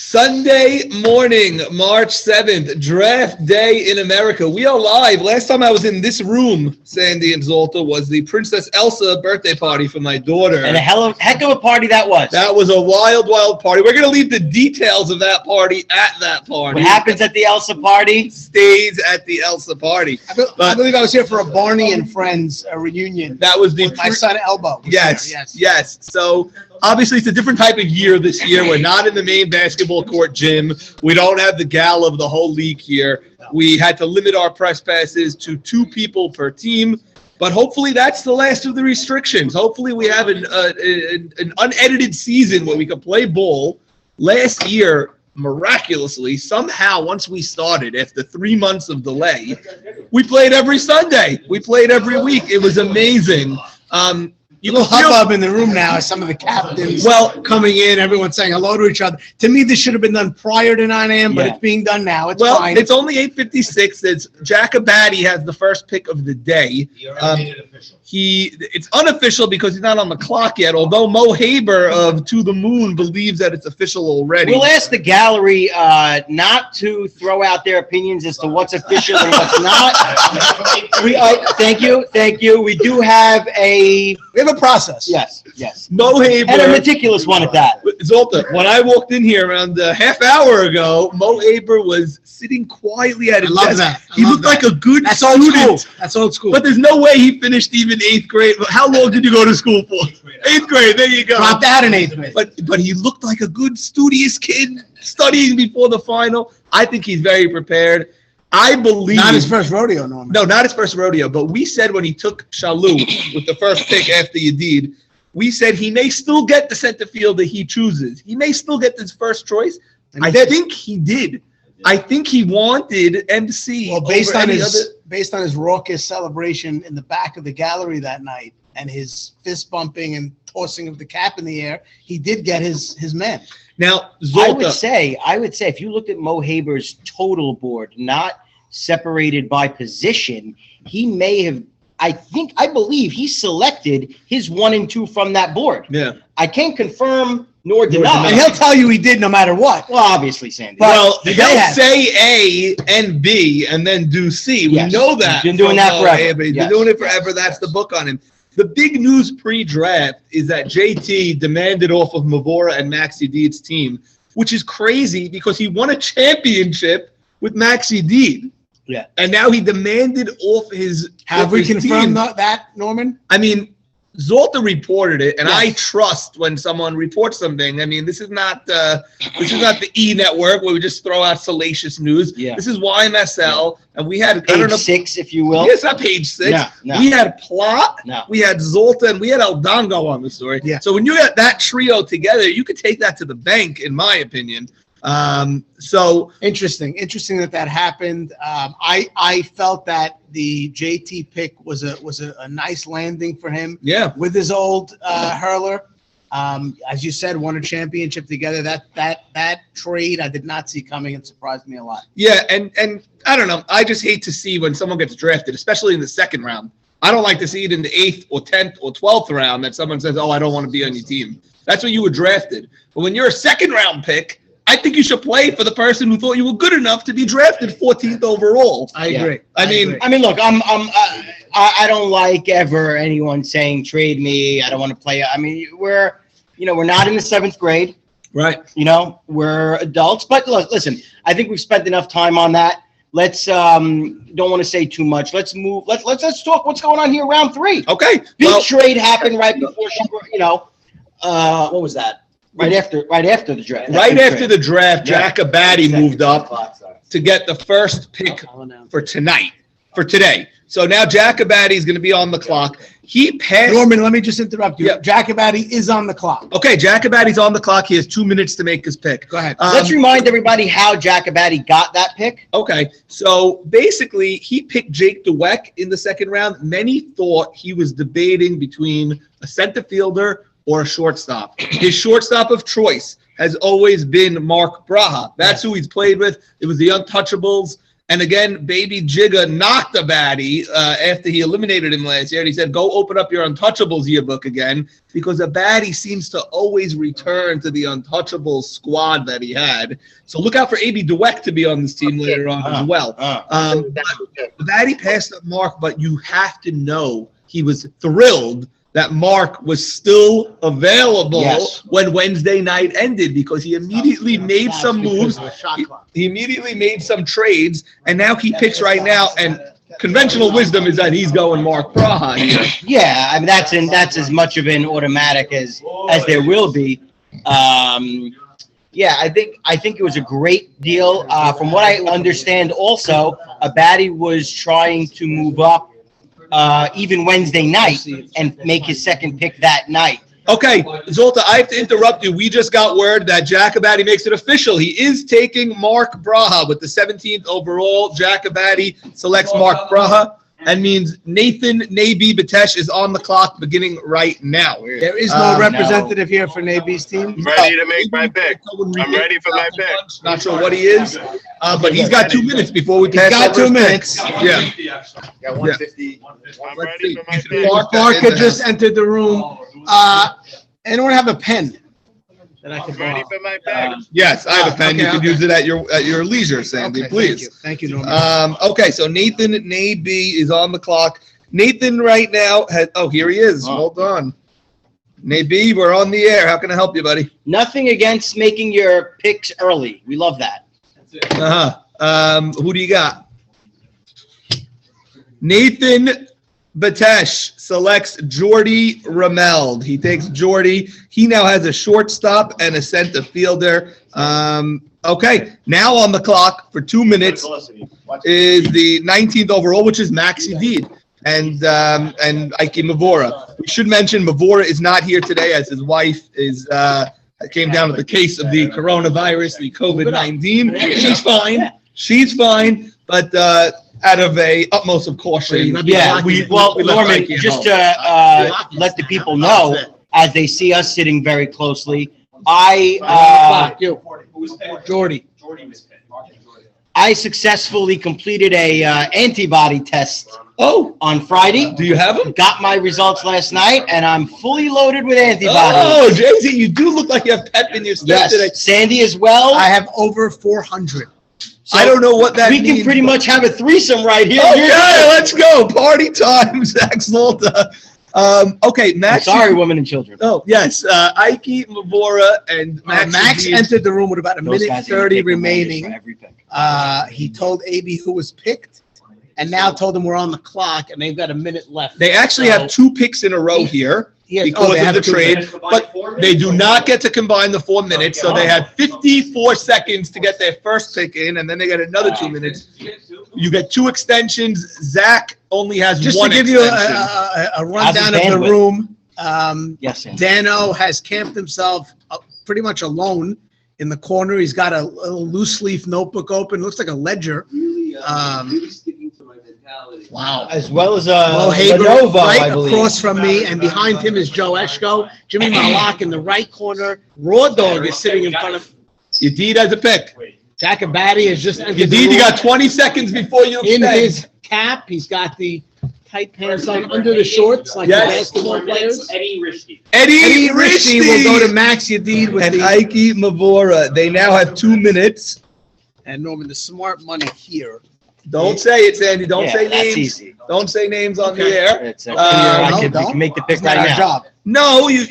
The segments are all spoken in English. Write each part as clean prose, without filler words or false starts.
Sunday morning, March 7th, draft day in America. We are live. Last time I was in this room, Sandy and Zolta, was the Princess Elsa birthday party for my daughter. And a heck of a party that was. That was a wild, wild party. We're going to leave the details of that party at that party. What happens at the Elsa party stays at the Elsa party. I believe I was here for a Barney and Friends reunion. That was the my son Elbow. Yes. So obviously it's a different type of year this year. We're not in the main basketball court gym. We don't have the gala of the whole league here. We had to limit our press passes to 2 people per team. But hopefully that's the last of the restrictions. Hopefully we have an unedited season where we can play ball. Last year, miraculously, somehow, once we started, after 3 months of delay, we played every Sunday. We played every week. It was amazing. You go hubbub in the room now as some of the captains coming in, everyone saying hello to each other. To me, this should have been done prior to 9 a.m., but it's being done now. It's fine. It's only 8:56. It's Jacobatti has the first pick of the day. He already made it official. It's unofficial because he's not on the clock yet, although Mo Haber of To the Moon believes that it's official already. We'll ask the gallery not to throw out their opinions as to what's official and what's not. Thank you. We do have a process. Yes. Mo Haber. And a meticulous one at that. Zolta, when I walked in here around a half hour ago, Mo Haber was sitting quietly at his desk. He looked like a good student. That's old school. But there's no way he finished even 8th grade. How long did you go to school for? 8th grade. There you go. Dropped out in 8th grade. But he looked like a good studious kid studying before the final. I think he's very prepared. I believe not his first rodeo, Norman. No, not his first rodeo. But we said when he took Shalou with the first pick after Yedid, we said he may still get the center field that he chooses. He may still get his first choice. I think he did. I think he wanted MC. Well, based on his raucous celebration in the back of the gallery that night and his fist bumping and tossing of the cap in the air, he did get his man. Now, Zolta, I would say if you looked at Mo Haber's total board, not separated by position, he may have. I believe he selected his 1 and 2 from that board. Yeah. I can't confirm nor deny. And he'll tell you he did no matter what. Well, obviously, Sandy. Well, he'll say A and B and then do C. We know that. He's been doing that forever. He's been doing it forever. That's the book on him. The big news pre-draft is that JT demanded off of Mavora and Maxi Deed's team, which is crazy because he won a championship with Maxi Deed. Yeah. And now he demanded off his Have we confirmed that, Norman? I mean, Zolta reported it, and I trust when someone reports something. I mean, this is not the E Network where we just throw out salacious news. Yeah. This is YMSL, and we had page 6, if you will. Yes, not page 6. No. We had Plot, No. we had Zolta, and we had Aldongo on the story. Yeah. So when you get that trio together, you could take that to the bank, in my opinion. So interesting that happened. I felt that the JT pick was a nice landing for him. Yeah, with his old hurler. As you said, won a championship together. That trade I did not see coming and surprised me a lot. Yeah, and I don't know. I just hate to see when someone gets drafted, especially in the second round. I don't like to see it in the 8th or 10th or 12th round that someone says, "Oh, I don't want to be on your team." That's when you were drafted. But when you're a second round pick, I think you should play for the person who thought you were good enough to be drafted 14th overall. I agree. I mean, look, I don't like ever anyone saying trade me. I don't want to play. I mean, we're not in the 7th grade, right? We're adults. But look, listen, I think we've spent enough time on that. Let's don't want to say too much. Let's move. Let's talk what's going on here. Round 3. Okay. Big trade happened right before what was that? Right after the draft. Right after the draft, Jacobatti moved up to get the first pick for today. So now Jacobatti is going to be on the clock. He passed. Norman, let me just interrupt you. Yeah. Jacobatti is on the clock. Okay, Jacobatti's on the clock. He has 2 minutes to make his pick. Go ahead. Let's remind everybody how Jacobatti got that pick. Okay, so basically he picked Jake DeWeck in the second round. Many thought he was debating between a center fielder or a shortstop. His shortstop of choice has always been Mark Braha. That's who he's played with. It was the Untouchables. And again, Baby Jigga knocked Abadi after he eliminated him last year. And he said, go open up your Untouchables yearbook again, because Abadi seems to always return to the Untouchables squad that he had. So look out for A.B. Dweck to be on this team later on as well. Abadi passed up Mark, but you have to know he was thrilled that Mark was still available when Wednesday night ended, because he immediately made some moves. He immediately made some trades, and now he picks right now. And conventional wisdom is that he's going Mark Braha here. Yeah, I mean that's as much of an automatic as there will be. Yeah, I think it was a great deal. From what I understand, also Abadi was trying to move up even Wednesday night and make his second pick that night. Okay, Zolta, I have to interrupt you. We just got word that Jack Abadi makes it official. He is taking Mark Braha with the 17th overall. Jack Abadi selects Mark Braha. That means Nathan Nabi Batesh is on the clock beginning right now. There is no representative here for Nabi's team. I'm ready to make my pick. I'm ready for my pick. Not sure what he is, but he's got 2 minutes before we pass. He's got 2 minutes. Yeah. Got 150. I'm ready for my pick. Parker just entered the room. Anyone have a pen that I I'm could ready borrow? for my pick. Yes, I have a pen. Okay, You can okay. use it at your leisure, Sandy. Okay, Please. Thank you, Norman. Okay, so Nathan Nabi is on the clock. Nathan right now has. Oh, here he is. Hold on. Nabi, we're on the air. How can I help you, buddy? Nothing against making your picks early. We love that. Who do you got? Nathan Batesh selects Jordy Rameld. He takes Jordy. He now has a shortstop and a center fielder. Okay, now on the clock for 2 minutes is the 19th overall, which is Max Yedid and Ike Mavora. We should mention Mavora is not here today, as his wife is came down with the case of the coronavirus, the COVID-19. She's fine, but out of a utmost of caution. Yeah, well, we left Norman, Ike at just home. to let the people know, as they see us sitting very closely, Jordy. I successfully completed a antibody test Oh, on Friday. do you have him? Got my results last night, and I'm fully loaded with Oh, antibodies. Jay-Z, you do look like you have pep in your step today. Yes, Sandy as well. I have over 400. So I don't know what that we means. can pretty much have a threesome right here. Okay, let's go. Party time, Zach Zolta. Okay, I'm Max. sorry, women and children. Oh, yes. Ike, Mavora, and Max Yedid. entered the room with about a Those minute guys are 30 gonna take the advantage remaining. for every pick. He told AB who was picked, and now told him we're on the clock, and they've got a minute left. They actually have 2 picks in a row here Yes. because they of have the two trade, picks. but they do not get to combine the 4 minutes, so they have 54 seconds to get their first pick in, and then they get another 2 minutes. You get 2 extensions. Zach only has Just one to give you extension. a rundown of the bandwidth. room, Yes, Sandy. Dano has camped himself pretty much alone in the corner. He's got a little loose leaf notebook open. Looks like a ledger. Wow. As well as Well, Haber Lenovo, right I believe. across from me, and behind him is Joe Eshko. Jimmy Malak in the right corner. Raw Dog is sitting in front of Yedid has a pick. Jack Abadi has just entered the Yedid, room. you got 20 seconds before you In extend. his cap, he's got the tight pants on under the shorts, like Yes. the basketball players. Eddie Eddie Rishti will go to Max Yedid with and the Ike Mavora. They now have 2 minutes. and Norman. The smart money here. Don't say it, Sandy. Don't Yeah, say that's names. easy. Don't say names on the Okay. air. It's no, we can don't. make the pick It's not right our now. job. No, you.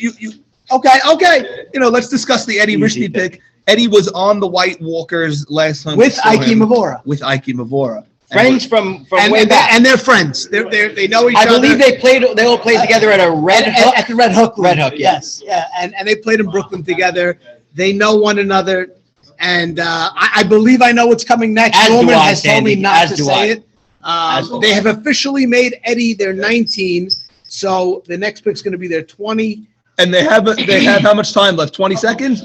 Okay. You know, let's discuss the Eddie Easy Rishti pick. Eddie was on the White Walkers last time. With Ike Mavora. With Ike Mavora. Friends from And, way back. and they're friends. They know each I other. believe they all played together at a Red Hook. At the Red Hook. League. Red Hook, yeah. Yes. Yeah. And they played in Brooklyn together. They know one another. And I believe I know what's coming next. As do Norman I, has told me Sandy. not As to do say I. it. As do They I. have officially made Eddie their 19. So the next pick's going to be their 20. And they have how much time left? 20 seconds?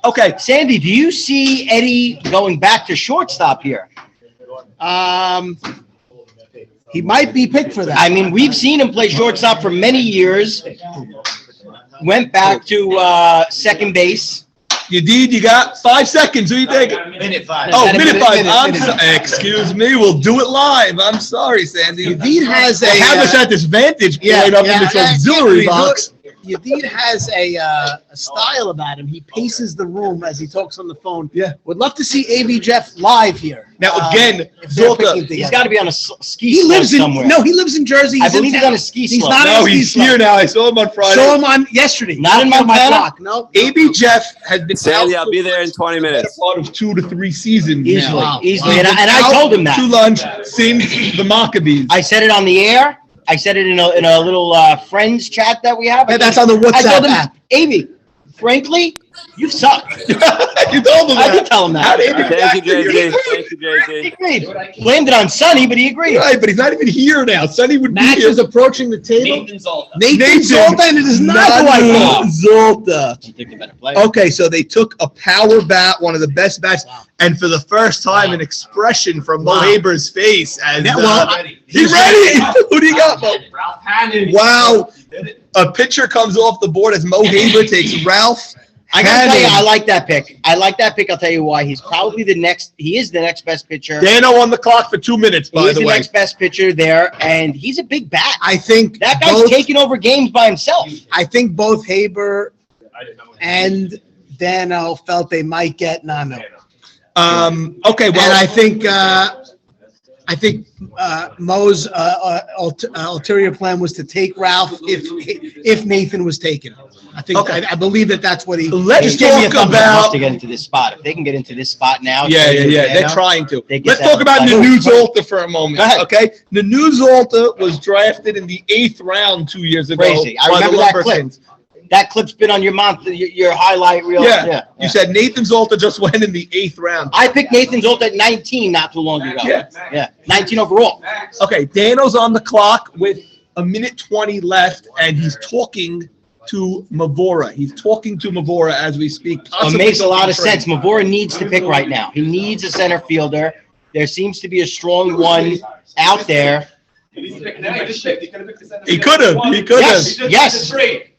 Okay. Sandy, do you see Eddie going back to shortstop here? He might be picked for that. I mean, we've seen him play shortstop for many years. Went back to second base. Yadid, you got 5 seconds. Who you taking? Minute 5. Oh, minute 5. Excuse me. We'll do it live. I'm sorry, Sandy. Yadid has a. They have us at this vantage point up in this auxiliary box. Yadid has a style about him. He paces the room as he talks on the phone. Yeah. Would love to see AV Jeff live here. Now, again, if they're Zolta, picking He's together. got to be on a ski He slope lives in somewhere. no. He lives in Jersey. I He's believe in he's on a ski He's slope. not on no, a ski he's slope. here now. I saw him on Friday. Saw him on yesterday. Not in my Montana? block. No. AB Jeff has been Sandy, out I'll be there in 20 for the minutes. part of 2 to 3 seasons. Easily, now. easily. He's And been I out told him that. to lunch, same the Maccabees. I said it on the air. I said it in a little friends chat that we have. Yeah, that's on the I told WhatsApp him, app. Amy, frankly, you suck. You told him I that. did tell him that. How did Thank you, JZ. Thank you, He JZ. agreed. Blamed it on Sonny, but he agreed. Right, but he's not even here now. Sonny would Max be here. is approaching the table. Nathan Zolta. Nathan Zolta, and it is not who I thought. Zolta. I think the better player. Okay, so they took a power bat, one of the best bats, and for the first time, an expression from Mo Wow. Haber's face as Yeah, well, he's ready. Who do you got, Mo? Ralph Hannon. Wow. A pitcher comes off the board as Mo Haber takes Ralph. I gotta tell you, I Hannon. like that pick. I like that pick. I'll tell you why. He's probably he is the next best pitcher. Dano on the clock for 2 minutes, He by is the the way. next best pitcher there, and he's a big bat. I think That guy's both, taking over games by himself. I think both Haber and Dano felt they might get Nano. Okay, well, And I think Mo's ulterior plan was to take Ralph if Nathan was taken. I think Okay. I believe that's what he. Let's just gave me a talk thumbs up. about- To get into this spot. If they can get into this spot now. yeah. They're Dano, trying to. They get Let's that talk about play. Nanu Zolta for a moment. Go ahead. Okay, Nanu Zolta was drafted in the 8th round 2 years ago. Crazy. I by the remember that Lumber clip. Kings. That clip's been on your highlight reel. Yeah. You said Nathan Zolta just went in the 8th round. I picked Nathan Zolta at 19 not too long ago. Yeah. 19 overall. Okay, Dano's on the clock with a minute 20 left, and he's talking to Mavora. He's talking to Mavora as we speak. It makes a lot of Possibly sense. Mavora needs to pick right now. He needs a center fielder. There seems to be a strong one out there. He could have. Yes, yes.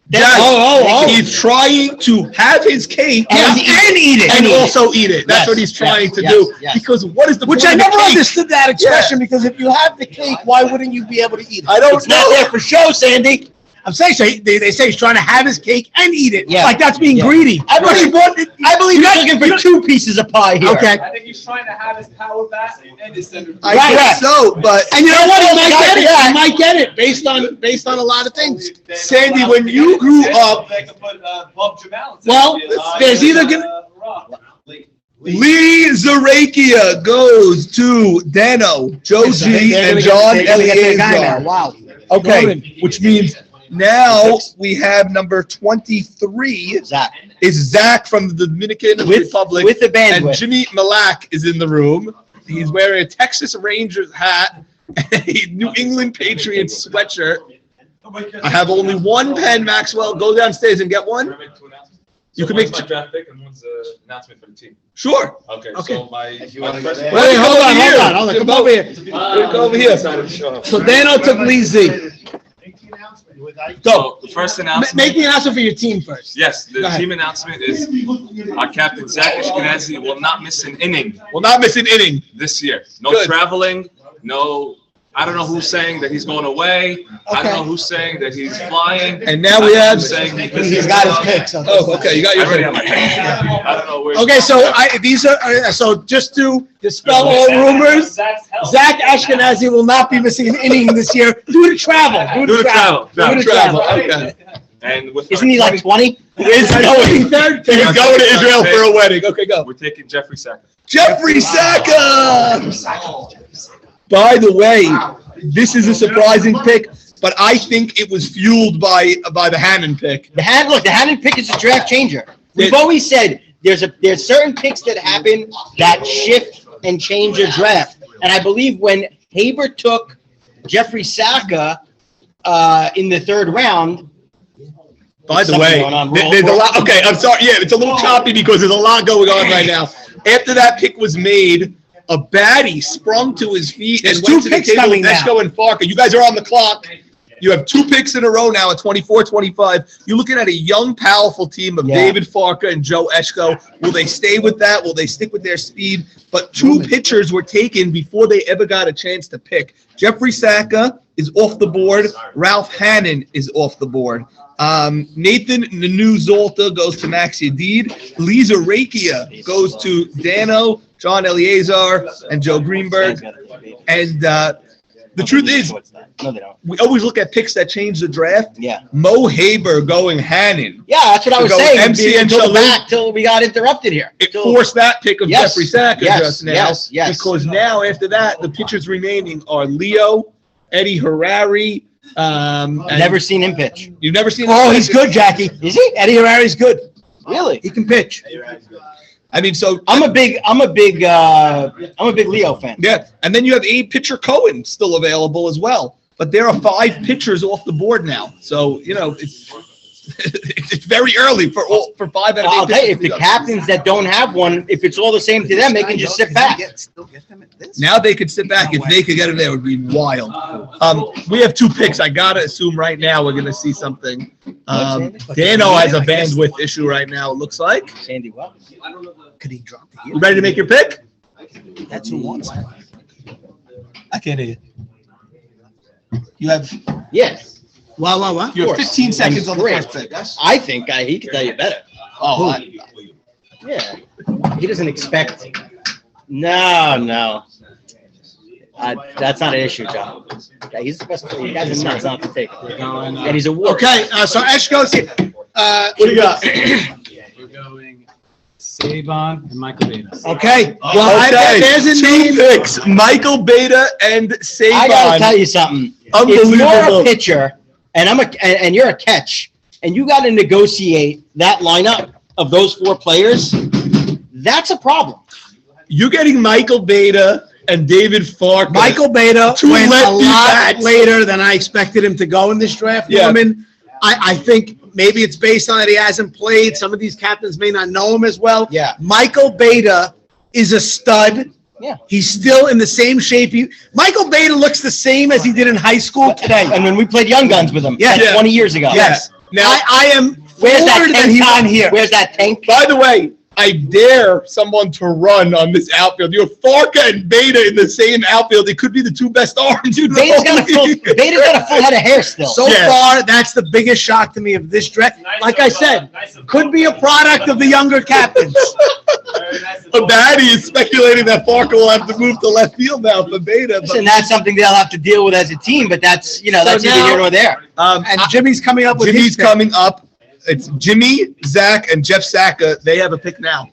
Yes. He's trying to have his cake And eat it. and also eat it. That's Yes, what he's trying to yes, do. yes. Because what is the Which point I of the never cake? understood that expression because if you have the cake, why wouldn't you be able to eat it? I don't It's not know. there for show, Sandy. I'm saying so. They say he's trying to have his cake and eat it. Yeah. Like that's being Yeah. greedy. I believe he's not- looking for 2 pieces of pie here. Okay. I think he's trying to have his power back and his center. I Right. guess so, but And you know what? He might get it. Yeah. He might get it based on a lot of things. Sandy, when you grew up, Well, there's either Lee Zarakia goes to Dano, Joe G, and John Eliezer. Wow. Okay, which means now we have number 23 Zach. is Zach from the Dominican Republic. With the And bandwidth. Jimmy Malak is in the room. He's wearing a Texas Rangers hat and a New England Patriots sweatshirt. I have only one pen, Maxwell. Go downstairs and get one. You can make my draft pick and one's the announcement for the team. Sure. Okay. Okay. So my first Wait, hold on. Come over here. Go over here. So Dano took Lee Z. So the first announcement. Make the announcement for your team first. Yes, the Go ahead. team announcement is our captain Zach Ashkenazi will not miss an inning Will not miss an inning. this year. No Good. traveling. No. I don't know who's saying that he's going away. I don't know who's saying that he's flying. And now we have. Who's saying He's got his pick. So Oh, okay. You got I your already pick. have my pick. I don't know where. Okay, so these are so just to dispel all rumors. Zach Ashkenazi will not be missing an inning this year due to travel. Due to travel. Due to Travel. travel. Okay. And with Isn't he like 20? He's going to Israel for a wedding. Okay, go. we're taking Jeffrey Saka. Jeffrey Saka. By the way, this is a surprising pick, but I think it was fueled by the Hannon pick. The Hannon pick is a draft changer. We've always said there's certain picks that happen that shift and change a draft. And I believe when Haber took Jeffrey Saka in the 3rd round. By the Something way, going on. there's a lot. Okay, I'm sorry. Yeah, it's a little choppy because there's a lot going on right now. After that pick was made, a baddie sprung to his feet There's and two went to the picks table coming with now. Esco and Farker. You guys are on the clock. You have 2 picks in a row now at 24-25. You're looking at a young, powerful team of David Farka and Joe Eshko. Will they stay with that? Will they stick with their speed? But 2 pitchers were taken before they ever got a chance to pick. Jeffrey Saka is off the board. Ralph Hannon is off the board. Nathan Nanu Zolta goes to Max Yadid. Lisa Rakia goes to Dano, John Eleazar, and Joe Greenberg. And the truth is, No, they don't. we always look at picks that change the draft. Yeah. Mo Haber going Hannon. Yeah, that's what I was go saying. MC and Shalom. Till we got interrupted here. It forced that pick of Yes, Jeffrey Saka yes, just now. yes. Because now, after that, the pitchers remaining are Leo, Eddie Harari. And Never seen him pitch. You've never seen Oh, him he's pitch? good, Jackie. Is he? Eddie Harari's good. Really? He can pitch. I mean, so I'm a big Leo fan. yeah, and then you have Abe Pitcher Cohen still available as well. But there are 5 pitchers off the board now, so you know it's it's very early for 5 out of 8 I'll tell you, if the pitchers. captains that don't have one, if it's all the same to them, they can just sit back. Now they could sit back. If they could get him there, it would be wild. We have 2 picks. I gotta assume right now we're gonna see something. Dano has a bandwidth issue right now. It looks like. Sandy, what? Could he drop the You ready to make your pick? That's who wants it. I can't hear you. You have Yes. What? you have 15 seconds on the Great. first pick. I think he can tell you better. Oh, Yeah. He doesn't expect. No. That's not an issue, John. Yeah, he's the best player. You guys are nuts not to take it. And he's a war. Okay, so Eshko's here. what do you got? We're going Saban and Michael Davis. Okay. Okay, There's a 2 name. picks: Michael Beta and I gotta tell Saban. you something. If Unbelievable. you're a pitcher and you're a catch, and you got to negotiate that lineup of those 4 players, that's a problem. You're getting Michael Beta and David Farka. Michael Beta 2 went a lefty lot bats. later than I expected him to go in this draft, Yeah. Norman. I think maybe it's based on that he hasn't played. Some of these captains may not know him as well. Yeah. Michael Beta is a stud. Yeah. He's still in the same shape. Michael Beta looks the same as he did in high school today. And when we played Young Guns with him, Yeah. 20 years ago. Yes. Now, I am Where's that floored that tank he's top? on here. Where's that tank? by the way, I dare someone to run on this outfield. You have Farka and Beta in the same outfield. It could be the 2 best arms. Dude, Beta's got a full head of hair still. So Yeah. far, that's the biggest shock to me of this draft. Like I said, could be a product of the younger captains. But Batty is speculating that Farka will have to move to left field now for Beta. But, And that's something they'll have to deal with as a team, but that's neither now- here nor there. And Jimmy's coming up with Jimmy's his pick. coming up. It's Jimmy, Zach, and Jeff Saka. They have a pick now.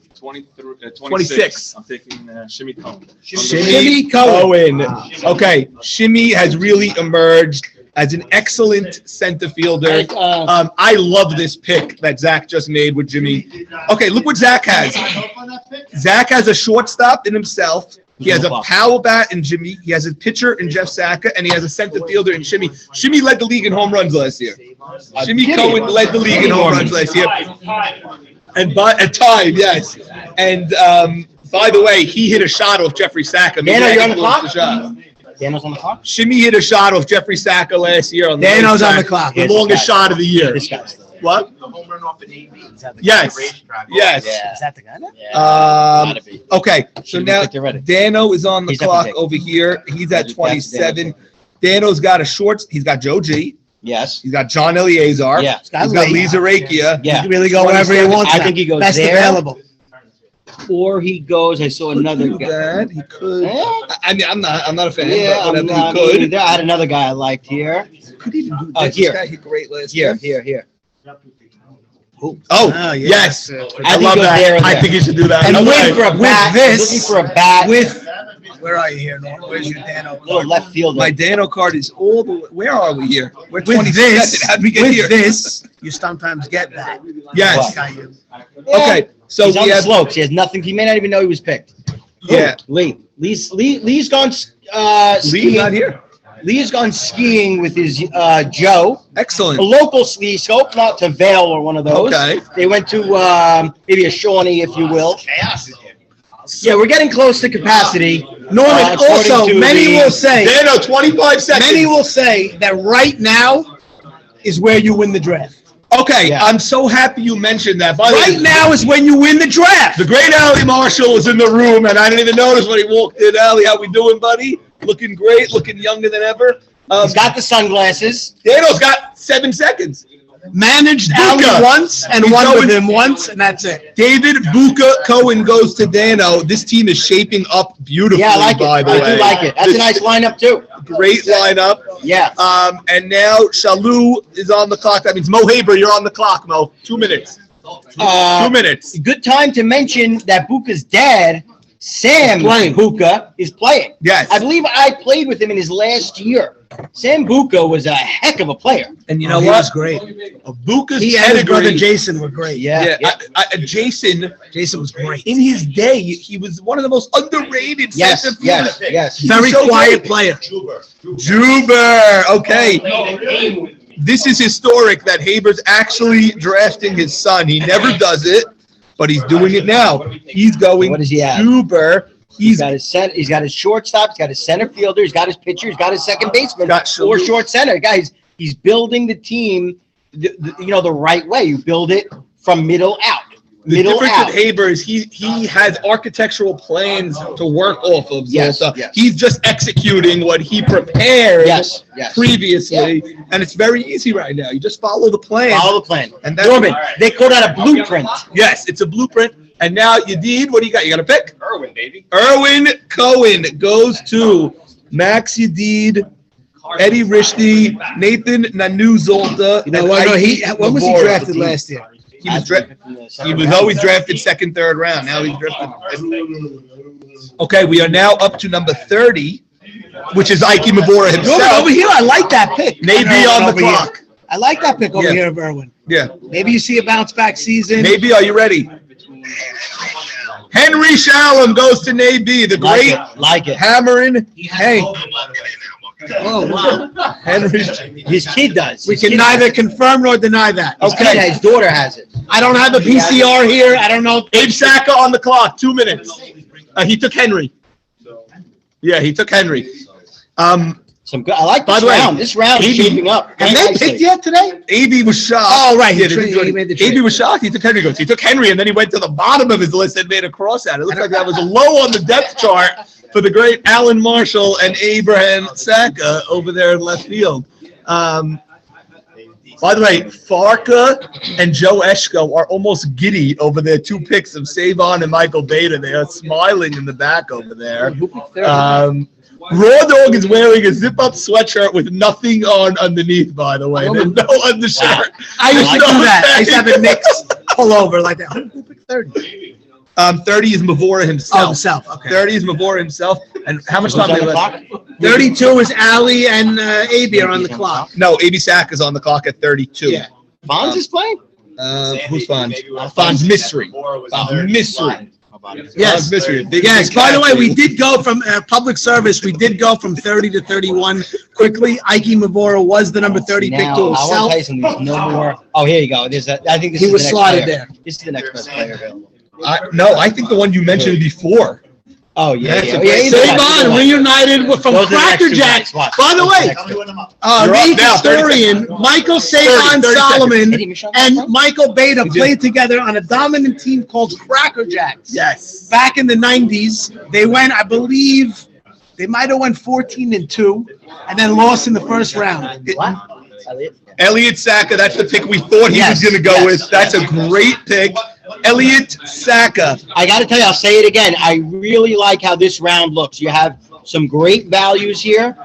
26. I'm taking Shimmy Cohen. Jimmy Cohen. Okay, Shimmy has really emerged as an excellent center fielder. I love this pick that Zach just made with Jimmy. Okay, look what Zach has. Zach has a shortstop in himself. He has a power bat in Jimmy. He has a pitcher in Jeff Saka, and he has a center fielder in Shimmy. Shimmy led the league in home runs last year. Jimmy Cohen led the league in home runs last year. And by a time, yes. And by the way, he hit a shot off Jeffrey Saka. Dano, you're on the Influenced clock? shot. Dano's on the clock? Shimmy hit a shot off Jeffrey Saka last year. Dano's on the clock. The longest shot of the year. This guy's still. What? Home run off an AB. Yes. Yes. Yeah. Is that the guy now? Gotta be. Okay, so Should've now picked it ready. Dano is on the He's up clock to date. over here. He's at That's 27. Dano's got a short. He's got Joe G. Yes. He's got John Eleazar. Yeah. He's got Lisa Rakia. Yeah. He can really go wherever he wants. I now. think he goes Best there. available. Or he goes. I saw another Do guy. that. He could. Eh? I mean, I'm not a fan, Yeah, but I'm whatever, not he could. either. I had another guy I liked here. Could even do Oh, this. here. This guy hit great last Here. year. Oh, Oh, yeah. yes. I I think love go that. there and I there. think you should do that. And Okay. Looking for a with bat. this- Looking for a bat. With where are you here, Norm? Where's your Dano? little left fielder. My Dano card is all the way. Where are we here? We're With 27. this, How'd we get with here? this, you sometimes get that. Yes. Guy you- Yeah. Okay, so He's on we the have. slopes. He has nothing. He may not even know he was picked. Yeah. Lee's gone Lee's skiing. not here. Lee's gone skiing with his Joe, a Excellent. local ski scope, not to Vail or one of those. Okay. They went to maybe a Shawnee, if you will. Yeah, we're getting close to capacity. Norman, According also, to many the- will say, Dano, 25 seconds. many will say that right now is where you win the draft. Okay, Yeah. I'm so happy you mentioned that. By the way, Right now is when you win the draft. the great Allie Marshall is in the room, and I didn't even notice when he walked in. Allie, how we doing, buddy? Looking great, looking younger than ever. He's got the sunglasses. Dano's got 7 seconds. Managed Buka. Ali once and He's won going- with him once, and that's it. David Buka Cohen goes to Dano. This team is shaping up beautifully, Yeah, I like it. by the way. I do like it. That's a This nice lineup too. Great lineup. Yeah. And now Shalou is on the clock. That means Mo Haber, you're on the clock, Mo. 2 minutes. 2 minutes. Good time to mention that Buka's dad, Sam Playing. Buka, is playing. Yes. I believe I played with him in his last year. Sam Buka was a heck of a player. And you Oh, know he what? was great. Buka's He and his brother pedigree. Jason were great. Yeah. Jason, Jason was great. in his day, he was one of the most underrated Yes. center Yes. fielders. Yes. Very so quiet great. player. Juber. Okay. This is historic that Haber's actually drafting his son. He never does it, but he's doing it now. He's going What does he have? Juber. He's got his shortstop, he's got his center fielder, he's got his pitcher, he's got his second baseman, Got or Shalou. short center. Guys, he's building the team, the right way. You build it from middle out. The Middle difference out. with Haber is he has architectural plans to work off of. Yes, Zolta. yes. He's just executing what he prepared Yes. Yes. previously, and it's very easy right now. You just follow the plan. Follow the plan. And that's- Norman, they call that a blueprint. Yes, it's a blueprint. And now Yadid, what do you got? You got a pick? Irwin, baby. Erwin Cohen goes to Max Yadid, Eddie Rishti, Nathan Nanu Zolta. You know and what? No, Ike when was he Mavora. drafted last year? He was always drafted second, third round. Now he's drafted. Okay, we are now up to number 30, which is Ike Mavora Norman, himself. over here, I like that pick. Maybe on the Over here. clock. I like that pick over Yeah. here of Irwin. Yeah. Maybe you see a bounce back season. Maybe, are you ready? Henry Shalom goes to Navy, the Like great it. Like it. hammering Hank. Oh, wow. Henry. His kid does. We His can kid- neither confirm nor deny that. His kid, Okay. his daughter has it. I don't have a PCR here. I don't know. Abe Saka on the clock, 2 minutes. He took Henry. Yeah, he took Henry. Some good. I like By this the way, round. This round is AB shaping up. Have very they nicely. picked yet today? AB was shocked. Oh, right. He Yeah, he made the trade. AB was shocked. He took Henry goes. He took Henry, and then he went to the bottom of his list and made a cross out. It looked like that was low on the depth chart for the great Alan Marshall and Abraham Saka over there in left field. By the way, Farka and Joe Eshko are almost giddy over their 2 picks of Savon and Michael Beta. They are smiling in the back over there. Raw Dog is wearing a zip-up sweatshirt with nothing on underneath, by the way. There's no undershirt. I used to There's do no that. I used to have a thing. Knicks pullover like that. Who picked 30? 30 is Mavora himself. Oh, himself. Okay. 30 is Mavora himself. And how much Who's time on do the we have? clock? 32 is Ali and AB are on the clock. No, AB Sack is on the clock at 32. Yeah. Bonds is playing? Who's Fonz? Fonz Mystery. Mystery. Yes. Fonz Mystery. Big Yes, big by the way, cat. we did go from public service, we did go from 30 to 31 quickly. Ike Mavora was the number 30 pick Now, to I want to himself. tell you something. There's no more. Oh, here you go. I think this He is was the next slotted player. there. This is the next best player available. No, I think the one you mentioned before. Oh, yeah. That's yeah. a Yeah, great- either way, Save either on, way. reunited from Those are the next Cracker two Jacks. guys. Watch. By the Those are way, next two. You're up Nate now, 30 historian Michael Savon 30 Solomon Eddie Michelle and Michelle? Michael Beta He did. played together on a dominant team called Cracker Jacks. Yes. Back in the 90s, they went, I believe, they might have went 14-2 and then lost in the first round. What? Elliot? Elliot Saka, that's the pick we thought he Yes, was going to go yes, with. That's a great pick. Elliot Saka. I got to tell you, I'll say it again. I really like how this round looks. You have some great values here.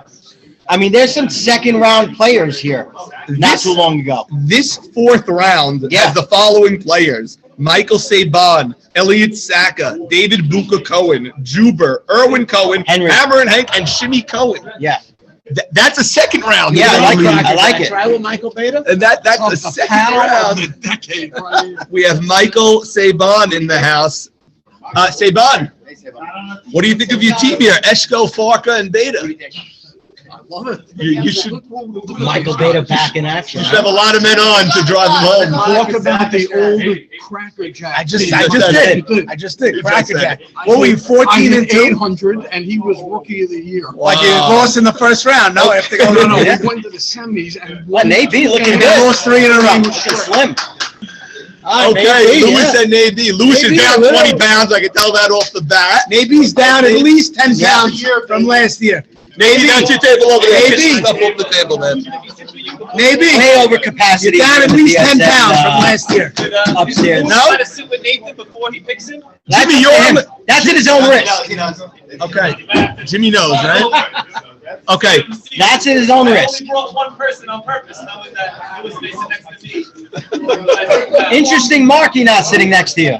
I mean, there's some second round players here not This- too long ago. This 4th round Yeah. has the following players: Michael Saban, Elliot Saka, David Buka Cohen, Juber, Erwin Cohen, Henry. Hammer and Hank, and Shimmy Cohen. Yeah. That's a second round. Yeah, I like league. that. I like it. Try with Michael Beta. And that's a second round. We have Michael Saban in the house. Saban, what do you think of your team here? Eshko, Farka, and Beta. Love it. You should Michael Beta back in action. have a lot of men on to drive him home. Talk about the old Cracker Jack. I just did. did. Cracker said Jack. it. What were you, 14 and 2? 800, and he was Rookie of the Year. Like you lost in the first round. No, I have to go. No, Yeah. we went to the semis and What, Nate B looking And good. they lost 3 in a row. Looking slim. Okay, Lewis yeah. and Navy. Lewis is Maybe down a little. 20 pounds. I can tell that off the bat. Navy's down at least 10 Yeah. pounds from last year. Navy, that's your table over there. Navy. Get stuff off the table, man. Navy, Way over capacity. you're down at for least the 10 DSM, pounds from last year. Upstairs. No? Try to sit with Nathan before he picks him. That's Jimmy, up to you're him. on That's at his own risk. Okay. Jimmy knows, right? Okay. That's at his own risk. I only brought one person on purpose, knowing that he was facing next to me. Interesting Marky not sitting next to you.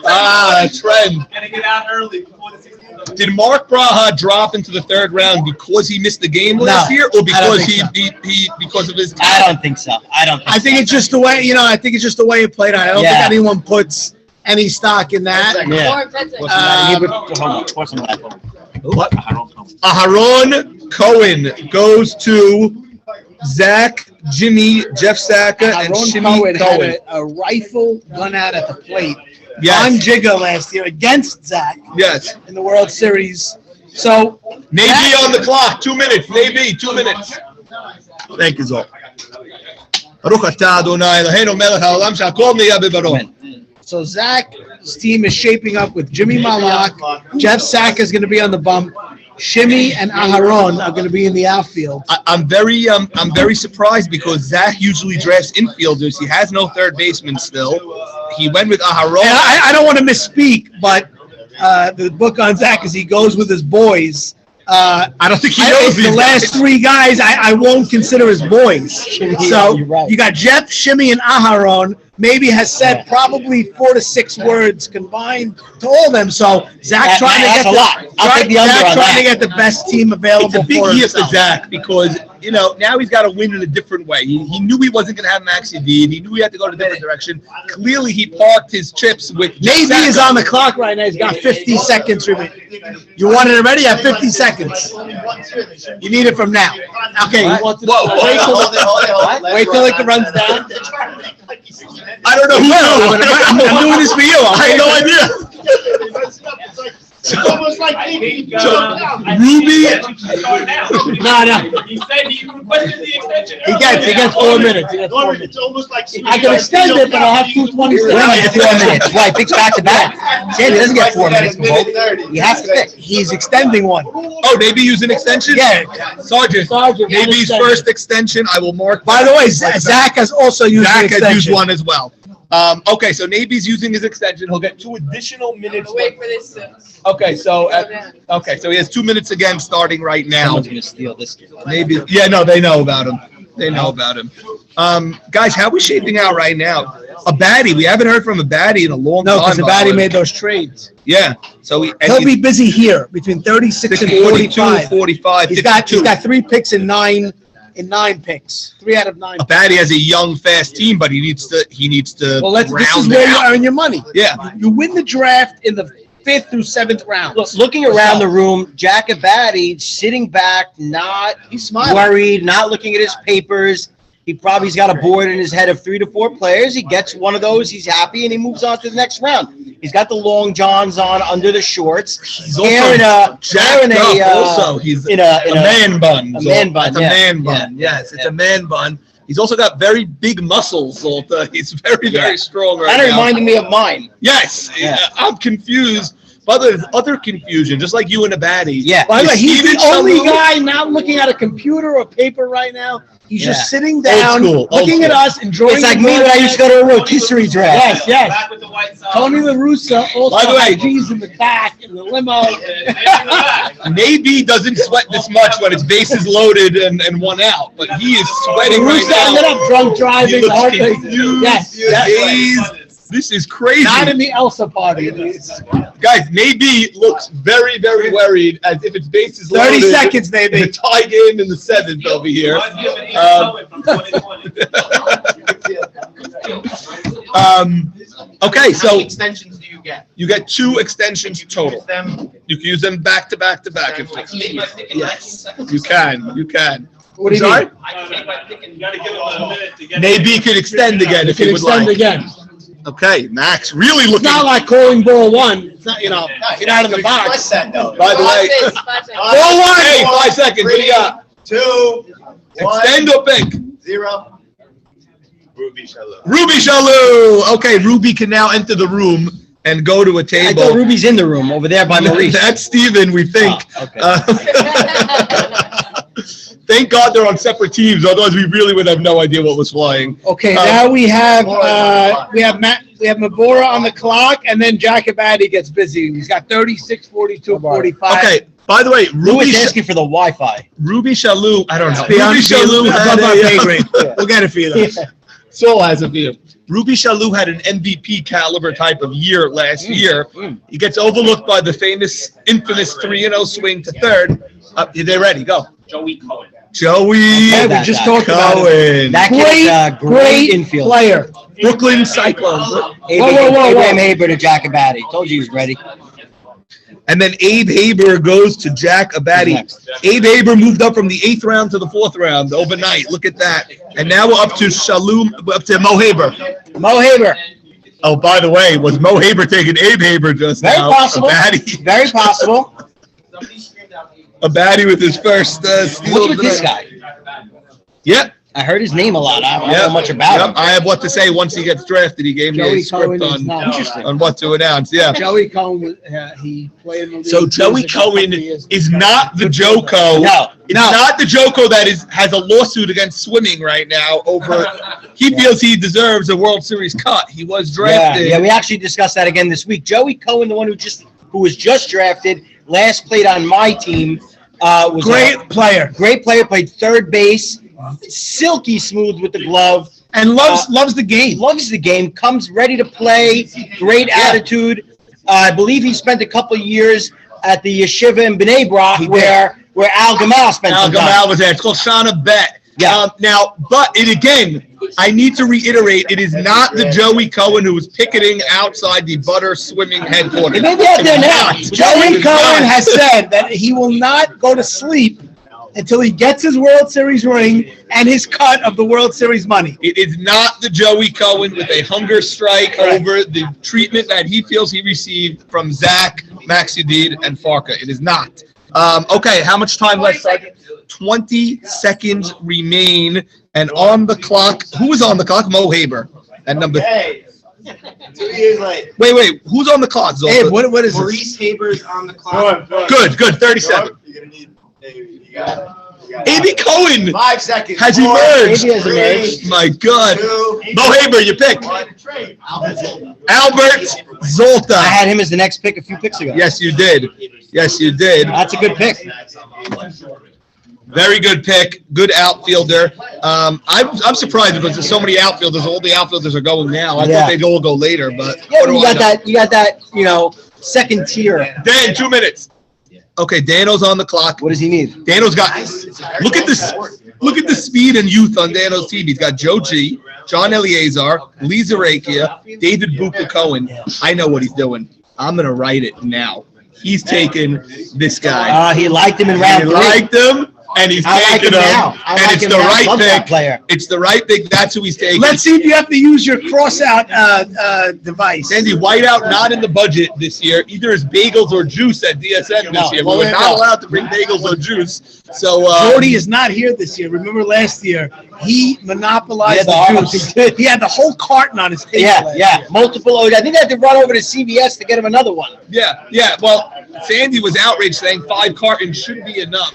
Ah, trend. Gotta get out early before the 16th. Did Mark Braha drop into the third round because he missed the game last No, year, or I don't because think he because of his? I don't think so. I think it's just the way, I think it's just the way it played out. I don't think Yeah. anyone puts any stock in that. Yeah. What? Aharon Cohen goes to Zach, Jimmy, Jeff Saka, and Ron Shimmy Cohen Cohen. had a rifle gun out at the plate on Yes. Jigga last year against Zach Yes. in the World Series. So Navy on the clock. 2 minutes. Navy, 2 minutes. Thank you, Zol. Baruch atah Adonai Eloheinu melech haolam she'akol nהיה b'baro. So Zach's team is shaping up with Jimmy Malak. Jeff Saka is going to be on the bump. Shimmy and Aharon are going to be in the outfield. I'm very surprised because Zach usually drafts infielders. He has no third baseman still. He went with Aharon. And I don't want to misspeak, but the book on Zach is he goes with his boys. I don't think he knows the these last guys. 3 guys I won't consider his boys. So You're right. you got Jeff, Shimmy, and Aharon. Maybe has said probably 4 to 6 words combined to all of them. So Zach trying to That's get a lot. I'll take the under Zach on trying to that. get the best team available It's a big for year for himself. Zach because, now he's got to win in a different way. He knew he wasn't going to have Maxi D, and he knew he had to go in a different direction. Clearly, he parked his chips with Navy Saka. is on the clock right now. He's got 50 seconds remaining. You want it already? You have 50 seconds. You need it from now. Okay. You want to wait till it runs down. I don't know who I'm doing this for you. I had no idea. Almost like Ruby. No. He said he requested the extension. He gets 4 minutes. It's almost like I can extend it, but I'll have 2:26. Wait, it's 4 minutes. Why? Picks back to back. Sandy doesn't get 4 minutes. You have to pick. He's extending one. Oh, Navy used an extension? Yeah. Sergeant. Navy's first extension. I will mark. By the way, Zach has also used an Zach has used extension. one as well. Okay, so Navy's using his extension. He'll get 2 additional minutes. Wait for this. Okay, so he has 2 minutes again, starting right now. Someone's going to steal this. Maybe. Yeah, no, they know about him. They know about him. Guys, how are we shaping out right now? Abadi, we haven't heard from Abadi in a long No, time. because Abadi made those trades. Yeah, so He'll be busy here between 36 and 45. 45, He's 52. got 3 picks in 9 picks. 3 out of 9. Abadi has a young, fast team, but he needs to Well, this is round where it you out. earn your money. Yeah. You win the draft in the 5th through 7th round. Looking around the room, Jack Abadi sitting back, not He's smiling. worried, not looking at his papers. He's got a board in his head of 3 to 4 players. He gets one of those, he's happy, and he moves on to the next round. He's got the long johns on under the shorts. He's Hair in a jacked up also. He's in a man bun. a man bun, It's a yeah. man bun. Yes, it's a man bun. He's also got very big muscles, Zolta. He's very strong right Kind of now. reminded me of mine. Yes, Yeah. I'm confused. But there's other confusion, just like you and Abadi. Yeah. By the way, he's Steven the only Shalhoub- guy not looking at a computer or paper right now. He's Yeah. just sitting down, school, old looking at school. us, enjoying It's like the me when I moment. used to go to a rotisserie draft. Yes. Back with the White Sox. Tony La Russa also By the way- had G's in the back in the limo. Navy doesn't sweat this much when his base is loaded and one out, but he is sweating right Russa ended now. up drunk He driving. looks the whole thing. confused. Yes, This is crazy. not in the Elsa party. Guys, Navy looks very worried as if its base is 30 loaded. seconds, In a baby. tie game in the 7th over here. Reminds me of an Ian Cohen from 2020. Okay, How many so extensions do you get? you get 2 extensions You can total. use them. You can use them back to back to back. Yes, you can. You can. What do you Sorry? mean? You gotta give him a minute to get. Maybe you could extend again You if you can would extend like. again. Okay, Max, really It's looking. not like calling ball one. It's not, you're out of the box. Express that, though. By the way, Ball one. Hey, 5 seconds. What do you got? 2, 1, Extend or pick? 0. Ruby Shalom. Ruby Shalou. Okay, Ruby can now enter the room and go to a I table. thought Ruby's in the room over there by Maurice. That's Steven, we think. Oh, okay. Thank God they're on separate teams, otherwise we really would have no idea what was flying. Okay, now we have Mabora on the clock, and then Jacobati gets busy. He's got 36, 42, 45. Okay, by the way, Ruby's asking for the Wi-Fi. Ruby Shalou, I don't know. Beyond- Ruby Shalou above our pay grade. had We'll get it for you, though. Saul has a few. Ruby Shalou had an MVP caliber type of year last year. He gets overlooked by the infamous 3-0 swing to third. They're ready, go. Joey Cohen. Joey Yeah, we that just guy. talked about it. Cohen. That kid's great infield. player. Brooklyn Cyclones. Abraham Haber to Jacobati. Told you he was ready. And then Abe Haber goes to Jack Abadi. Next. Abe Haber moved up from the 8th round to the 4th round overnight. Look at that. And now we're up to Shalou, up to Mo Haber. Mo Haber. Oh, by the way, was Mo Haber taking Abe Haber just Very now? possible. Abadi. Very possible. Abadi with his first steal. What's of with the this night. guy? Yep. I heard his name a lot. I don't Yep. know much about Yep. him. I have what to say once he gets drafted. He gave me Joey a script Cohen is not on what to announce. Yeah. Joey Cohen, he played in the league. So Joey years ago, Cohen couple years. is not the Joko. No. It's not the Joko that has a lawsuit against swimming right now over. He feels he deserves a World Series cut. He was drafted. Yeah, we actually discussed that again this week. Joey Cohen, the one who was just drafted, last played on my team. Was Great player. Great player, played third base, silky smooth with the glove. And loves the game. Loves the game, comes ready to play, great attitude. I believe he spent a couple of years at the yeshiva in Bnei Brak where Al Gamal spent Al some time. Gamal was there. It's called Shana Bet. Yeah. I need to reiterate, it is not the Joey Cohen who was picketing outside the Butter Swimming headquarters. He may be out there It's now. not. Joey It's Cohen not. has said that he will not go to sleep until he gets his World Series ring and his cut of the World Series money. It is not the Joey Cohen with a hunger strike over the treatment that he feels he received from Zach, Max Yedid, and Farka. It is not. Okay, how much time left, Sergeant? 20 seconds remain. And on the clock, who is on the clock? Mo Haber. At number. Hey, 2 years late. Wait. Who's on the clock, Zoltan? Hey, what is this? Maurice Haber's on the clock. Good. 37. You're gonna need. You got it. A.B. Cohen 5 seconds. has 4, emerged. Maybe has emerged. My God. 2, Mo Haber, you pick. 1. Albert Zolta. I had him as the next pick a few picks ago. Yes, you did. That's a good pick. Very good pick. Good outfielder. I'm surprised because there's so many outfielders. All the outfielders are going now. I thought they'd all go later, but Yeah, what do you I got know? that, second tier. Dan, 2 minutes. Okay, Dano's on the clock. What does he need? Dano's got. Look at this. Look at the speed and youth on Dano's team. He's got Joe G, John Eleazar, Lee Zarakia, David Buka Cohen. I know what he's doing. I'm gonna write it now. He's taking this guy. He liked him in round He three. liked him, and he's I like taking him him. now. I And like it's him the now. right Love that pick. player. It's the right pick. That's who he's taking. Let's see if you have to use your cross-out device. Sandy, whiteout not in the budget this year. Either is bagels or juice at DSN this year. We're not allowed to bring bagels or juice. So Jordy is not here this year. Remember last year, he monopolized Yeah, the the juice. Harvard. He had the whole carton on his table. Yeah. Multiple O's. I think they had to run over to CVS to get him another one. yeah. Well, Sandy was outraged saying 5 cartons should be enough.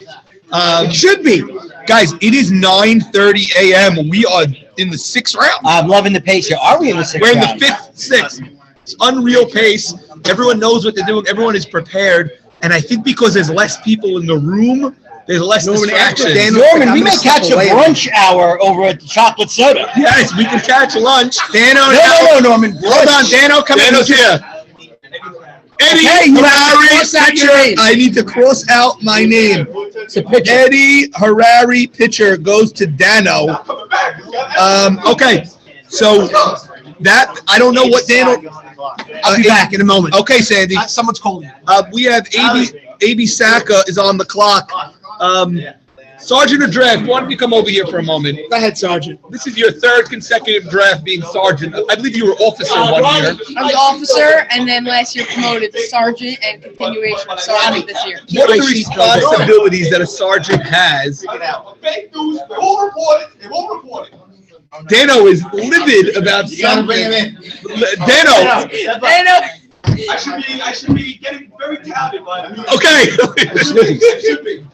It should be. Guys, it is 9:30 a.m. We are in the 6th round. I'm loving the pace here. Are we in the sixth We're in the round? 5th, 6th. It's unreal pace. Everyone knows what they're doing. Everyone is prepared. And I think because there's less people in the room, there's less distraction. Norman, we may catch a brunch hour over at the Chocolate Soda. Yes, we can catch lunch. Dano, No, Norman. Hold on, Dano, come in. Dano's here. Eddie Okay, you have to Harari cross out your pitcher. name. I need to cross out my name. It's a pitcher. Eddie Harari pitcher goes to Dano. Okay, so That, I don't know what Daniel. I'll be back in a moment. Okay, Sandy. Someone's calling. We have AB Saka is on the clock. Sergeant of Draft, why don't you come over here for a moment? Go ahead, Sergeant. This is your third consecutive draft being sergeant. I believe you were officer 1 year. I was officer, and then last year promoted to sergeant, and continuation of sergeant this year. What are the responsibilities that a sergeant has? Fake news, they won't report it, they won't report it. Dano is livid about something. Dano, I should be getting very touted by the okay.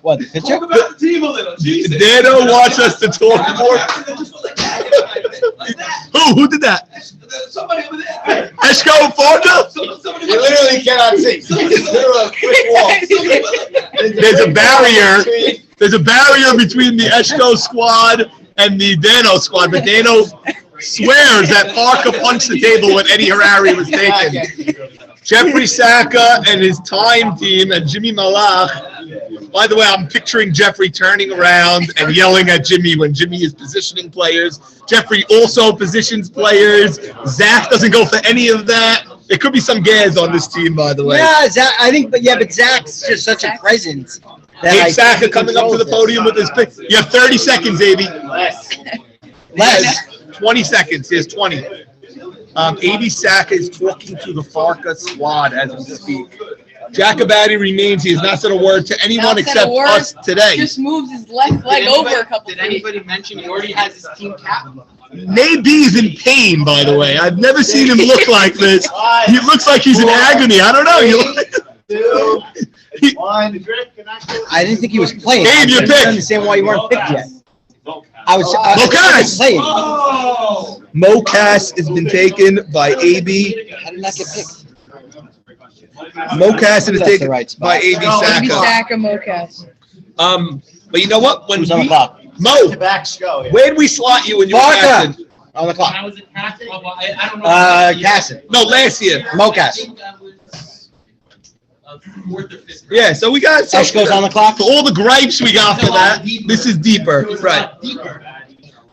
What, the picture? Talk about the team a little, Jesus. Dano wants us to talk more. Who did that? Somebody over there. Eshko Forda? Somebody You literally cannot see. There's a barrier. There's a barrier between the Eshko squad and the Dano squad, but Dano swears that Parker punched the table when Eddie Harari was taken. Jeffrey Saka and his time team and Jimmy Malach. By the way, I'm picturing Jeffrey turning around and yelling at Jimmy when Jimmy is positioning players. Jeffrey also positions players. Zach doesn't go for any of that. There could be some gas on this team, by the way. Yeah, Zach, I think, but Zach's just such a presence. Abe Saka coming up to the podium with his pick. You have 30 seconds, Abe. Less. 20 seconds. Here's 20. AB Saka is talking to the Farka squad as we speak. Jacobati remains. He has not said a word to anyone Not said a except word. us today. Just moves his left leg over a couple Did feet. anybody mention he already has his team cap? Nate B is in pain, by the way. I've never seen him look like this. He looks like he's in agony. I don't know. I didn't think he was playing. Abe, your I pick. don't understand why you weren't picked yet. I was Mocas! playing. Oh! Mocas has been taken by AB. How did that get picked? Mocas is That's taken the right spot. by AB Maybe Saka. Saka Mocas. But you know what? When Who's on the we, clock? Mo, where'd we slot you when you were Farka. captain? On the clock. I was in Castle, I don't know. Casson. No, last year. Mocas. Fourth or fifth. Yeah, so we got Ash goes on the clock. for all the gripes we got for that. This is deeper, right? Deeper.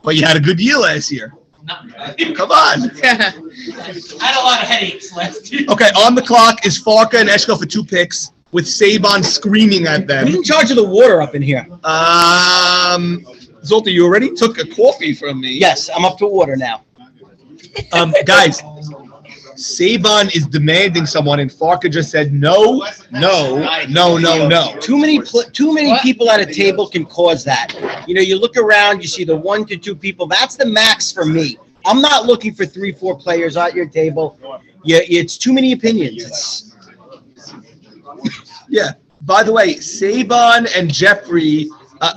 But you had a good year last year. Not really. Come on. I had a lot of headaches last year. Okay, on the clock is Farka and Eshko for 2 picks, with Saban screaming at them. Who's in charge of the water up in here? Zolta, you already took a coffee from me. Yes, I'm up to water now. Guys, Saban is demanding someone, and Farka just said no. Too many What? people at a table can cause that. You know, you look around, you see the 1 to 2 people. That's the max for me. I'm not looking for 3, 4 players at your table. Yeah, it's too many opinions. Yeah. By the way, Saban and Jeffrey,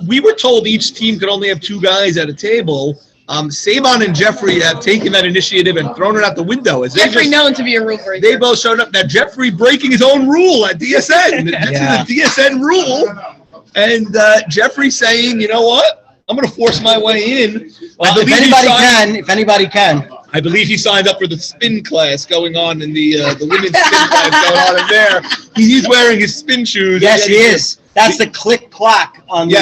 we were told each team could only have 2 guys at a table. Saban and Jeffrey have taken that initiative and thrown it out the window. As Jeffrey known to be a rule breaker. They both showed up. Now, Jeffrey breaking his own rule at DSN. Yeah. This is a DSN rule. And Jeffrey saying, you know what? I'm going to force my way in. Well, if anybody can. I believe he signed up for the spin class going on in the women's spin class going on in there. He's wearing his spin shoes. Yes, he is. That's the click clock on the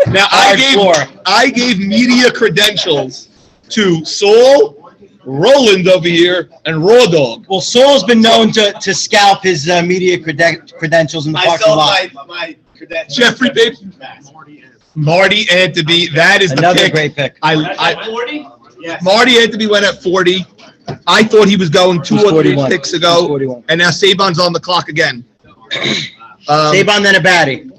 Now floor. I gave media credentials to Saul, Roland over here, and Raw Dog. Well, Saul's been known to scalp his media credentials in the parking lot. my credentials. Jeffrey, babe. Marty Anteby, that is Another the pick. great pick. I 40? Yes. Marty Anteby went at 40. I thought he was going 2 He's or 3 41. picks He's ago, 41. and now Saban's on the clock again. Saban then a baddie.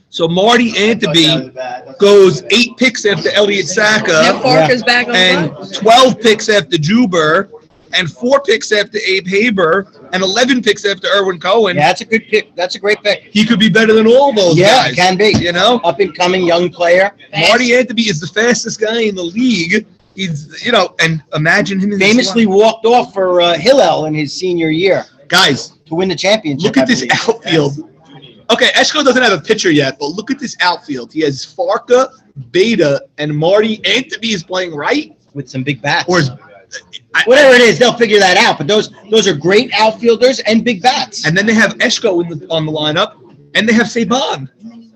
So Marty Anteby goes 8 picks after Elliott Now Saka, Farka's back on the and clock. 12 picks after Juber, and 4 picks after Abe Haber, and 11 picks after Erwin Cohen. Yeah, that's a good pick. That's a great pick. He could be better than all those Yeah, guys. can be. You know? Up and coming young player. Marty Anteby is the fastest guy in the league. He's, and imagine him in this Famously walked off for Hillel in his senior year guys, to win the championship. look at I this believe. outfield. Okay, Eshko doesn't have a pitcher yet, but look at this outfield. He has Farka, Beta, and Marty Anteby is playing right. With some big bats. Or is, Whatever it is, they'll figure that out. But those are great outfielders and big bats. and then they have Eshko on the lineup, and they have Saban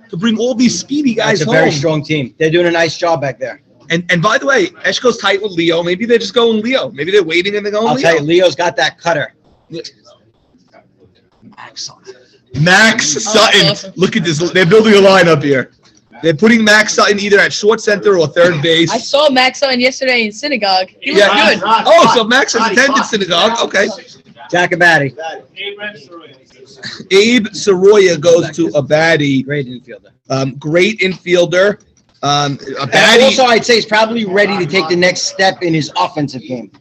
to bring all these speedy guys It's a home. very strong team. They're doing a nice job back there. And by the way, Eshko's tight with Leo. Maybe they're just going Leo. Maybe they're waiting and they're going I'll Leo. tell you, Leo's got that cutter. Max Sutton. awesome. Look at this. They're building a lineup here. They're putting Max Sutton either at short center or third base. I saw Max on yesterday in synagogue. He looked Yeah. good. Oh, so Max has attended synagogue. Okay. Jack Abadie. Abe Soroya goes to Abadie. Great infielder. Great infielder. And Abadie. also, I'd say he's probably ready to take the next step in his offensive game.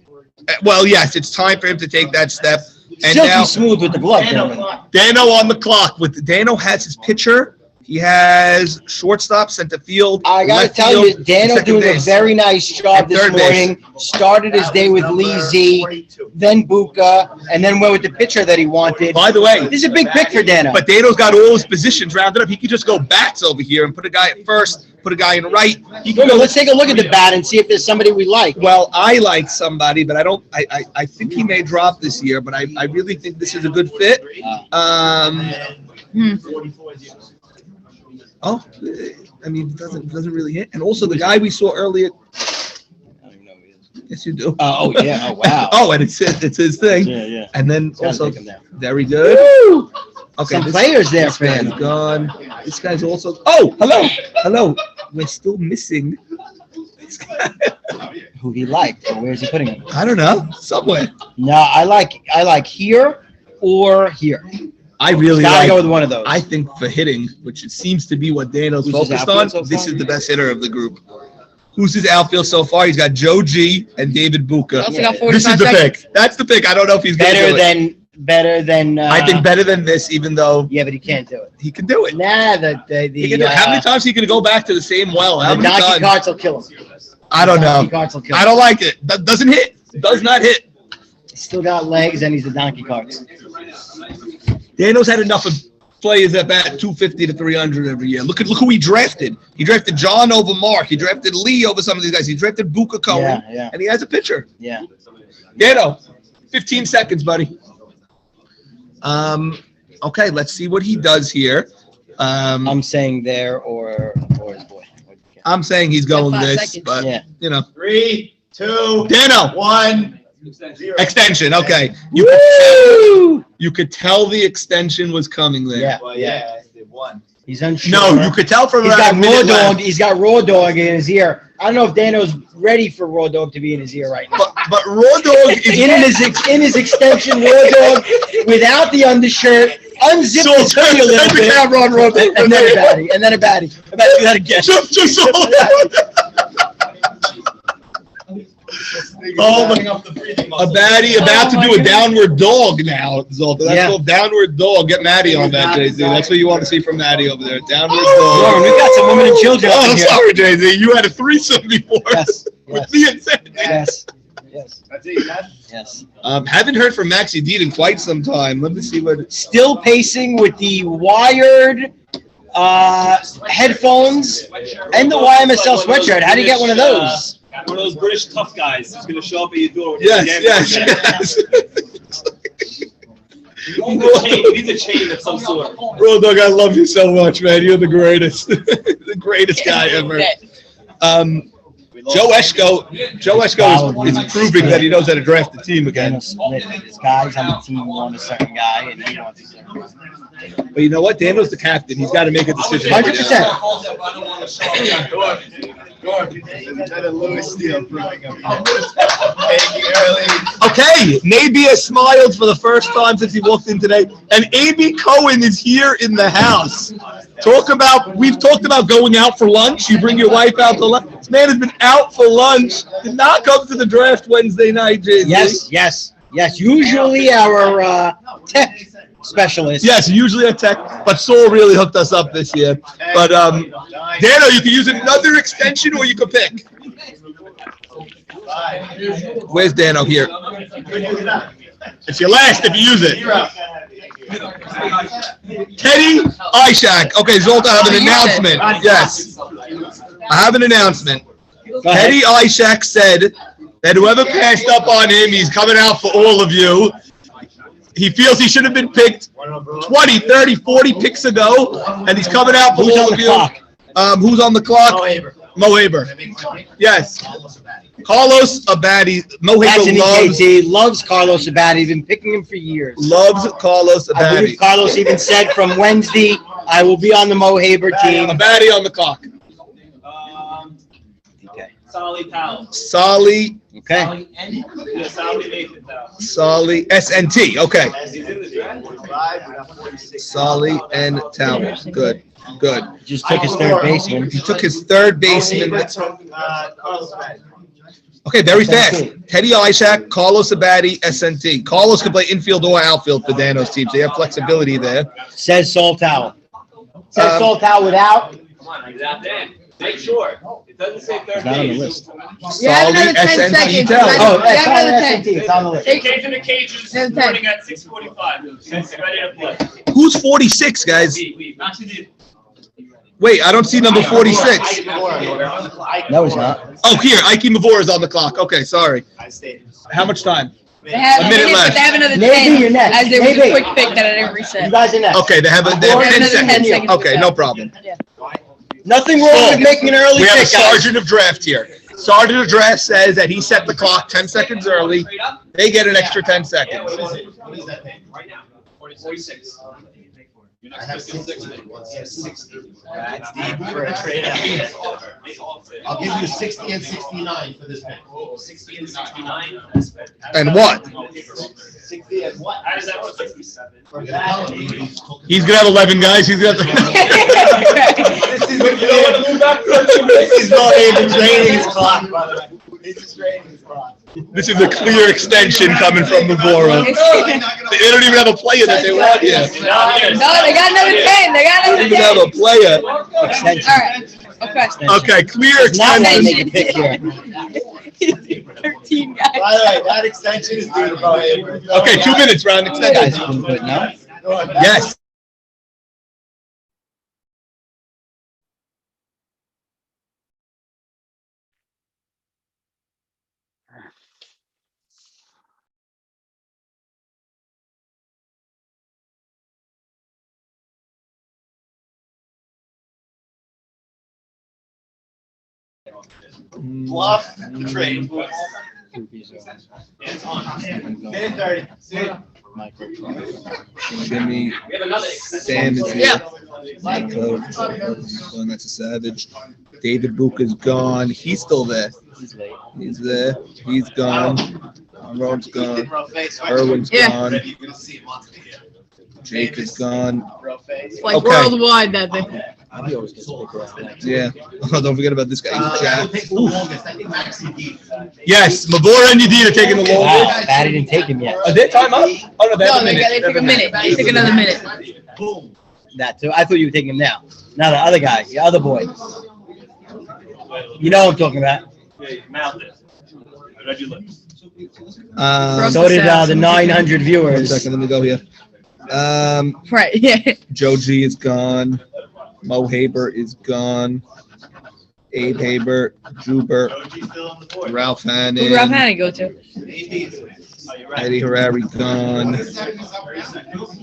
Well, yes, it's time for him to take that step. And Silky now smooth with the glove, gentlemen. Dano on the clock. Dano has his pitcher. He has shortstop, center field. I gotta left tell you, field, Dano's second doing a base. very nice job And this third base. morning. Started his day with Lee Z, then Buka, and then went with the pitcher that he wanted. By the way, This is a big pick for Dano. but Dano's got all his positions rounded up. He could just go bats over here and put a guy at first, put a guy in right. He No, can no, go. let's take a look at the bat and see if there's somebody we like. Well, I like somebody, but I don't. I think he may drop this year, but I really think this is a good fit. Oh, I mean, it doesn't really hit. And also the guy we saw earlier. Yes, you do. Oh, yeah. Oh, wow. Oh, and it's his thing. Yeah. And then Gotta also take him there. very good. Okay, Some this- players there, This guy's fan. gone. This guy's also. Oh, hello. We're still missing. This guy. Who he liked, or where's he putting him? I don't know. Somewhere. No, I like here or here. I really Gotta like. go with one of those. I think for hitting, which it seems to be what Dano's Who's his focused outfield on, so this far? is the best hitter of the group. Who's his outfield so far? He's got Joe G and David Buka. Also got This 45 is the seconds. pick. That's the pick. I don't know if he's going to do it. better than. I think better than this, even though Yeah, but he can't do it. he can do it. Nah, He can do it. How many times are you going to go back to the same well? How the many donkey times? carts will kill him. I don't Donkey know. carts will kill him. I don't like it. That doesn't hit. Does not hit. He's still got legs, and he's a donkey carts. Dano's had enough of players that bat 250 to 300 every year. Look who he drafted. He drafted John over Mark. He drafted Lee over some of these guys. He drafted Buka Cohen, Yeah. and he has a pitcher. Yeah. Dano, 15 seconds, buddy. Okay, let's see what he does here. I'm saying there or his boy. I'm saying he's going 5 this, seconds. but Yeah. you know, 3, 2, Dano 1. 0. extension. Okay, you could tell the extension was coming there. Yeah. Well, yeah, they won. He's unsure. No, you could tell from He's about got a raw minute dog. left. He's got raw dog in his ear. I don't know if Dano's ready for raw dog to be in his ear right now. But raw dog is in his extension, raw dog without the undershirt, unzip his hoodie a little bit, on raw dog. and then a baddie, and then a baddie. A baddie, that again. Just Oh, my. A baddie about to do a downward dog now, Zoltan. That's Yeah. called downward dog. Get Maddie on that, Jay-Z. That's what you want to see from Maddie over there. Downward Lauren, dog. we got some women and children up Oh, in I'm here. sorry, Jay-Z. You had a threesome before. Yes, With yes. me and Sandy. Yes. Yes. That's it, man. Yes. Haven't heard from Maxie Deed in quite some time. Let me see what. Still pacing with the wired headphones and the YMSL sweatshirt. How do you get one of those? One of those British tough guys who's going to show up at your door. with Yes, a yes, yes. He needs a chain of some sort. Road Dog, I love you so much, man. You're the greatest. The greatest guy ever. Joe Eshko is proving that he knows how to draft the team again. Daniel split his guys on the team want a certain guy, and he wants a certain guy. But you know what? Daniel's the captain. He's got to make a decision. 100%. Lewis Steele proving him. Thank you, early. Okay, Nabi has smiled for the first time since he walked in today, and A.B. Cohen is here in the house. We've talked about going out for lunch. You bring your wife out to lunch. This man has been out for lunch. Did not come to the draft Wednesday night, Jay-Z. Yes. Usually our tech specialist. Yes, usually a tech, but Saul really hooked us up this year. But Dano, you can use another extension or you can pick. Where's Dano here? It's your last if you use it. Teddy Ishak. Okay, Zoltan, I have an announcement. Yes. I have an announcement. Teddy Ishak said that whoever passed up on him, he's coming out for all of you. He feels he should have been picked 20, 30, 40 picks ago, and he's coming out for Who's all on of the you. clock? Who's on the clock? Mo Haber. Yes. Carlos Abadi. Mo That's Haber an loves EKT. Loves Carlos Abadi. Been picking him for years. Carlos I believe Abadi. Carlos even said from Wednesday, I will be on the Mo Haber team. Abadi on the clock. Okay. Solly Powell. Solly. Okay. Yeah, Solly Nathan Powell. Solly SNT. Okay. He's in the draft. Solly and Towers. Good. Good. Just took his third baseman. He took his third baseman. Okay, very fast. Teddy Ishak, Carlos Abadi, SNT. Carlos can play infield or outfield for Dano's team, so you have flexibility there. Says Saul Towel. Says Saul Towel without. Come on, he's out there. Make sure. It doesn't say third It's not on the base. list. You have Solly, another 10 SNT, seconds. Towers. Oh, You that's have not another an 10. SNT. It's on the list. Cage in the cages, Ten. starting at 6:45. Ready to play. Who's 46, guys? We actually did. Wait, I don't see number 46. No, he's not. Oh, here, Ike Mavor is on the clock. Okay, sorry. How much time? They have A minute but left. they have another Maybe 10. you're next. As there was a Maybe. quick pick that I didn't You reset. guys are next. Okay, they have 10 Another 10 seconds. seconds. Okay, no problem. Nothing wrong with making an early We have a pick, guys. sergeant of draft here. Sergeant of draft says that he set the clock 10 seconds early. They get an extra 10 seconds. What is that thing? Right now. 46. I have 60. That's deep for a trade out. I'll give you 60 and 69 for this man. 60 and 69. And what? 60 and what? How does that work? 67. For that. He's gonna have 11 guys. He's gonna This is not even draining his clock, by the way. This is draining his clock. This is a clear extension coming from Mavoro. They don't even have a player that they want yet. No, they got another 10. They got They another don't even have a 10. player. Extension. All right. Okay. Okay, clear Does not want to extension. make a pick here. 13 guys. By the way, that extension is due to probably. Okay, 2 minutes, round You guys extension. doing good now? Yes. Bluff trade. Minute 30. Jimmy, We have another Sam is here. Michael, that's a savage. David Buka's gone. He's still there. He's there. He's gone. Rome's gone. Irwin's Yeah. gone. Jake is gone. It's like Okay. worldwide, that thing. Yeah. Oh, don't forget about this guy. He's Jack. Takes the longest. I think Maxi deep. Yes, Mavor and Yedid are taking the Wow, longest. Batty didn't take him yet. Are they time up? Oh, no, they have No, a they minute. took a minute. They took another minute. Boom. That too. I thought you were taking him now. Now the other guy, the other boy. You know what I'm talking about. Mouth it. How'd you look? So did the 900 One viewers. second, let me go here. Right, yeah. Joe G is gone. Mo Haber is gone. Abe Haber, Juber, Ralph Hannon, Who Ralph Hannon go to? Eddie Harari gone.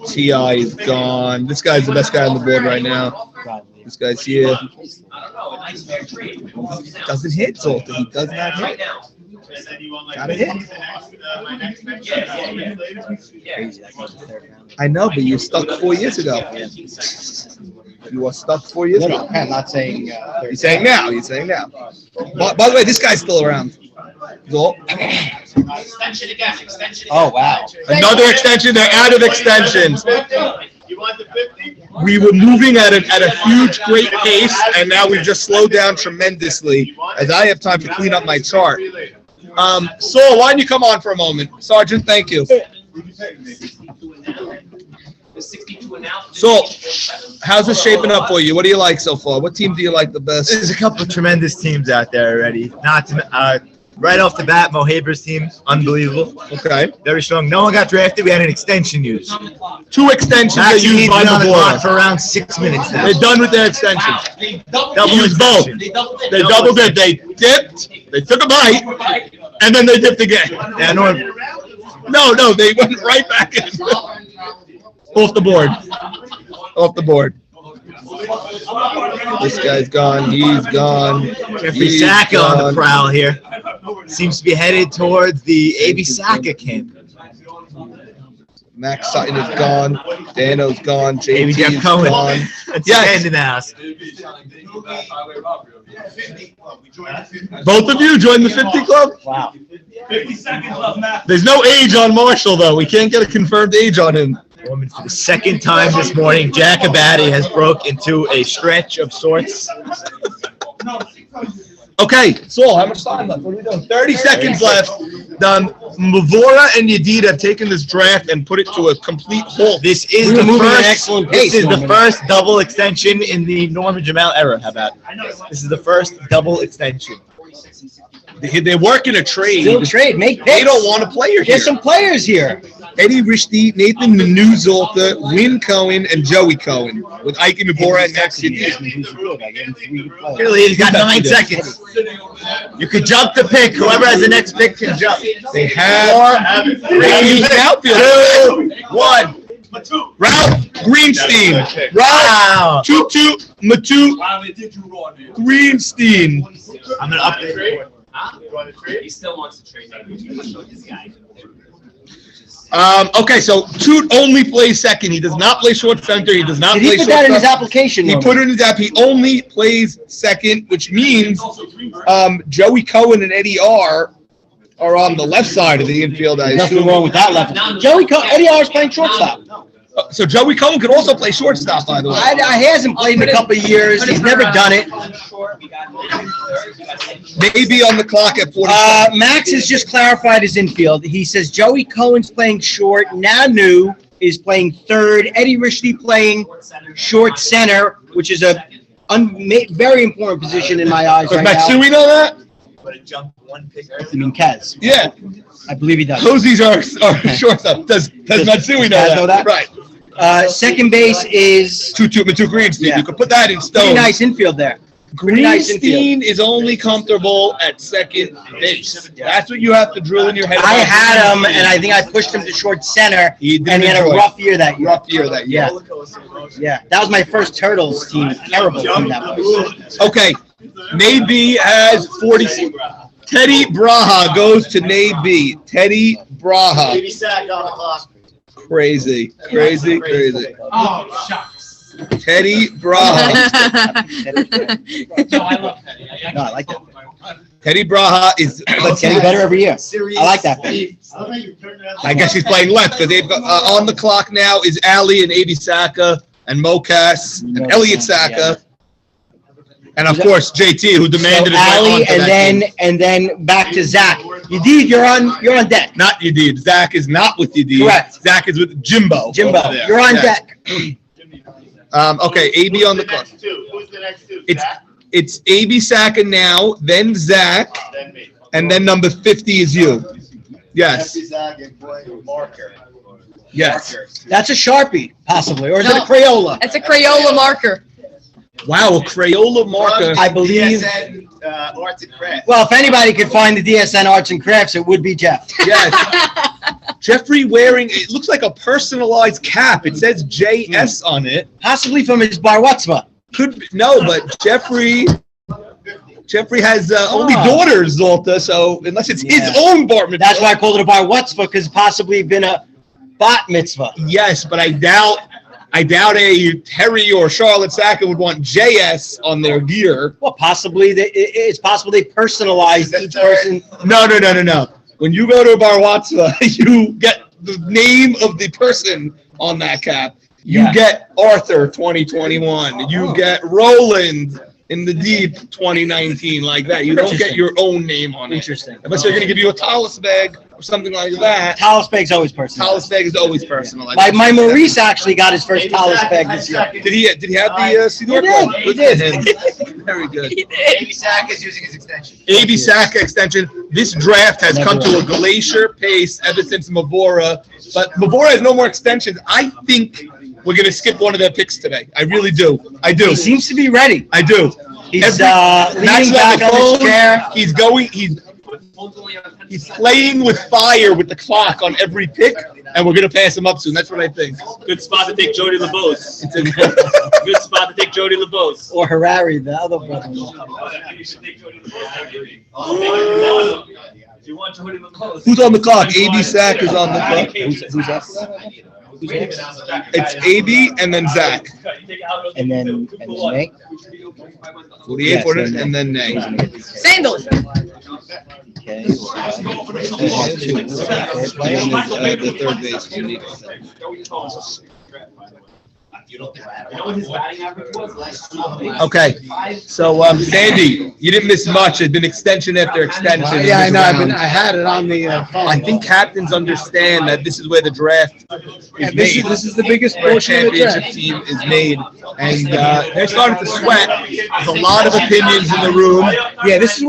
T.I. is gone. This guy's the best guy on the board right now. This guy's here. Doesn't hit, Zoltan. He does not hit. Gotta hit. I know, but you're stuck 4 years ago. You were stuck 4 years ago. I'm not saying. He's saying now. He's saying now. By the way, this guy's still around. Zol. Extension again. Extension. Oh, wow. Another extension. They're out of extensions. You want the 50? We were moving at a huge, great pace, and now we've just slowed down tremendously as I have time to clean up my chart. Saul, why don't you come on for a moment? Sergeant, thank you. So, how's this shaping up for you? What do you like so far? What team do you like the best? There's a couple of tremendous teams out there already. Not to, right off the bat, Mo Haber's team, unbelievable, Okay. very strong. No one got drafted. We had an extension used. 2 extensions are Maxie used needs by been on the clock the for around 6 minutes now. They're done with their extensions. Double Use both. extension. They doubled it. They dipped. They took a bite, and then they dipped again. Yeah, No, they went right back in. Off the board. Off the board. This guy's gone. He's gone. Jeffrey Saka on the prowl here. Seems to be headed towards the AB Saka camp. Max Sutton is gone. Dano's gone. Maybe JT Jeff is Cohen. gone. That's Yes. the in the house. Both of you joined the 50 club? Wow. 50 seconds left, Matt. There's no age on Marshall, though. We can't get a confirmed age on him. Woman, for the second time this morning, Jack Abadi has broke into a stretch of sorts. Okay, so how much time left? What are we doing? 30 seconds left. Mavora and Yedid have taken this draft and put it to a complete halt. This is We were the moving at an first. excellent This pace, is the Norman. first double extension in the Norman Jamal era. How about? This is the first double extension. They're working a trade. Still trade. Make picks. They don't want to play here. Get some players here. Eddie Rishdi, Nathan Manu Zolta, Win Cohen, and Joey Cohen with Ike Mavora and Max Yedid. Really, he's got 9 seconds. You could jump the pick. Whoever has the next pick can jump. They have 3, outfield. 2, 1. Ralph Greenstein. Wow. Tutu Matu Greenstein. I'm gonna update. He still wants to trade this guy. Okay, so Toot only plays second. He does not play short center. He does not Did play he put short that in his center. application? He Norman? put it in his app. He only plays second, which means Joey Cohen and Eddie R are on the left side of the infield. I Nothing assume. wrong with that left. Eddie R is playing shortstop. So Joey Cohen could also play shortstop, by the way. He hasn't played in a couple of years. He's never done it. Maybe on the clock at 40. Max has just clarified his infield. He says Joey Cohen's playing short. Nanu is playing third. Eddie Rishdi playing short center, which is a very important position in my eyes Does right now. Matsui know that? You mean Kaz? Yeah. I believe he does. Hosies are shortstop. Does Matsui know Kaz that? know that? Right. Second base is Matu Greenstein. Yeah. You could put that in stone. pretty nice infield there. Pretty nice infield. Greenstein is only comfortable at second base. That's what you have to drill in your head. I about. had him, and I think I pushed him to short center, He didn't and he had a enjoy it. rough year that year. Rough year that year. Yeah, that was my first Turtles team. Terrible team that was. Okay. Nate B has 40. Teddy Braha goes to Nate B. Teddy Braha. Crazy. Oh, shucks. Teddy Braha. No, I love Teddy. No, I like that. Teddy Braha is. It's getting better every year. I like that pick. I guess he's playing left because they've got on the clock now is Ali and Avi Saka and Mokas and Elliot Saka. And of course JT, who demanded So his way Ali, onto that team. and then back to Zach. Yedid, you're on deck. Not Yedid. Zach is not with Yedid. Correct. Zach is with Jimbo. Jimbo, over there. you're on Yes. deck. Okay, AB on the clock. Who's the next two? It's AB Saka now, then Zach, and then number 50 is you. Yes. Yes. That's a Sharpie, possibly, or is it No. a Crayola? That's a Crayola marker. Wow, a Crayola marker. I believe. Arts and crafts. Well, if anybody could find the DSN Arts and Crafts, it would be Jeff. Yes. Jeffrey wearing, it looks like a personalized cap. It says JS on it. Possibly from his bar Wutzma. Could be, no, but Jeffrey has only daughters, Zolta, so unless it's his own bar mitzvah. That's why I called it a bar Wutzma, because possibly been a bat mitzvah. Yes, but I doubt a Terry or Charlotte Saka would want JS on their gear. Well, possibly it's possible they personalized each person. No. When you go to a bar mitzvah, you get the name of the person on that cap. You get Arthur 2021. You get Roland in the deep 2019, like that. You don't get your own name on it. Interesting. Unless they're going to give you a Talus bag or something like that. Talus bag's always personal. Talus bag is always personal. My Maurice actually got his first Talus bag this year. Did he have the Sidor He club? did. He did. Very good. AB Sack is using his extension. AB Saka extension. This draft has come to a glacier pace ever since Mavora. But Mavora has no more extensions. I think we're going to skip one of their picks today. I really do. I do. He seems to be ready. I do. He's Max leaning is on back the on his phone. chair. He's going. He's He's playing with fire with the clock on every pick, and we're gonna pass him up soon. That's what I think. Good spot to take Jody LeBose. It's a- Good spot to take Jody LeBose. Or Harari, the other brother. You should take Jody LeBose. If you want Jody LeBose. Who's on the clock? AB Sack is on the clock. Who's up? It's AB and then Zach. And then Nate. 48, 40, and then Nay. Sandals. Okay. The third base. You know what his batting average was? Okay, so Sandy, you didn't miss much. It's been extension after extension. in Yeah, I this know. round. I had it on the phone. I think captains understand that this is where the draft is And this made. is the biggest Where a portion of the championship draft. team is made, and they're starting to sweat. There's a lot of opinions in the room. Yeah, this is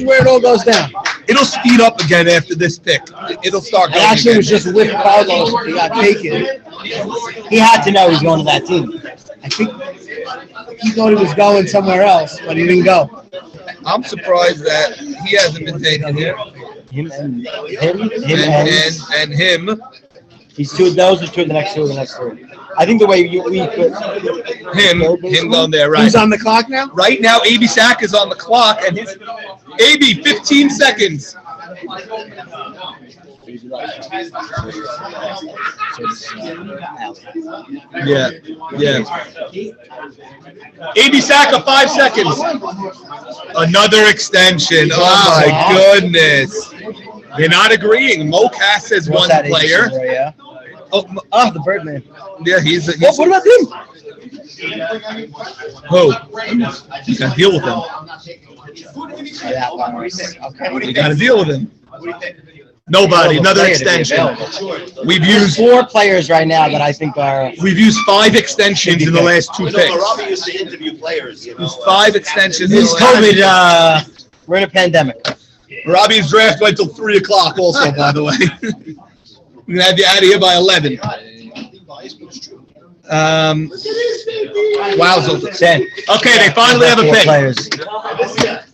where it all goes down. It'll speed up again after this pick. It'll start It going actually again. was just with Carlos. He got taken. He had to know he was going to that team. I think he thought he was going somewhere else, but he didn't go. I'm surprised that he hasn't been taken here. Him and And him, he's two of those, or two of the next two, of the next three. I think the way we put him going there, right? Who's on the clock now? Right now, AB Sack is on the clock, and his AB 15 seconds. Yeah. AB Sack of 5 seconds. Another extension. Oh my goodness. They're not agreeing. Mo Cass says one What's that player. issue, yeah. Oh, The Birdman. yeah, he's What about him? who? You gotta deal with him. That one. Okay. You gotta deal with him. Nobody. Another extension. We've used 4 players right now that I think are. We've used 5 extensions in the last 2 picks. Robbie used to interview players. Used 5 extensions. in This the last- COVID, we're in a pandemic. Robbie's draft went till 3 o'clock also, by the way. We're gonna have you out of here by 11. Wowza. 10. Okay, they finally have a 4 pick. players.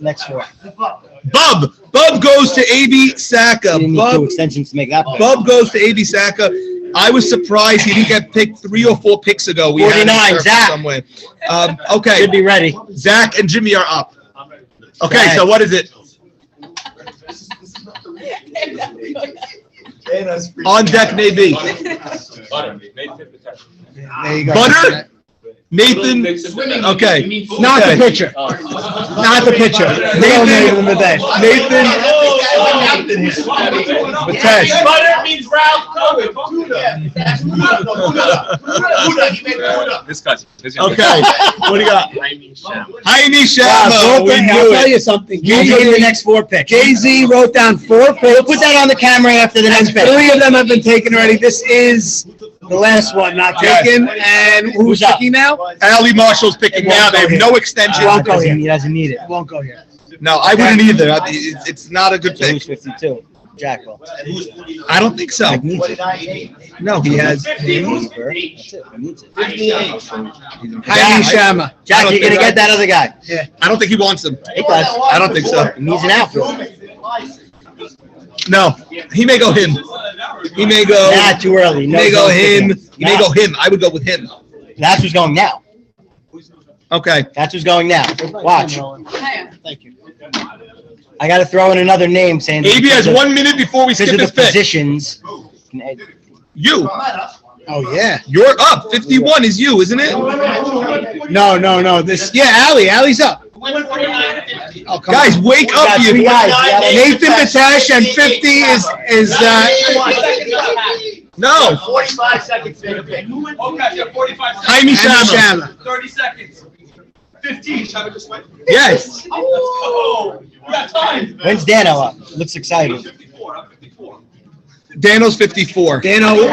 Next 4. Bub goes to AB Saka. You need 2 Bub extensions to make that pick. Bub goes to AB Saka. I was surprised he didn't get picked 3 or 4 picks ago. We had him 49, surfing Zach. somewhere. Okay, Should be ready. Zach and Jimmy are up. Okay, Zach. so what is it? On deck, maybe. There you go. Butter? Nathan? Okay. Not the Okay. pitcher. Not the pitcher. Nathan- Nathan. Mitesh. Butter means Ralph Cohen. This guy's. Okay, what do you got? Jaime Wow, Shama, we I'll knew tell it. you something. You'll get the next 4 picks. Jay-Z wrote down 4 picks. Put that on the camera after the next And pick. 3 of them have been taken already. This is the last one not Yes. taken. And who's Who's up? picking now? Ali Marshall's picking It won't now. They go have here. no extension. Won't go here. He doesn't need it. It won't go here. No, I wouldn't either. It's not a good So who's pick. 52? Jack will. I don't think so. Jack needs it. No, he has. That's it. He needs it. Jaime Shama. Jack, don't you're gonna think get that other guy. I don't think he wants him. He does. I don't think so. He needs an outfield. No, he may go him. He may go. Nah, too early. He No, may go don't pick him. He may Nah. go him. I would go with him. That's who's going now. Okay. That's who's going now. Watch. Thank you. I got to throw in another name saying. AB has 1 minute before we Because skip of his the pick. positions. You. Oh, yeah. You're up. 51 is you, isn't it? No. Ali's up. Oh, come Guys, on. wake got up, you. 3 guys. Nathan Mitesh and 50 is No. 45 seconds to make a pick. Okay, yeah, 45 seconds. Jaime Shama. Shama. 30 seconds. 15. Shama just went. Yes. Oh, we got time. When's Dano up? Looks exciting. 54. I'm 54. Dano's 54. Dano.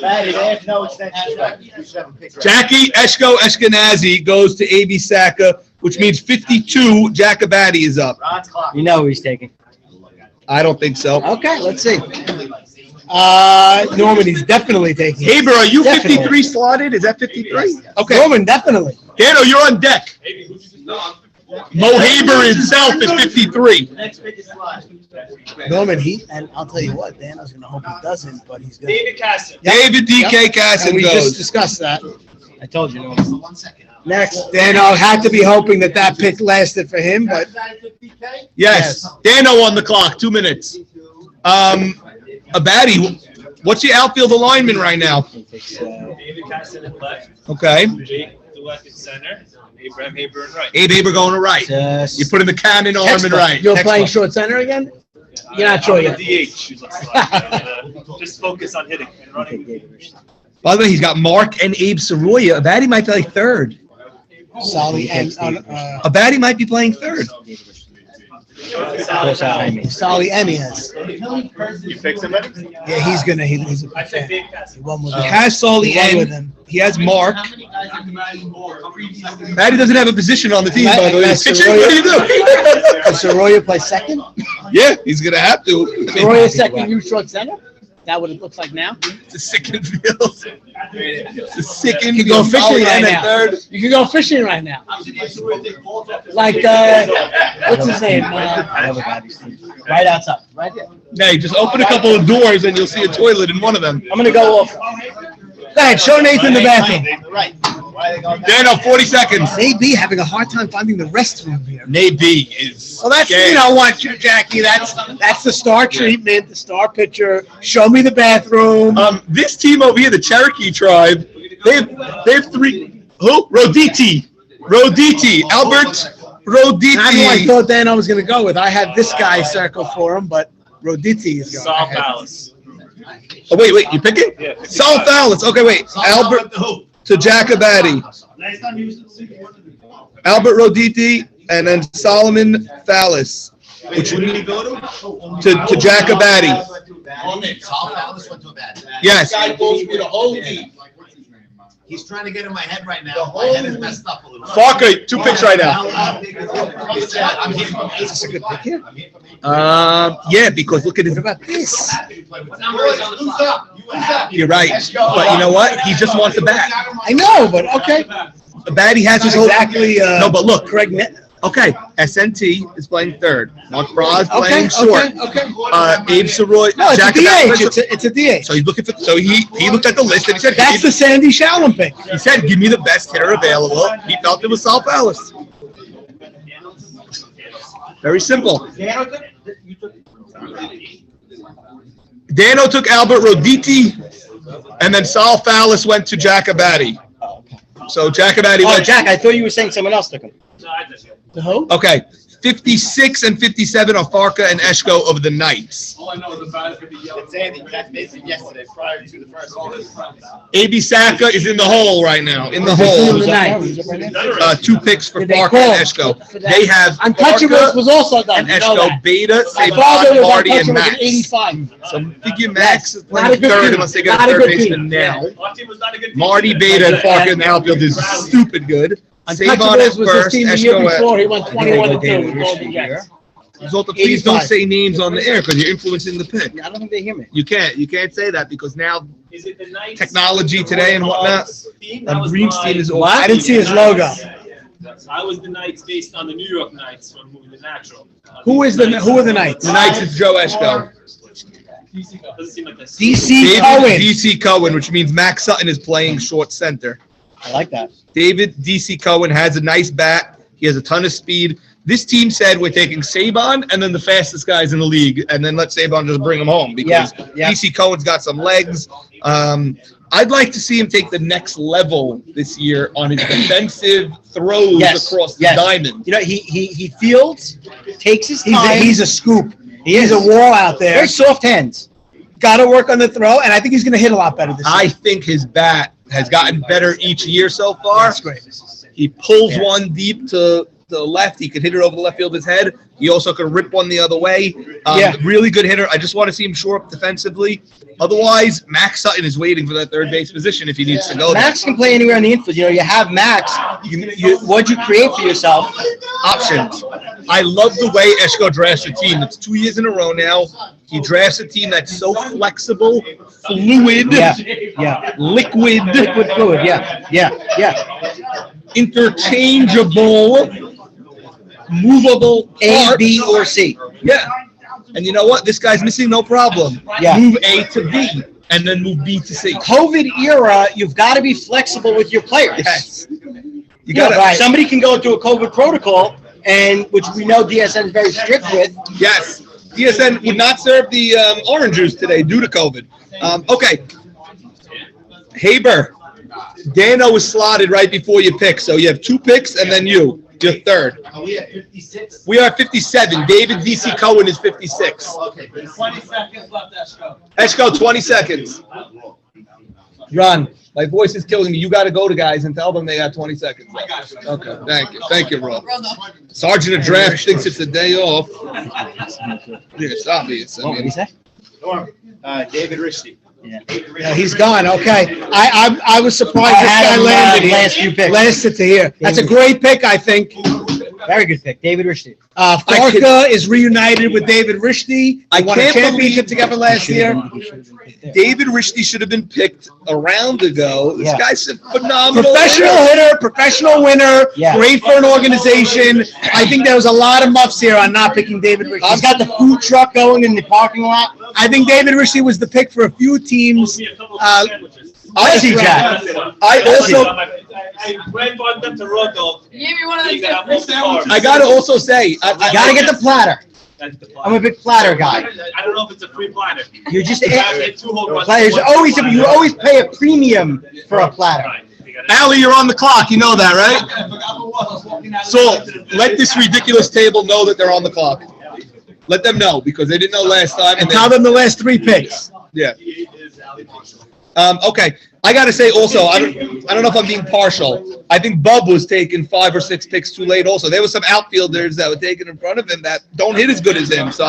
Matty, they have no extensions. You should have a pick right Jackie Eshko Eshkenazi goes to AB Saka, which means 52. Jacobati is up. now. Ron's clock. You know who he's taking. I don't think so. Okay, let's see. Norman, he's definitely taking it. Haber, are you Definitely. 53 slotted? Is that 53? Okay. Norman, definitely. Dano, you're on deck. Mo Haber himself is 53. Norman, and I'll tell you what, Dan, I was going to hope he doesn't, but he's going to. David Casson. David DK Casson We just goes. discussed that. I told you. Norman. Next, Dano had to be hoping that pick lasted for him, but Yes. Dano on the clock, 2 minutes. Abadi, what's your outfield alignment right now? David Casson in left. Okay. Jake to left in center. Abraham Haber in right. Abe Haber going to right. You put in the cannon arm and right. you're playing short center again? You're not sure yet. DH. Just focus on hitting and running. By the way, he's got Mark and Abe Soroya. Abadi might play third. Solly and Abadi might be playing third. Solly and he has. You fix him, buddy? Yeah, he's gonna. He's a I said fan. Dave Casson. He won with He has Solly He won with and him. he has Mark. Abadi doesn't have a position on the team, by the way. He's pitching. What do you do? Does Soroya play second? Yeah, he's going to have to. I mean, Soroya second, you short center? That what it looks like now? it's a sick infield. It's a sick You can go infield. fishing Solly right and at now. third. You can go fishing right now. Like, what's his name? Right outside. Right there. Hey, just open a couple of doors and you'll see a toilet in one of them. I'm gonna go off. Go ahead, show Nathan the bathroom. Right. Why are they going back? Dano, 40 seconds. Nate B having a hard time finding the restroom here. Nate B is. Well, that's, you know what, Jackie, that's the star treatment, the star pitcher. Show me the bathroom. This team over here, the Cherokee tribe, they have three. Who? Roditi, Albert Roditi. Not who I thought Dano was going to go with. I had this guy circled for him, but Roditi is going. Saul Palace. Oh, wait, you picking? Yeah. Saul Fallis. Okay, wait. Albert to Jacobati. Albert Roditi and then Solomon Fallis. Which to Jacobati. Yes. He's trying to get in my head right now. My head is messed up a little. Farka, 2 picks right now. Is this a good pick here? Yeah, because look at his. What about this? You're right, but you know what? He just wants a bat. I know, but okay. A bat. He has his whole. Exactly. No, but look. Craig Net. Okay, SNT is playing third. Mark Braz playing short. Okay. Abe Soroy. No, it's Jack a Abad- DH. It's a DH. So he's looking for. So he looked at the list and he said, That's the Sandy Shalom pick. He said, "Give me the best hitter available." He felt it was Saul Fallis. Very simple. Dano took Albert Roditi, and then Saul Fallis went to Jacobati. So Jacobati Oh, went. Jack, I thought you were saying someone else took him. No, I just The who? Okay, 56 and 57 are Farka and Eshko of the Knights. All I know is the bat is going to be yellow. It's Andy. That's basically yesterday, prior to the first one. AB Saka is in the hole right now. In the hole. 2 picks for Did they Farka call and Eshko. for that? They have Untouchables Farka was also done. and You know Eshko, that. Beta, My father Sabon, was Marty, and untouchable with Max. an 85. So figure Max is Not a playing good third team. unless they get a Not a third good baseman team. now. Our team was not a good team. Marty, Beta, and Farka in the outfield is stupid good. Sabon at Untouchables was his first, team the year Eshko before. at. He went 21-2 with Golden Jets. Zolta, please don't 85. say names on the air because you're influencing the pick. I don't think they hear me. You can't say that because now Is it the Knights? technology today and whatnot. Team? That was Greenstein my- is all. I didn't see his logo. I was the Knights based on the New York Knights from movie The Natural. Who are the Knights? The Knights is Joe Eshko. Doesn't seem like this. DC David Cohen. DC Cohen, which means Max Sutton is playing short center. I like that. David DC Cohen has a nice bat. He has a ton of speed. This team said we're taking Sabon and then the fastest guys in the league, and then let Sabon just bring him home because Yeah. DC Cohen's got some legs. I'd like to see him take the next level this year on his defensive throws across the diamond. You know, he fields, takes his time. He's a scoop. He's He's a wall out there. very soft hands. Got to work on the throw, and I think he's going to hit a lot better this year. I think his bat has gotten better each year so far. That's great. He pulls one deep to the left. He could hit it over the left field of his head. He also could rip one the other way. Really good hitter. I just want to see him shore up defensively. Otherwise, Max Sutton is waiting for that third base position if he needs to go there. Max can play anywhere in the infield. You know, you have Max. What'd you create for yourself? Options. I love the way Eshko drafts a team. It's 2 years in a row now. He drafts a team that's so flexible, fluid, liquid, Fluid. Yeah. interchangeable. movable A, part. B, or C. Yeah. And you know what? This guy's missing no problem. Yeah. Move A to B and then move B to C. COVID era, you've got to be flexible with your players. Yes. You Yeah, got to. somebody can go into a COVID protocol, and which we know DSN is very strict with. Yes. DSN would not serve the orange juice today due to COVID. Okay. Haber. Dano was slotted right before you pick. So you have 2 picks and then you're third. Are we at 56? We are at 57. David DC Cohen is 56. Okay. 20 seconds left, Eshko. Eshko, 20 seconds. Ron, my voice is killing me. You got to go to guys and tell them they got 20 seconds. I got you. Okay, thank you. Thank you, Ron. Well done. Sergeant of Draft thinks it's a day off. Yeah, it's obvious. I What did he mean, say? David Richie. Yeah, he's gone. Okay. I was surprised I this had guy him, landed here. last few picks. Lasted to here. That's a great pick, I think. Very good pick, David Richie. Farka is reunited with David Richie. I They won a can't championship together last year. David Richie should have been picked a round ago. This Yeah. guy's a phenomenal Professional hitter, professional winner, Yeah. great for an organization. I think there was a lot of muffs here on not picking David Richie. He's got the food truck going in the parking lot. I think David Richie was the pick for a few teams. Jesse Jack. I also, I grandfathered them to Roto. You gave me one of them You got too. most carbs. I got to also say, You gotta get the platter. That's the I'm a big platter guy. I don't know if it's a free platter. You just You gotta get 2 whole runs. There's always you always pay a premium for a platter. Right. You gotta- Allie, you're on the clock. You know that, right? So let this ridiculous table know that they're on the clock. Let them know because they didn't know last time. And tell them the last 3 picks. Yeah. Okay. I got to say also, I don't know if I'm being partial. I think Bub was taking 5 or 6 picks too late also. There were some outfielders that were taken in front of him that don't hit as good as him. So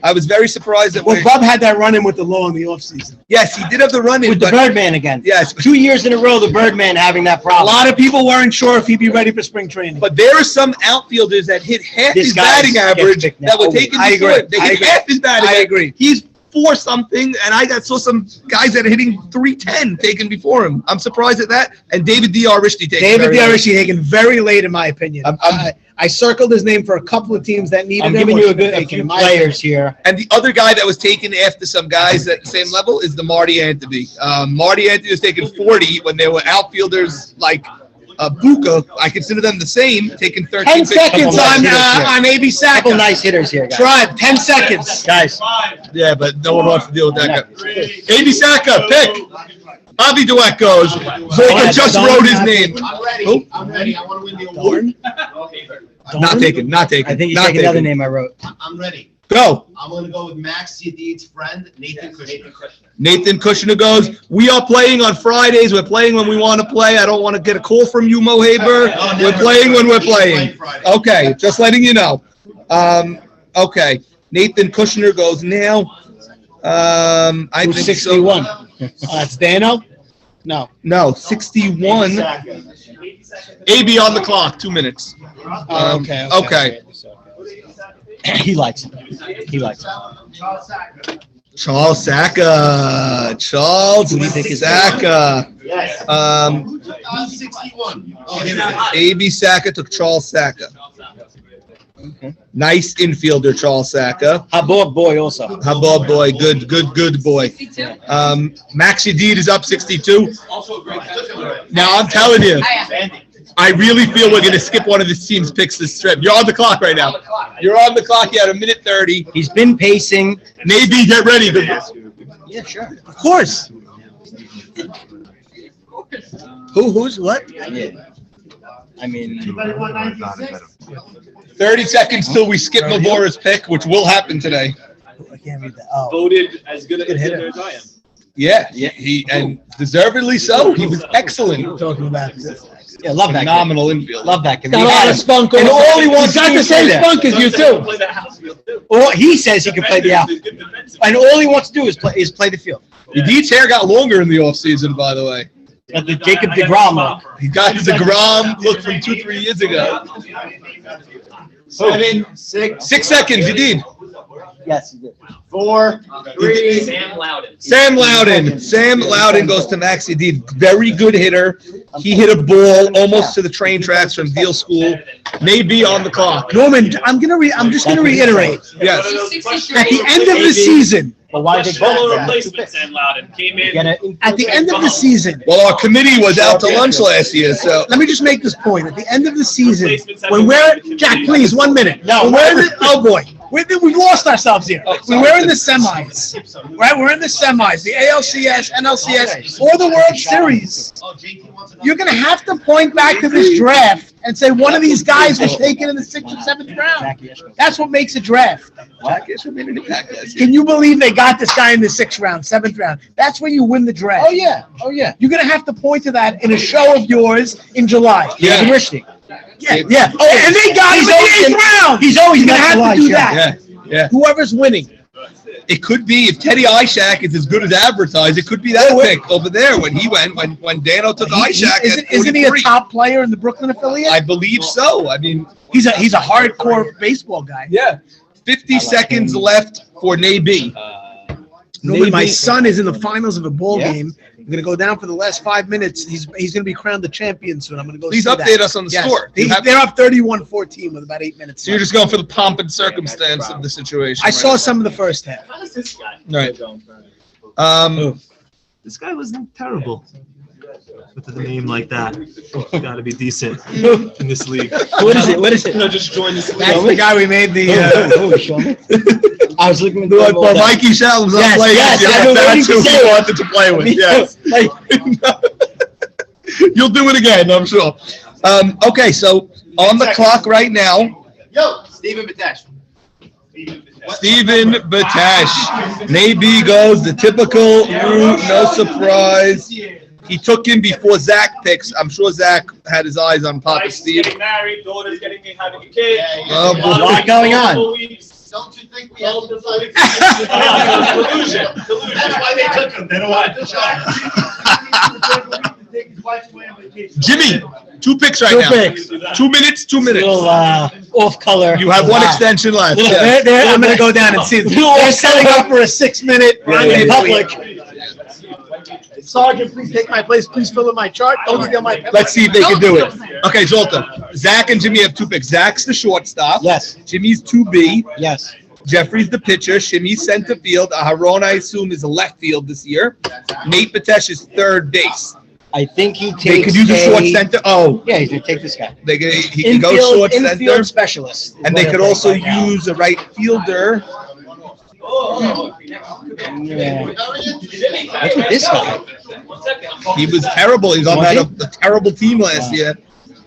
I was very surprised that Well, Bub had that run-in with the law in the offseason. yes, he did have the run in, With the but Birdman again. yes, 2 years in a row, the Birdman having that A problem. lot of people weren't sure if he'd be ready for spring training. but there are some outfielders that hit half This his guy batting gets average picked now. that were taken I before agree. him. They I hit agree. half his batting I average. agree. He's 4 something, and I saw some guys that are hitting 310 taken before him. I'm surprised at that. And David D.R. Richie taken David very late. Richie taken very late, in my opinion. I circled his name for a couple of teams that needed I'm him. giving or you a should have good a taken few him. players here. And the other guy that was taken after some guys at the same level is the Marty Anthony. Marty Anthony was taken 40 when there were outfielders like Buka. I consider them the same, taking 13 10 picks. seconds Couple on nice hitters AB Couple Saka. nice hitters here, guys. Try it. 10 seconds. Guys, Yeah, but no one wants to deal with that guy. AB Saka, pick. Avi Dweck goes. Volker just wrote his name. I'm ready. Who? I'm ready. I want to win the award. Not taken. Not taken. I think you not take another taken. name I wrote. I'm ready. Go. I'm going to go with Max Yadid's friend, Nathan Kushner. Nathan Kushner goes. We are playing on Fridays. We're playing when we want to play. I don't want to get a call from you, Mo Haber. We're playing when we're playing. Okay, just letting you know. Okay, Nathan Kushner goes now. I Who's think 61? so. That's Dano? No. No, 61. AB on the clock. 2 minutes. Okay. He likes it. He likes it. Charles Saka. Charles Saka. Yes. 61. AB Saka took Charles Saka. Nice infielder, Charles Saka. Habor boy also. Habab boy, good boy. 62. Max Yadid is up 62. Also a great catch. Now I'm telling you, I I really feel we're gonna skip one of this team's picks this trip. You're on the clock right now. You're on the clock. You had 1:30. He's been pacing. Maybe get ready. Yeah, sure. Of course. Who's what? Yeah. I mean, 30 seconds till we skip Mabora's pick, which will happen today. I can't read that. Oh. Voted as good a Good hitter. hitter as I am. Yeah, he and deservedly so. He was excellent. Talking about. yeah, love that kid. Phenomenal infield. Love that kid. Got We a lot had of him. spunk. And all he wants He's got to do the is same play that. spunk as you too. Play that house field too. Or he says he can play the outfield. Good defensive. And all he wants to do is play the field. Yadid's hair got longer in the offseason, by the way. Got the Jacob DeGrom look. He got the DeGrom look from 2-3 years ago. 7, 6. 6 seconds, Yadid. Yes, he did. 4, 3. Sam Loudon. Sam Loudon. Sam Loudon goes to Max Indeed. Very good hitter. He hit a ball almost to the train tracks from Deal School. Maybe on the clock. Norman, I'm just gonna reiterate. Yes. At the end of the season, But why did Solo replacement, Sam Loudon. Came in. at the end of the season, Well, our committee was out to lunch last year, so. let me just make this point. At the end of the season, when we're, Jack, please, 1 minute. No. When we're in the, oh boy, we've lost ourselves here. When we're in the semis, right? We're in the semis, the ALCS, NLCS, or the World Series. You're going to have to point back to this draft and say one of these guys was taken in the 6th or 7th round. That's what makes a draft. Can you believe they got this guy in the 6th round, 7th round? That's when you win the draft. Oh yeah. Oh yeah. You're going to have to point to that in a show of yours in July. Yeah. Yeah. Oh, and they got him in the 8th round. He's always You're going to got have to do July, that. Yeah. Whoever's winning. It could be if Teddy Ishak is as good as advertised. It could be that pick over there when he went when Dano took Ishak. Isn't he a top player in the Brooklyn affiliate? I believe so. I mean, He's a hardcore baseball guy. yeah. 50 seconds left for Nabi. Normally, my son is in the finals of a bowl Yeah. game. I'm going to go down for the last 5 minutes. He's going to be crowned the champion soon. I'm going to go. Please see update that. us on the Yes. score. They're up 31-14 with about 8 minutes. So you're left. just going for the pomp and circumstance of the situation. I right saw now. some of the first half. How's this guy? Right. This guy wasn't terrible. With a name like that, got to be decent in this league. What is it? What is it? No, just join this. That's the guy we made the. Show me. I was looking at Well, the Mikey Shelton's not Yes, playing. yes, Yeah, I've been that's waiting to who say he it. wanted to play with. Yes. You'll do it again, I'm sure. Okay, so on the clock right now, Stephen Batesh. Stephen Batesh. Nabi goes the typical route, no surprise. He took him before Zach picks. I'm sure Zach had his eyes on Papa Steve. Getting married, daughter's having a kid. Oh, boy. A lot going on. Don't you think we have to Delusion. That's why they took him. They don't want to Jimmy, 2 picks right Two now. picks. 2 minutes, 2 minutes. Little off color. You have one extension left. Little- Yeah. I'm going to go down and see. They're setting up for a 6-minute run in public. Sergeant, please take my place. Please fill in my chart. Don't steal my pen. Let's see if they can do it. Okay, Zoltan. Zach and Jimmy have 2 picks. Zach's the shortstop. Yes. Jimmy's 2B. Yes. Jeffrey's the pitcher. Shimmy's center field. Aharon, I assume, is a left field this year. Nate Batesh is third base. I think he They takes. could use a short center. Oh, Yeah, he's gonna take this guy. he can go short center. Infield specialist. And they could also use a right fielder. Yeah. Look at this guy. He was terrible. He was on a terrible team last year.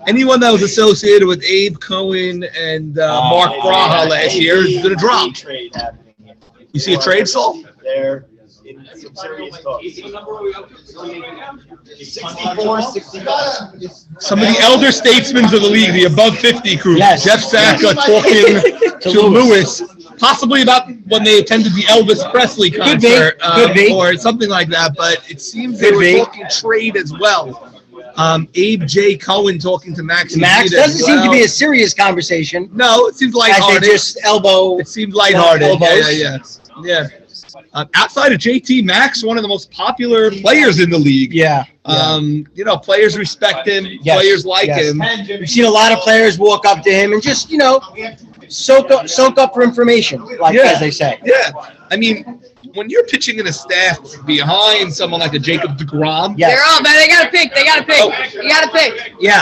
Anyone that was associated with Abe Cohen and Mark Braha last year is going to drop. You see a trade, Saul? They're in some serious talks. 64, 65. Some of the elder statesmen of the league, the above 50 crew. Yes. Jeff Saka talking to Lewis, possibly about when they attended the Elvis Presley Could be. concert Could be. or something like that. But it seems they Could were be. talking trade as well. Abe J. Cohen talking to Max. Max Indeed as doesn't seem to well. be a serious conversation. No, it seems As they lighthearted. just elbow. It seems lighthearted. Elbows. Yeah. Outside of JT, Max, one of the most popular players in the league. Yeah. Players respect him. Yes, Players like yes. him. We've seen a lot of players walk up to him and just, soak up for information, as they say. Yeah. I mean, when you're pitching in a staff behind someone like a Jacob DeGrom, Yes. They're all, but they gotta pick. You gotta pick. Yeah.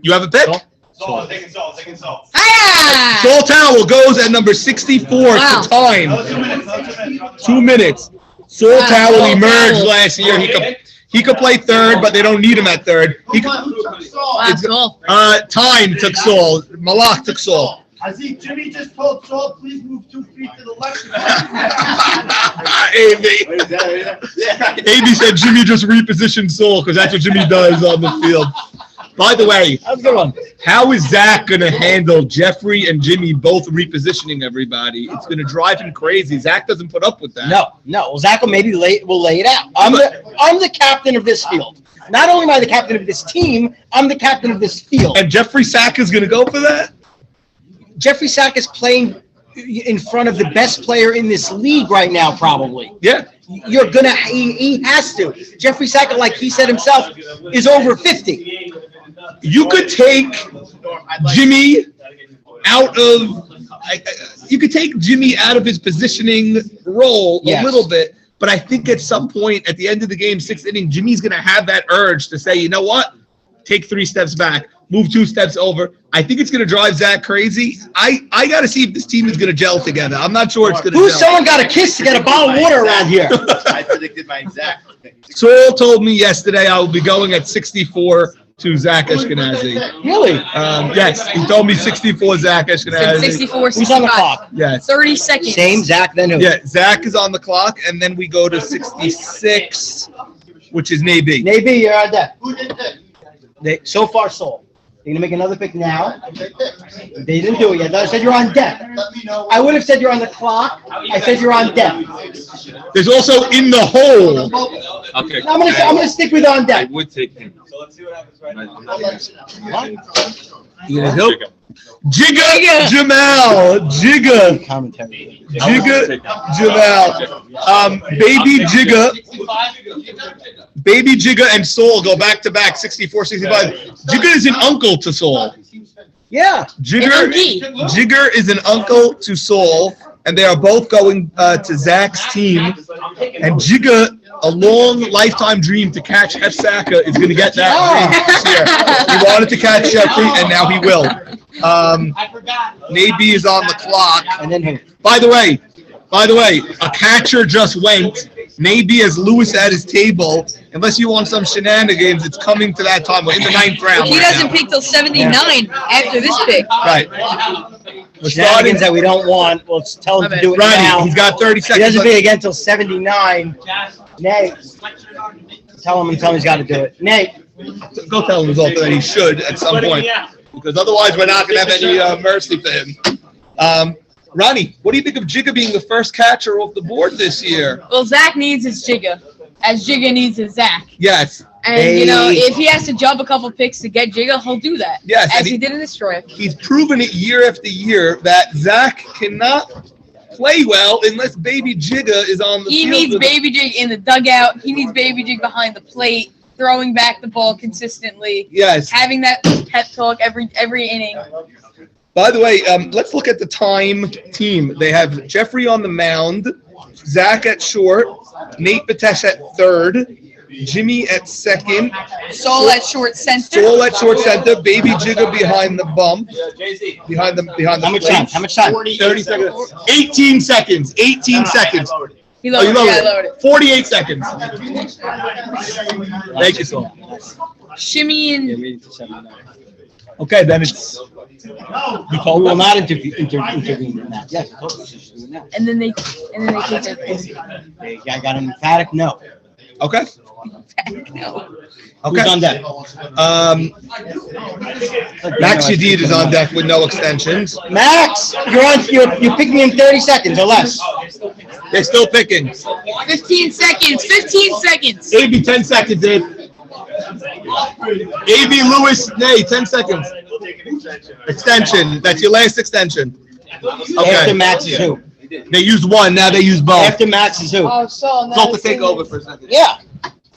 you have a pick? Salt, taking salt. Hiya! Saul Towell goes at number 64 Wow. to time. 2 minutes. Saul Wow. Towell Saul emerged Towell. last year. He could play third, but they don't need him at third. Wow, cool. Time took Saul. Malak took Saul. I see Jimmy just told Saul, please move 2 feet to the left. AB said Jimmy just repositioned Saul because that's what Jimmy does on the field. By the way, That's a good one. how is Zach going to handle Jeffrey and Jimmy both repositioning everybody? It's going to drive him crazy. Zach doesn't put up with that. No. Well, Zach will maybe lay it out. I'm the captain of this field. Not only am I the captain of this team, I'm the captain of this field. And Jeffrey Sack is going to go for that? Jeffrey Sack is playing in front of the best player in this league right now, probably. Yeah. You're gonna. He has to. Jeffrey Sackett, like he said himself, is over 50. You could take Jimmy out of. You could take Jimmy out of his positioning role a little bit, but I think at some point at the end of the game, 6th inning, Jimmy's gonna have that urge to say, you know what? Take 3 steps back, move 2 steps over. I think it's going to drive Zach crazy. I got to see if this team is going to gel together. I'm not sure it's going to gel. Someone got a kiss to get a bottle of water around here? I predicted my exact. Saul told me yesterday I will be going at 64 to Zach Ashkenazi. Really? Yes, he told me 64 Zach Ashkenazi. 64, Who's on the clock? Yes. 30 seconds. Same Zach, then who? Yeah, Zach is on the clock, and then we go to 66, which is Naby. Naby, you're on deck. So far, Saul. You're going to make another pick now. They didn't do it yet. I said you're on deck. I would have said you're on the clock. I said you're on deck. There's also in the hole. Okay. I'm gonna stick with on I deck. would take him. So let's see what happens right now. You gonna help? Jigga Jamal. Jigga. Commentary. Jigga Jamal. Baby Jigga and Saul go back to back, 64, 65. Jigga is an uncle to Saul. Yeah. Jigger is an uncle to Saul, and they are both going to Zach's team. And Jigga, a long lifetime dream to catch Hefsaka, is going to get that this year. He wanted to catch Jeffrey, and now he will. Naby is on the clock. And then who? By the way, a catcher just went. Naby has Lewis at his table. Unless you want some shenanigans, it's coming to that time. We're in the 9th round. He doesn't pick till 79 after this pick. Right. We're starting. Shenanigans that we don't want. We'll tell him to do it Ronnie, now. he's got 30 He seconds. doesn't pick again till 79. Nate, tell him he's got to do it. Nate. Go tell him also that he should at some point. Because otherwise we're not going to have any mercy for him. Ronnie, what do you think of Jigga being the first catcher off the board this year? Well, Zach needs his Jigga, as Jigga needs his Zach. Yes. And, if he has to jump a couple picks to get Jigga, he'll do that. Yes. As he did in this draft. He's proven it year after year that Zach cannot play well unless Baby Jigga is on the He field. needs Baby Jig in the dugout. He needs Baby Jig behind the plate, throwing back the ball consistently. Yes. Having that pep talk every inning. By the way, let's look at the time team. They have Jeffrey on the mound, Zach at short, Nate Batesh at third, Jimmy at second, Saul at short center. Baby Jigga behind the bump, behind the How much time? How much time? 30 seconds. 18 seconds. 18 seconds. He lowered, I lowered it. 48 seconds. Thank you, Saul. Shimmy and Okay, then it's. You We call will them. not intervene in that. Yes, no. and then they take their pick. I got an emphatic no. Okay. No. Okay. Who's on deck? Max Yadid is on deck with no extensions. Max, you're picking in 30 seconds or less. They're still picking. 15 seconds. 15 seconds. AB, 10 seconds, Dave. AB Lewis, nay, 10 seconds. Extension. That's your last extension. After Okay. Max is who? They used one, now they use both. After Max is who? Oh, so Salt to take over for a second. Yeah.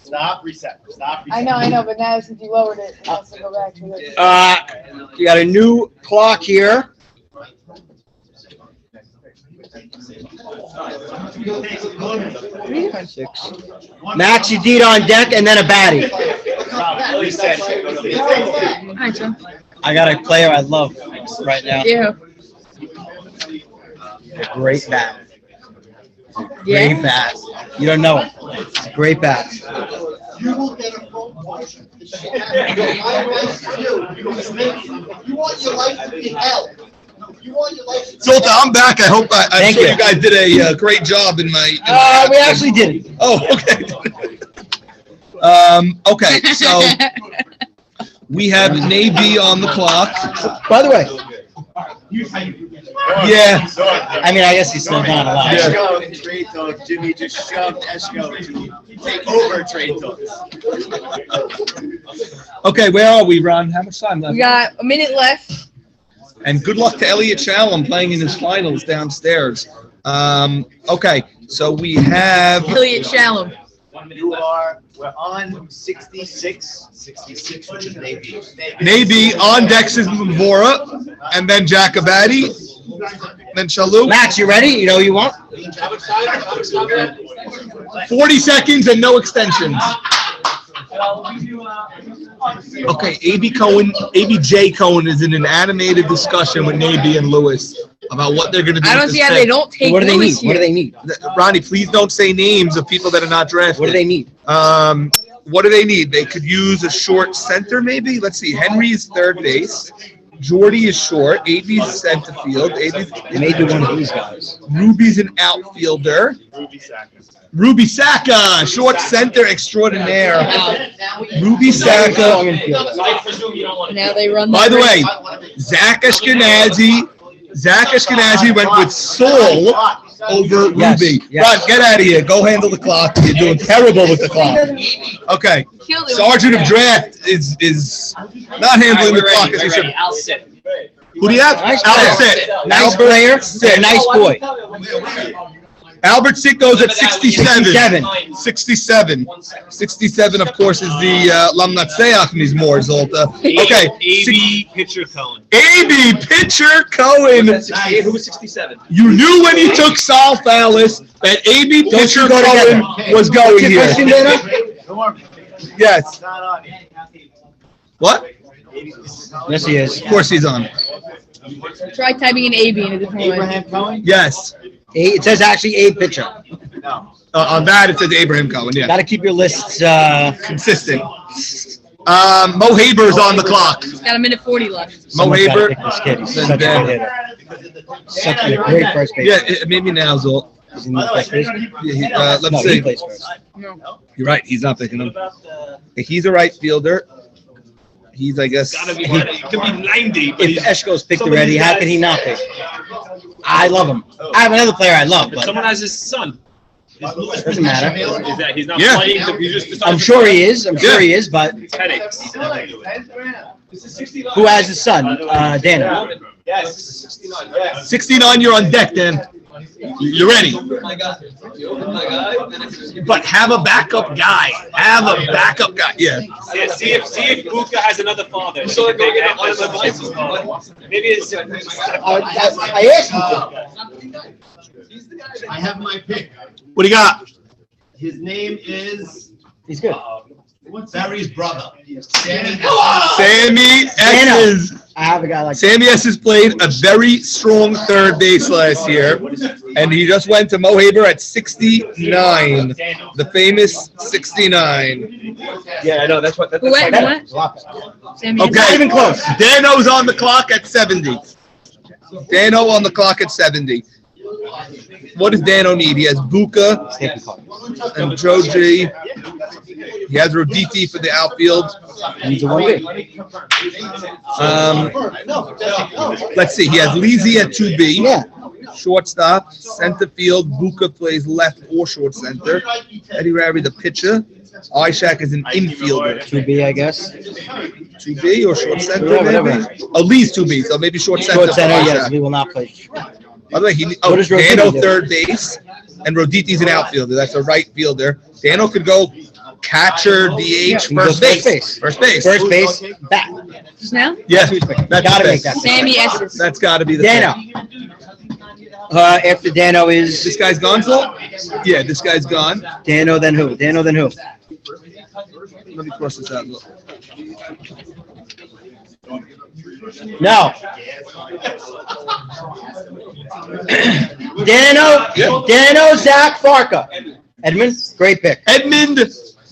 Stop, reset. Stop, reset. I know, but now since you lowered it, it has to go back to it. You got a new clock here. Max, you did on deck, and then a baddie. Reset. All right, John. I got a player I love right now. Yeah. A great bat. Great Yeah. bat. You don't know him. Great bat. You will get a phone call. My advice to you, you want your life to be hell. You want your life to be Sulta, I'm back. I hope I'm Thank sure you. you guys did a great job in my. We actually did it. Oh, okay. Okay, so we have Navy on the clock. By the way, Yeah. I mean, I guess he's still not alive. Yeah. Esco and Trade Talk. Jimmy just shoved Esco to take over Trade Talk. Okay, where are we, Ron? How much time left? We got a minute left. And good luck to Elliot Shalom playing in his finals downstairs. Okay, so we have Elliot Shalom. We're on 66, which is Navy. Navy on decks is Mbora, and then Jacobati, then Shalou. Max, you ready? You know who you want? 40 seconds and no extensions. Okay, ABJ Cohen is in an animated discussion with Navy and Lewis about what they're going to do. I don't with see this how pick. they don't take What do they need? Lewis What do here. they need? Ronnie, please don't say names of people that are not drafted. What do they need? What do they need? They could use a short center, maybe. Let's see. Henry is third base. Jordy is short. AB's center field. They may do one of these guys. Ruby's an outfielder. Ruby Saka, short center extraordinaire. Ruby Saka. Now they run. By the way, Zach Ashkenazi went with Saul over Yes, Ruby. yes. Ron, get out of here. Go handle the clock. You're doing terrible with the clock. Okay. Sergeant of Draft is not handling the clock as he should. I'll sit. Who do you have? Nice Albert player. Sitt. Nice Albert player, Sitt. and nice boy. Albert Sitt goes at 67. 67. 67, of course, is the Lamnatseach Mizmor Zolta. Okay. AB pitcher Cohen. AB pitcher Cohen. Who was 67? You knew when you took Sal Fallis that AB pitcher go Cohen was going What's your question, here. Dana? Yes. What? Yes, he is. Of course he's on. Try typing in AB in a different way. Cohen? Yes. It says actually a pitcher. On that, it says Abraham Cohen. Yeah. Got to keep your lists. Consistent. Mo Haber's on the clock. He's got a minute 40 left. Mo Someone's gotta Haber. pick this kid. He's Then such a Ben. good hitter. Such a great first base. Yeah, maybe now, Zolt. Is he not first base? Let's No, he see. plays first. You're right. He's not picking him. He's a right fielder. He's, I guess. Gotta be, he could be 90, but If he's, Eshko's picked already, how can he not pick? I love him. I have another player I love, but someone has his son. doesn't matter. Is that he's not Yeah. playing? He just decided I'm to sure play. he is. I'm sure he is, but Headaches. who has his son? Dana. Yes. 69, you're on deck, Dan. You're ready. But have a backup guy. Have a backup guy. Yeah. Yeah, see if Buka has another father. So maybe it's. I asked him. I have my pick. What do you got? His name is He's good. Barry's brother. Sammy. Sammy S. I have a guy like Sammy S. has played a very strong third base last year, and he just went to Mo Haber at 69, the famous 69. Yeah, I know. That's what. Who went? Who went? Sammy. Okay, Not even close. Dano's on the clock at 70. Dano on the clock at 70. What does Dano need? He has Buka and Joji. He has Roditi for the outfield. He's a 1B. Let's see. He has Lizzie at 2B. Yeah. Shortstop, center field. Buka plays left or short center. Eddie Ravi, the pitcher. Ishak is an infielder. 2B, I guess. 2B or short center, Yeah, whatever. maybe? At least 2B, so maybe short center. Short center, for yes. Ishak. He will not play. By the way, What does Roditi Dano do? third base, and Roditi's an outfielder. That's a right fielder. Dano could go catcher, DH, He goes first base. First base. First base, bat. Just now? Yeah, that's Gotta the make pick. that. Sammy Esses. That's got to be the Dano. pick. After Dano This is guy's gone, Zol? Yeah, this guy's gone. Dano, then who? Dano, then who? Let me cross this out. Look. No. Dano, Zach Farka. Edmund, great pick. Edmund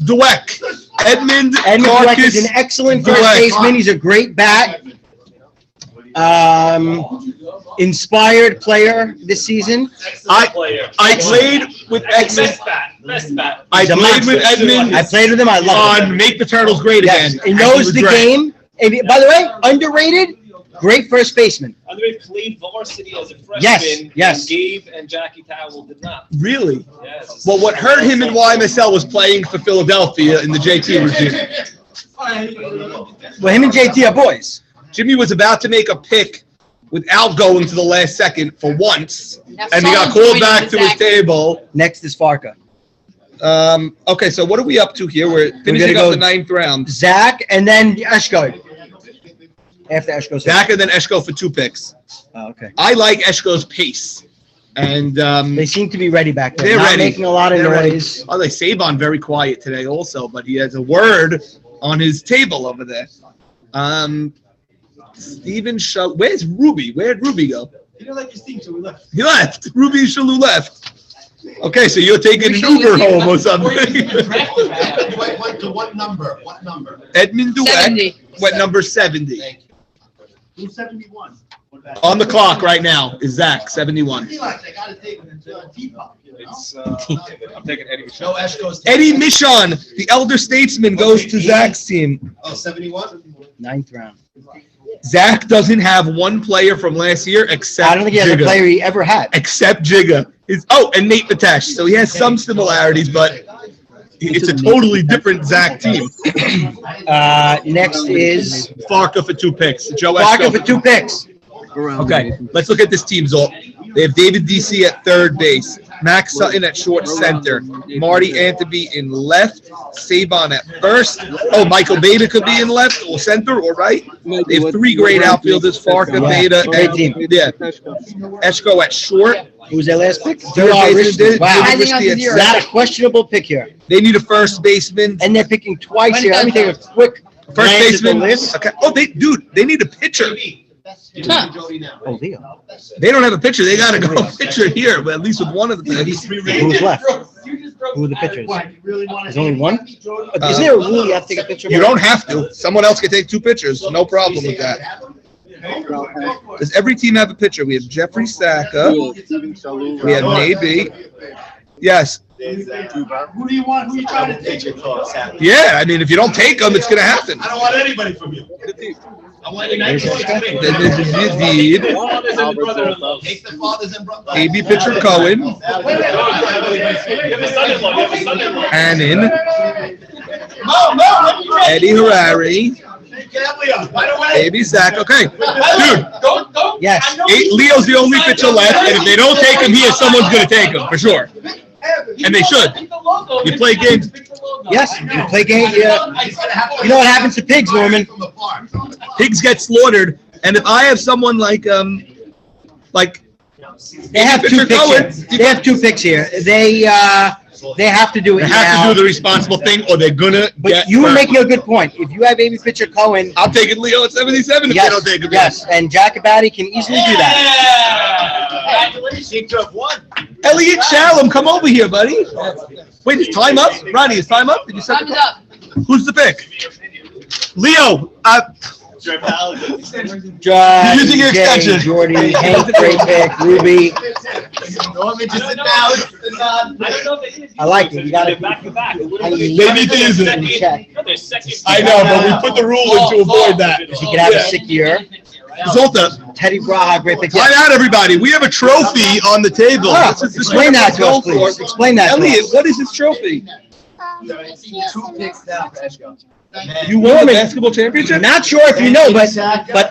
Dweck. Edmund Edmund Dweck is Marcus an excellent first Dweck. baseman. He's a great bat. Inspired player this season. I played with Edmund. Best bat. I He's a played with monster. Edmund I played with him. I love him. on Make the Turtles Great Yes, Again. he and knows was the great. game. And by the way, underrated, great first baseman. Andre played varsity as a freshman. Yes. And Gabe and Jackie Towell did not. Really? Yes. Well, what hurt him in YMSL was playing for Philadelphia in the JT regime. Well, him and JT are boys. Jimmy was about to make a pick without going to the last second for once, Now and he got someone's called pointing back to his Zach. table. Next is Farka. Okay, so what are we up to here? We're gonna finishing go up the 9th round. Zach, and then Eshko. After Eshko's. Zach and then Eshko for 2 picks. Oh, okay. I like Eshko's pace, and They seem to be ready back there. they're Not ready. making a lot of They're ready. noise. I like Saban very quiet today also, but he has a word on his table over there. Steven Shaw. Where's Ruby? Where'd Ruby go? You don't like his team, so we left. He left. Ruby and Shalou left. Okay, so you're taking an Shalou Uber is here. home or something. Wait, to what number? What number? Edmund Duet 70. went number 70. Who's 71? On the clock right now is Zach, 71. He likes, I gotta take him to a teapot, you know? It's, I'm taking Eddie. No, Eshko's. Eddie Michon, the elder statesman, goes to Zach's team. Oh, 71? 9th round. Zach doesn't have one player from last year except I don't think he has a Jigga. player he ever had. Except Jigga. And Nate Vitesh. So he has some similarities, but it's a totally different Zach team. Next is Farka for 2 picks. Joe Farka Eshko for 2 picks. Okay, let's look at this team, Zol. They have David DC at third base, Max Sutton at short center, Marty Anteby in left, Saban at first. Oh, Michael Beta could be in left or center or right. They have 3 great outfielders, Farka, Beta, Great and team. Eshko at short. Who was their last pick? Third baseman, Wow. David Risty at Not a second. questionable pick here. They need a first baseman. And they're picking twice here. Let me take a quick First glance at the baseman. list. Okay. Oh, they need a pitcher. Oh, Leo. They don't have a pitcher. They got to go pitcher here, but at least with one of the picks. Who's left? Who are the pitchers? There's only one? Isn't there a rule you have to take a picture? You don't have to. Someone else can take 2 pitchers. No problem with that. Does every team have a pitcher? We have Jeffrey Saka. We have Navy. Yes. Who do you want? Who are you trying to take? Yeah, I mean, if you don't take them, it's going to happen. I don't want anybody from you. I want you Indeed. Take the fathers and brothers. AB pitcher Cohen. Annan. Eddie Harari. AB Zach. Okay. Dude. Yes. Leo's the only pitcher left, and if they don't take him here, someone's going to take him, for sure. And they should. You play games. Yes, you play game. Yeah. You know what happens to pigs, Norman? Pigs get slaughtered, and if I have someone like They have Pitcher 2 picks Cohen, here. They have 2 picks here. They have to do it they now. have to do the responsible thing, or they're gonna But get you were hurt. making a good point. If you have baby pitcher Cohen, I'm taking Leo at 77 if they don't take him. yes, and Jacobati can easily do that. Seem to have won. Elliot Shalom, come over here, buddy. Wait, is time up? Ronnie, is time up? Did you set Time's the up. Who's the pick? Leo. Drive, You're using your Jay, extension. Jordy, Hank, great pick, Ruby. Norman, just sit down. I like it. You got to. They need to use it. Check. I know, but we put the rule in to avoid that. He could have a sick year. Zolta, Teddy Braha, great pick. find out, everybody. We have a trophy on the table. Oh, This is explain that to us, what we're please. Explain that to Elliot, us. what is this trophy? 2 picks down for Eshko. You won the basketball championship? Not sure if you know, but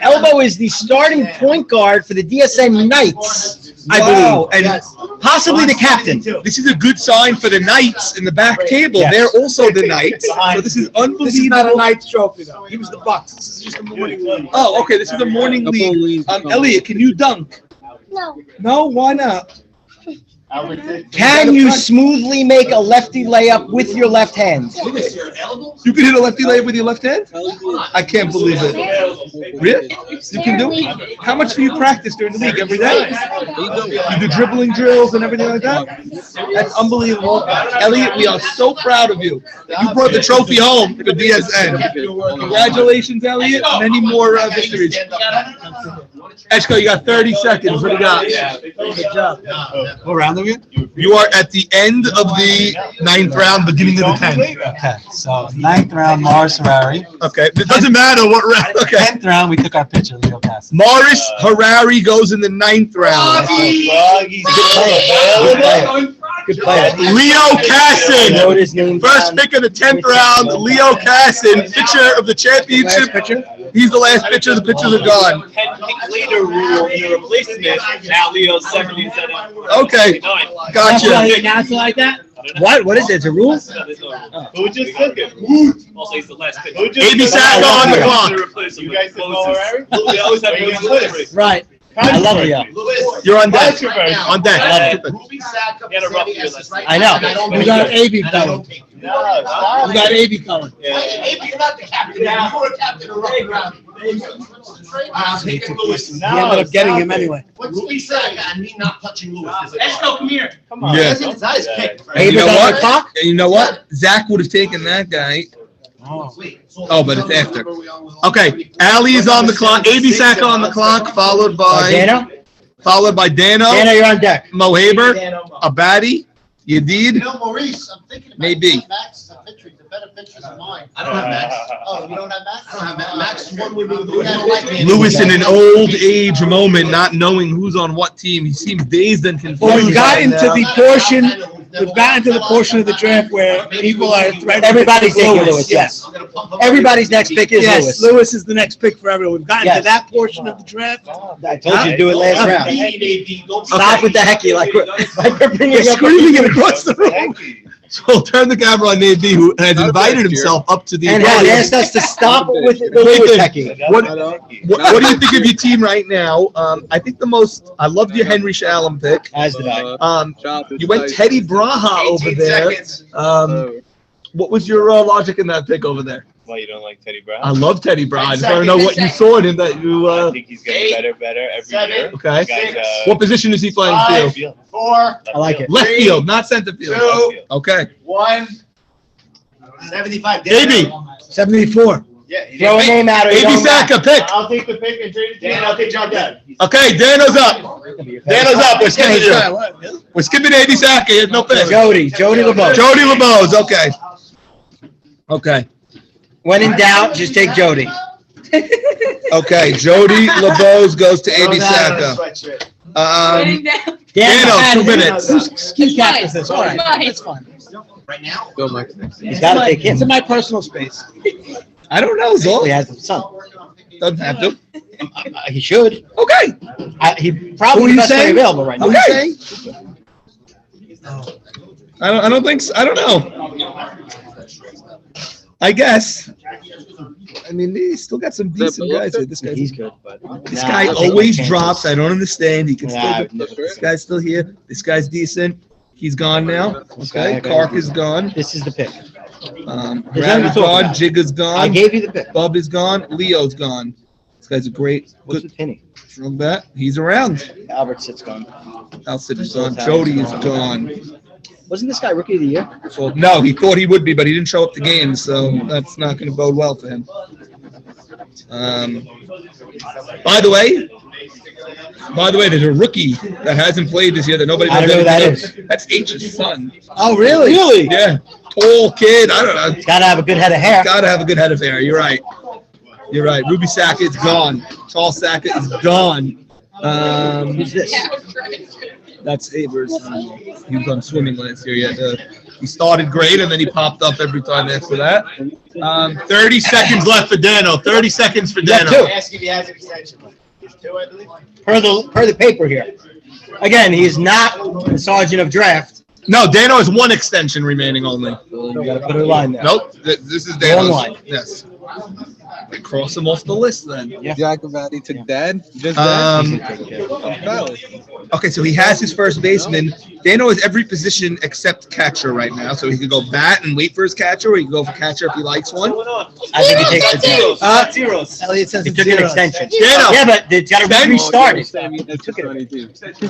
Elbow is the starting point guard for the DSN Knights, I Wow, believe, and possibly the captain. this is a good sign for the Knights in the back table. Yes. They're also the Knights. So this is unbelievable. This is not a Knights trophy, though. He was the Bucks. This is just a morning league. Oh, okay. This is a morning league. Elliot, can you dunk? No. No, why not? Can you smoothly make a lefty layup with your left hand? You can hit a lefty layup with your left hand? I can't believe it. Really? You can do it? How much do you practice during the league? Every day? You do dribbling drills and everything like that? That's unbelievable. Elliot, we are so proud of you. You brought the trophy home for DSN. Congratulations, Elliot. Many more victories. Eshko, you got 30 seconds. What do you got? Good job. What round are we in? You are at the end of the 9th round, beginning of the 10th. Okay, so 9th round, Morris Harari. Okay, it doesn't matter what round. Okay. 10th round, we took our pitcher, Leo Pass. Morris Harari goes in the 9th round. Good player. Leo I Casson. wrote his name First down. pick of the 10th round, Leo Casson, pitcher of the championship. He's the last pitcher. The pitchers are gone. 10 pick later rule in the replacement. Now Leo's 70 instead of Okay, gotcha. Announced it like that? What? What is it? It's a rule? Who just took it? Also, he's the last pick. AB Saka on the clock. You guys took over? We always have Lewis. Right. I love Leo. You're on deck. On deck. Ruby Saka, He had a rough year Sammy last Estes, I know. and don't You take got it. AB And I coming. don't take it. You got AB coming. Hey, AB, you're not the captain. You were a captain of Rocky Round. He ended up getting him anyway. What's Ruby Saka and me not touching Lewis? Come here. Come on. Yeah. It's not his pick. And you know Abe's on what? the clock? And you know what? Zach would have taken that guy. Oh, but it's after. Okay, Ali is on the clock. AB Saka on the clock, followed by Dano? Dano, Dano, you're on deck. Mo Haber, Abadi, Yedid. You know, Maurice, I'm thinking about Maybe. Max is a pitcher. He's a better pitcher than mine. I don't have Max. Oh, you don't have Max? I don't have Max. Max is one with Lewis in an old age moment, not knowing who's on what team. He seems dazed and confused. Well, we've gotten right to now. the portion. We've gotten to the portion of the draft where people are threatening. Everybody's taking Lewis, Yes. Everybody's next pick is Yes, Lewis. Lewis is the next pick for everyone. We've gotten Yes. to that portion of the draft. I told you to do it last round. Stop with the hecky like we're bringing You're up. screaming it across the room. So we'll turn the camera on Nate B, who has invited himself up to the And has event. asked us to stop with the Lewis hecking. What do you think of your team right now? I think I loved your Henry Shalom pick. As did I. You went Teddy Braha over there. What was your logic in that pick over there? Why you don't like Teddy Brown? I love Teddy Braha. I just want to know what you saw in him that you. I think he's getting better every year. Okay. Guys, What position is he playing field? 4, I like it. Left field, not center field. 2, Okay. 1. 75. AB. 74. Yeah. Throw a name out or you AB don't match. Saka pick. I'll take the pick and trade it to you, and I'll take John Depp. Okay, Dano's up. Dano's up. We're skipping you. We're skipping AB Saka. He has no pick. Jody LeBeau. Jody LeBeau's. Okay. Okay. When in doubt, just take Jody. Okay. Jody LeBeau's goes to AB Saka. Writing down. Dano, 2 minutes. Keep captain this. All right. Mine. That's fine. Right now? He's got to take him. It's in my personal space. I don't know, Zol. He has the son. Doesn't have to. He should. Okay. He probably the best player available right now. Okay. I don't think so. I don't know. I guess. I mean, he's still got some decent guys here. He's good, but This guy always drops. I don't understand. He can Nah, still. This guy's still here. This guy's decent. He's gone now. Okay. Kark is gone. This is the pick. Brad is gone. Jigga's I gone. gave you the pick. Bub is gone. Leo's gone. This guy's a great. What's Good with Penny? from that. He's around. Albert Sitt's gone. Alcid is gone. Jody is gone. Wasn't this guy rookie of the year? So, no, he thought he would be, but he didn't show up to games, so that's not going to bode well for him. By the way, there's a rookie that hasn't played this year that nobody knows. I don't know who that anything about. That's H's son. Oh, really? Really? Yeah. Tall kid. I don't know. He's got to have a good head of hair. Got to have a good head of hair. You're right. You're right. Ruby Saka is gone. Charles Saka is gone. Who's this? That's Avers. He was on swimming last year. He started great, and then he popped up every time after that. 30 seconds left for Dano. 30 seconds for Dano. two. Ask if he has an extension. 2, I believe. Per the paper here. Again, he is not the sergeant of draft. No, Dano has 1 extension remaining only. You got to put a line there. Nope. This is Dano's. One line. Yes. Cross him off the list then. Yeah. Giacobatti took dad. Just Okay, so he has his first baseman. Dano has every position except catcher right now, so he could go bat and wait for his catcher, or he can go for catcher if he likes one. I think he takes the zeros. Zeros. Elliot says He it's took an zeros. extension. Dano. Yeah, but it's got to be restarted.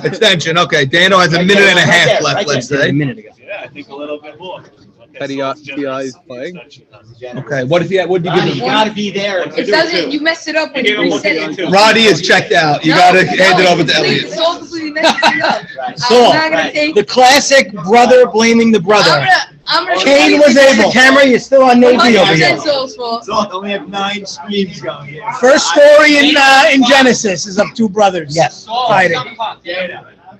Extension. Okay, Dano has a minute and a half left, let's A say. minute ago. Yeah, I think a little bit more. T.I. is playing. Okay, what did you give You him? gotta be there. It doesn't. You messed it up when you reset it. Roddy is checked out. You gotta hand it over to Elliot. Soul completely messed it up. Saul, I'm not gonna take. the classic brother blaming the brother. I'm gonna. Kane was able. Camera, you're still on Navy over here. 100% Soul's fault. So only have 9 screams going here. First story in Genesis is of two brothers. Yes. Fighting.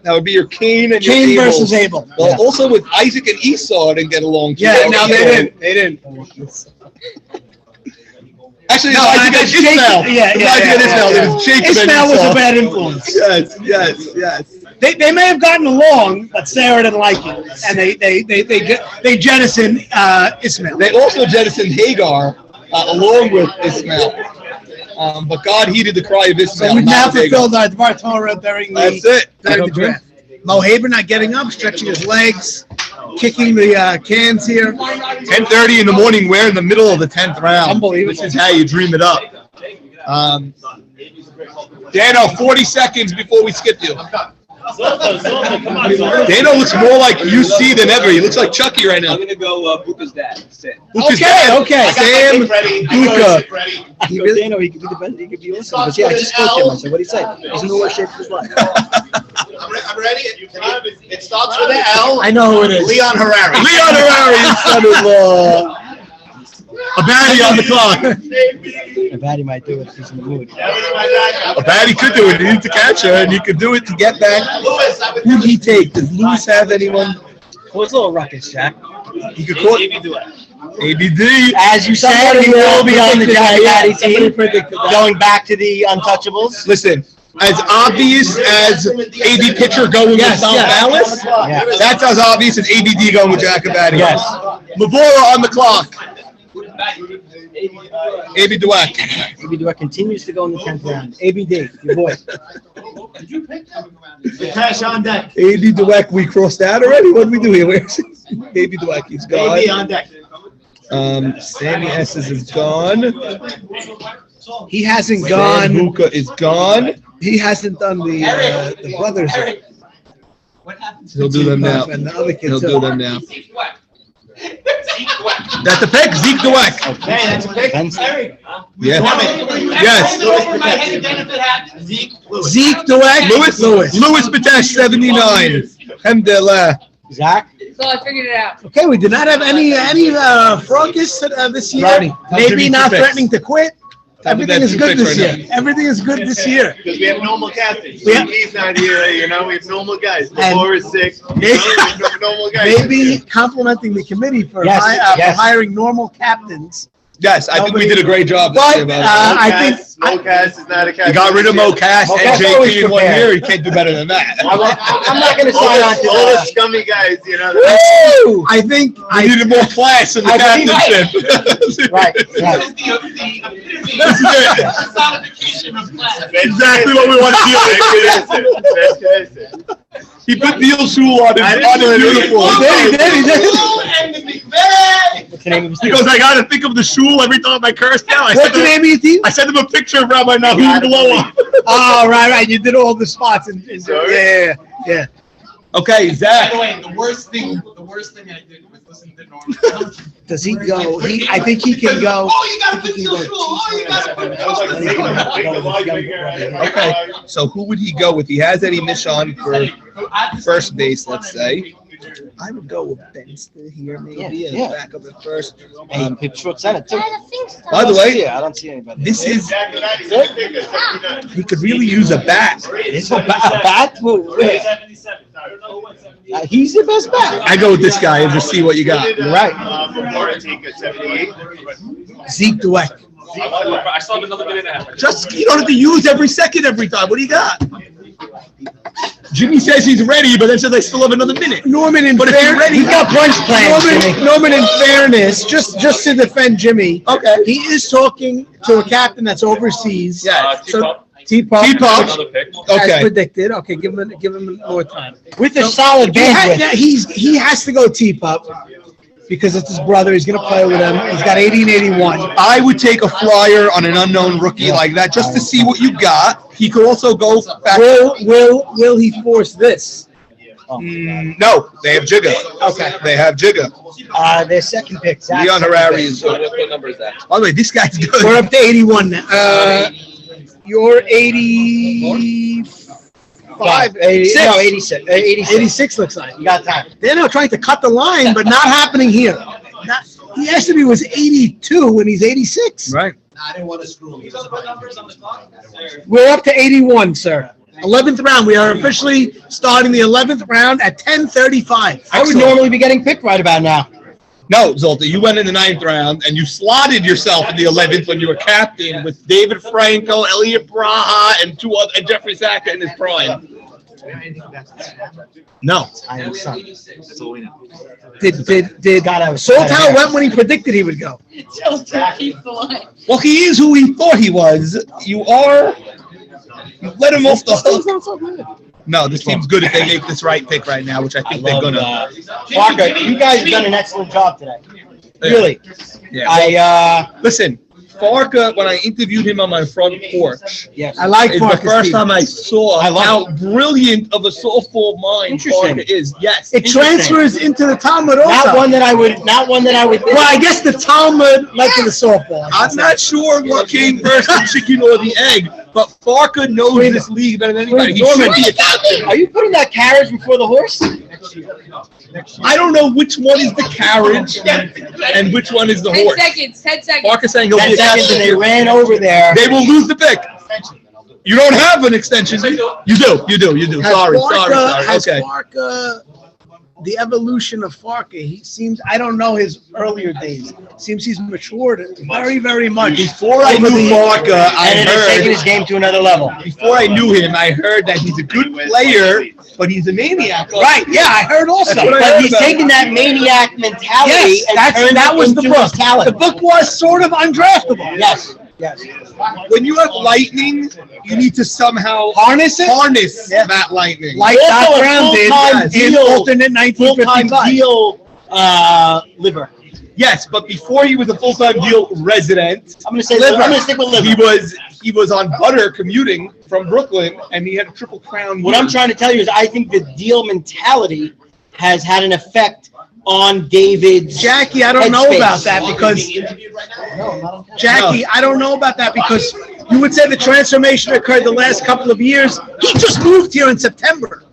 That would be your Cain and your Cain Abel. versus Abel. Well, Yeah. also with Isaac and Esau didn't get along too Yeah, well. no, they didn't. They didn't. Actually, No, it's Isaac and that's Ishmael. Jacob. Yeah, It's yeah, Isaac and yeah, Ishmael. yeah. It was Jacob and Ishmael was Esau. a bad influence. Yes. They may have gotten along, but Sarah didn't like it, and they jettisoned Ishmael. They also jettisoned Hagar along with Ishmael. But God heeded the cry of Ishmael. So we've now not Hagar. fulfilled our Dvar Torah during That's it. the draft. Mo Haber not getting up, stretching his legs, kicking the cans here. 10:30 in the morning. We're in the middle of the 10th round. Unbelievable. This is how you dream it up. Dano, 40 seconds before we skip you. Dano looks more like UC than ever. He looks like Chucky right now. I'm gonna go Buka's dad. Sit. Okay. Sam Buka. He really, Dano, he could be the best. He could be awesome. But yeah, I just spoke to him. I said, "What do you say?" He's in the worst shape of his life. I'm ready. It starts with an L. I know who it is. Leon Harari. Leon Harari, his son-in-law. Abadi on the clock. Abadi might do it if he's in the mood. Abadi could do it. He needs to catch her, and he could do it to get back. Who did he take? Does Lewis have anyone? Well, it's a little ruckus, Jack. He could call ABD. As you said, he will be on the Jack Addy team, going back to the Untouchables. Listen, as obvious as AB pitcher going with South Dallas, that's as obvious as ABD going with Jack Abadi. Yes. Mavora on the clock. AB Dweck. AB Dweck continues to go in the 10th round. ABD, your boy. The cash on deck. AB Dweck, we crossed out already? What did we do here? Where's AB Dweck? He's gone. Baby on deck. Sammy Esses is gone. He hasn't Sam gone. Buka is gone. He hasn't done the brothers. He'll do them now. And the other kid He'll too. do them now. That's a pick, Zeke Dweck. Okay, that's a pick. Yeah. Yes. Zeke Dweck. Lewis Batesh, 79. Alhamdulillah. Zach? So I figured it out. Okay, we did not have any fraucus this year. Rodney, Maybe not picks. threatening to quit. Everything is good this year. Everything is good this year. Because we have normal captains. Yeah. He's not here, we have normal guys. And- Before is sick. Maybe- Normal guys. Maybe complimenting the committee for, Yes, for yes. hiring normal captains. Yes, I think we did a great job this year. But By the way. I think Mocas is not a captain. You got rid of Mocas and Mocas always JP in 1 prepared. year. You can't do better than that. I'm not going to All sign on to the that. scummy guys, Woo! I think I needed more class in the I think- captainship. Right. This is it. Exactly what we want to hear. He put Neil Shul on his uniform. He did. What's the name of his He team? goes, I got to think of the Shul every time I curse now. What's the name of your team? I sent him a picture of Rabbi Nahum Blow-Up. Oh, right. You did all the spots. Yeah. Okay, Zach. By the way, the worst thing I did was listen to Norman. Does he go? I think he can go. Oh, you gotta put your shoe. Oh, you gotta Okay, so who would he go with? He has Eddie Michon for first base, let's say. I would go with Benster here, maybe, as Yeah. backup at first. Hey, he short center too. By the way, I don't see anybody. this is, he could really use a bat. Is a bat? He's the best bat. I go with this guy and just see what you got. You're right. Zeke Dweck. I still have another minute and a half. Just, you don't have to use every second every time. What do you got? Jimmy says he's ready, but then says I still have another minute. Norman, in But if you're fairness, ready, he got brunch plans. Jimmy. Norman, in fairness, just to defend Jimmy, Okay. he is talking to a captain that's overseas. Yeah. T-Pop. Another pick. As Okay. predicted. Okay, give him more time. With a solid bandwidth. He has to go T-Pop because it's his brother. He's going to play with him. He's got 80 and 81. I would take a flyer on an unknown rookie like that just to see what you got. He could also go back. Will he force this? No, they have Jigga. Okay. They have Jigga. Their second pick. Zach's Leon second Harari pick. is. What number is that? By the way, this guy's good. We're up to 81 now. You're 85. 86. No, 86. 86. 86 looks like. You got time. They're now trying to cut the line, but not happening here. He asked if he was 82 when he's 86. Right. I didn't want to screw him. We're up to 81, sir. 11th round. We are officially starting the 11th round at 10:35. I would normally be getting picked right about now. No, Zolta, you went in the 9th round and you slotted yourself in the 11th when you were captain with David Franco, Elliot Braha, and Jeffrey Saka in his prime. No. That's all we know. Did Soltow went when he predicted he would go? Well, he is who he thought he was. You let him off the hook. No, this team's good if they make this right pick right now, which I think they're gonna. Parker, you guys have done an excellent job today. Really. Yeah. Listen, Farka, when I interviewed him on my front porch, I like it's Farka's the first team. time I saw how brilliant of a softball mind Farka is. Yes. It transfers into the Talmud also. Not one that I would. Well, I guess the Talmud led to the softball. I'm not sure what came first, the chicken or the egg, but Farka knows this league better than anybody. He should be a captain. Are you putting that carriage before the horse? I don't know which one is the carriage and which one is the 10 horse. seconds. 10 seconds. Farka's saying he'll 10 be a seconds captain. and they ran over there. They will lose the pick. You don't have an extension. You do. Sorry. Has Okay. Farka, the evolution of Farka, he seems, I don't know his earlier days. Seems he's matured very, very much. Before I knew Farka, And it has taken his game to another level. Before I knew him, I heard that he's a good player, but he's a maniac. Right, yeah, I heard also. That's what I But heard he's about taken him. that maniac mentality Yes, and turned that it was the into book. his talent. The book was sort of undraftable. Yes. When you have lightning, you need to somehow Harness it? that lightning. Like Also Doc a Brown did full-time in deal. alternate Full-time 1955. deal liver. Yes, but before he was a full-time deal resident, I'm gonna say liver. I'm gonna stick with liver. he was on butter commuting from Brooklyn, and he had a triple crown. What I'm trying to tell you is I think the deal mentality has had an effect on David's Jackie, I don't know headspace. about that because Jackie, I don't know about that because you would say the transformation occurred the last couple of years. He just moved here in September.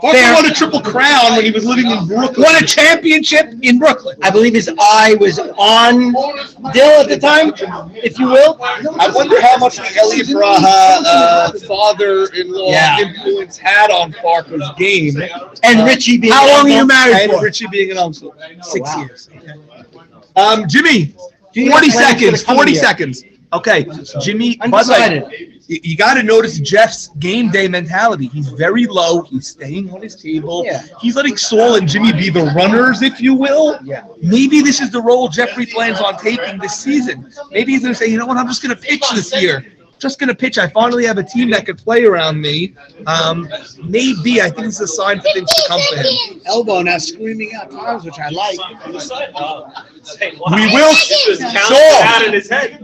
Farka won a triple crown when he was living in Brooklyn. Won a championship in Brooklyn. I believe his eye was on Dill at the time, if you will. I wonder how much the Elliot Braha father-in-law influence had on Farka's game. And Richie being How long are you married And for? Richie being an uncle. 6 years. Jimmy, Do you 40 have plans for the seconds. coming 40 year? seconds. Okay, Jimmy. Undecided. You got to notice Jeff's game day mentality. He's very low. He's staying on his table. Yeah. He's letting Saul and Jimmy be the runners, if you will. Yeah. Maybe this is the role Jeffrey plans on taking this season. Maybe he's going to say, you know what, I'm just going to pitch this year. Just going to pitch. I finally have a team that could play around me. Maybe. I think it's a sign for things to come for him. Elbow now screaming out times, which I like. We will. Out in his head.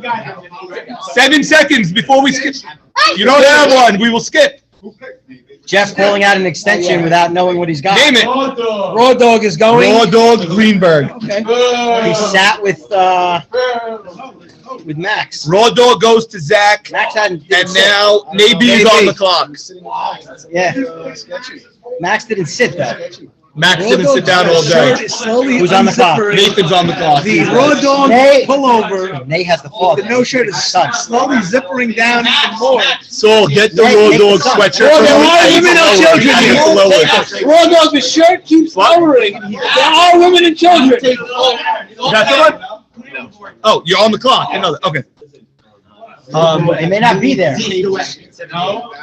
7 seconds before we skip. You don't have one. We will skip. Jeff calling out an extension without knowing what he's got. Name it. Raw Dog is going. Raw Dog Greenberg. Okay. He sat with Max. Raw Dog goes to Zach. Max hadn't. And now maybe he's on the clock. Yeah. Max didn't sit though. Max didn't sit down all day. Who's on the clock? Nathan's on the clock. The Raw Dog pullover. Nate has the fault. The no shirt is slowly zippering down even more. So get the Raw Dog sweatshirt. There are women and children here. Raw Dog, the shirt keeps lowering. There are women and children. That's the one? Oh, you're on the clock. Another. Okay. They may not be there.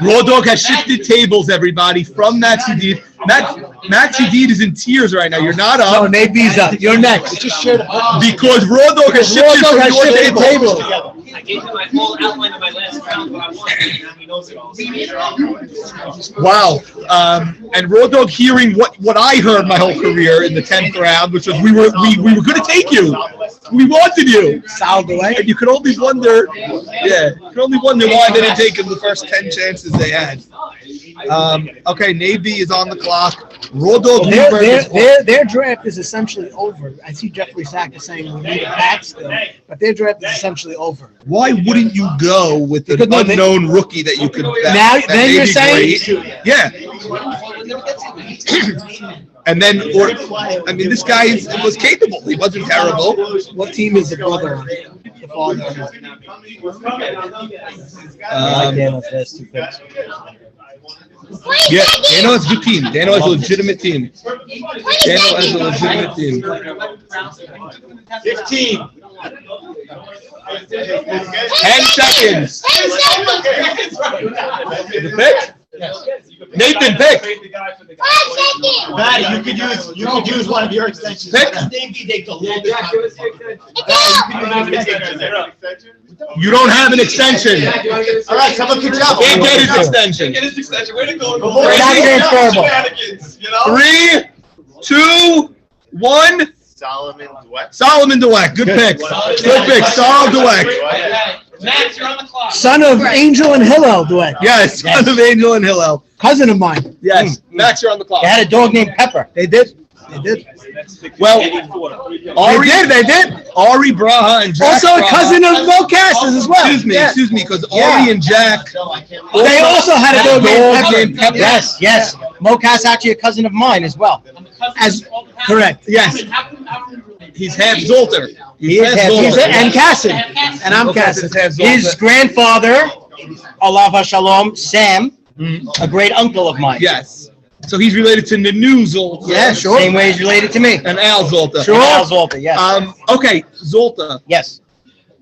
Raw Dog has shifted tables, everybody, from Maxi Deed. Maxi Deed is in tears right now. You're not up. No, Nate B's up. You're next. Because Raw Dog has shifted from your table. I gave him my full outline of my last round, what I wanted, and he knows it all. Wow. And Raw Dog hearing what I heard my whole career in the 10th round, which was we were going to take you. We wanted you. And you could only wonder, why they didn't take him the first 10 chances they had. Okay, Navy is on the clock. Raw Dog their draft is essentially over. I see Jeffrey Saka saying we need a bat still, but their draft is essentially over. Why wouldn't you go with an unknown rookie that you could? Then you're saying, yeah. And then, this guy was capable. He wasn't terrible. What team is the brother on? The father? Yeah, Dano has a good team. Dano has a legitimate team. 15. 10 seconds. The pick? Nathan, pick. Maddie, you could use one of your extensions. Pick. You don't have an extension. All right, someone can jump. Can't get his extension. Get his extension. Way to go. We're not transferable. You know? 3, 2, 1. Solomon Dweck. Good pick. Good pick. Solomon Dweck. Max, you're on the clock. Son of Angel and Hillel Dweck. Yes, son of Angel and Hillel. Cousin of mine. Yes. Max, you're on the clock. They had a dog named Pepper. They did. They did. Well, they did. Ari Braha and Jack. Also a Braha. cousin of Mo Cassis as well. Excuse me, because Ari and Jack. They also had a dog named Pepper. Yes. Mocass actually a cousin of mine as well. Correct. Yes. He's half Zolter. He is half He's Zolter. and Cassin. And I'm Cassin. His grandfather, Allah Shalom, Sam, a great uncle of mine. Yes. So he's related to Nanu Zolta. Yeah, sure. Same way he's related to me. And Al Zolta. Sure. Al Zolta, yes. Okay, Zolta. Yes.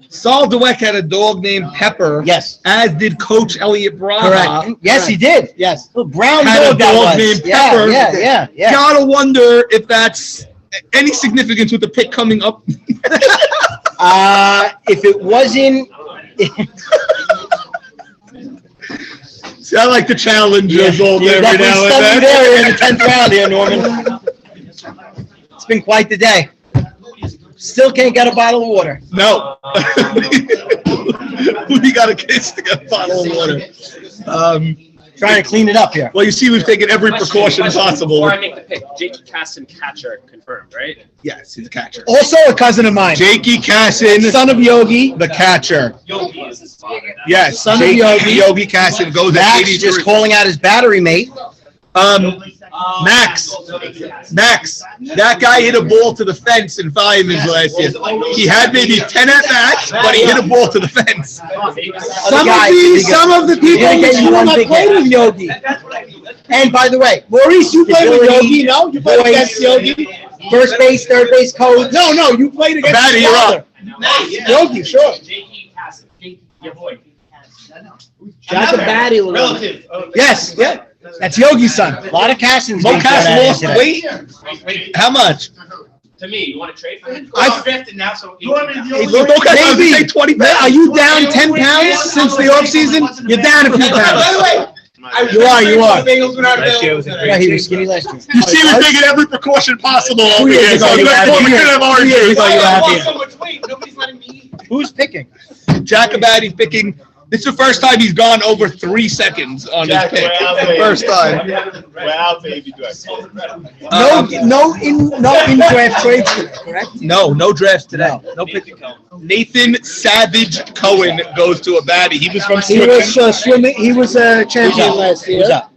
Saul Dweck had a dog named Pepper. Yes. As did Coach Elliot Braha. Correct. Yes, he did. Yes. Little brown Had dog a that dog was. named Yeah, Pepper. yeah. Gotta wonder if that's any significance with the pick coming up. If it wasn't... See, I like the challenge Zolta every now and then. There in the 10th round here, Norman. It's been quite the day. Still can't get a bottle of water. No. We got a case to get a bottle of water. Trying to clean it up here. Well, you see, we've taken every precaution possible. Before I make the pick, Jakey Casson catcher confirmed, right? Yes, he's a catcher. Also a cousin of mine. Jakey Casson, Son of Yogi. the catcher. Yogi is his father. Yes, Son of Jakey Yogi. Casson goes at Max 83. just calling out his battery mate. Max, that guy hit a ball to the fence in fireman's last year. He had maybe 10 at bats, but he hit a ball to the fence. Some of the people in this room I played with Yogi. And by the way, Maurice, you played with Ability, Yogi, no? You played boys, against Yogi? first base, third base coach. No, you played against Batty, his you're father. Yogi, sure. Jakey Casson, your boy. Jack and Batty. Relative. Yes, yeah. That's Yogi's son. A lot of Cassins. Mocass lost weight? How much? To me, you want to trade for him? I drafted now, so Mocass Maybe. say 20 pounds. Are you down 10 pounds since the offseason? You're down a few pounds. You are. Yeah, he was skinny last year. You see, we're taking every precaution possible over 2 years here. ago, So you let's had call it. it our 2 years ago, you had I it. lost so much weight. Nobody's letting me eat. Who's picking? Jacobati's picking. This is the first time he's gone over 3 seconds on his pick. First time. Wow, baby. No in-draft trades today, correct? No drafts today. No pick. Nathan Savage Cohen goes to a baddie. He was from He was swimming. He was a champion last year. Who's up?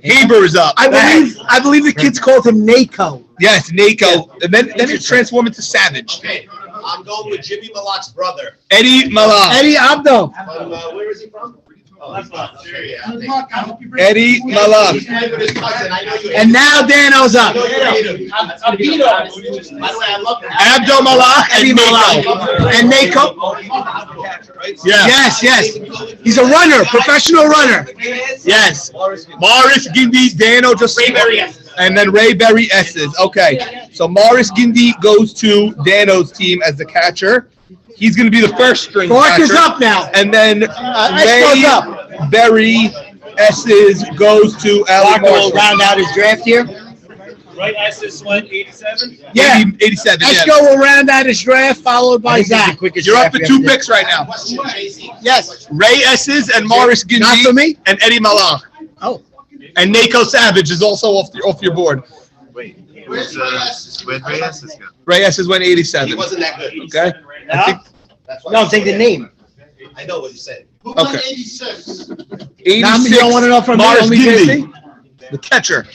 Haber's up. I believe the kids called him Nako. Yes, Nako. And then it transformed into Savage. Okay, I'm going with Jimmy Malak's brother. Eddie Malak. Eddie Abdo. Where is he from? Oh, that's not Syria. Eddie Malak. And now Dano's up. Abdo Malak and Nako. And Nako. Yeah. Yes. He's a runner, professional runner. Yes. Morris Gindi, Dano just. And then Ray Berry S's. Okay. So Morris Gindi goes to Dano's team as the catcher. He's going to be the first string Clark is catcher. up now. And then Esco's up. Ray Berry S's goes to Clark will Alec round out his draft here. Right, Estes went 87? Yeah. 87. Yeah. Esco will round out his draft, followed by Zach. You're up to 2 picks right now. Yes. Ray S's and Morris Gindi. Not for me? And Eddie Malak. Oh. And Nako Savage is also off your board. Wait, where's Reyes? Ray S's went 87. He wasn't that good. Okay. I think No, I'm saying the name. I know what you said. Who Okay. went 86? 86. Now you don't want to know from me, Morris only Gindi, JC? the catcher.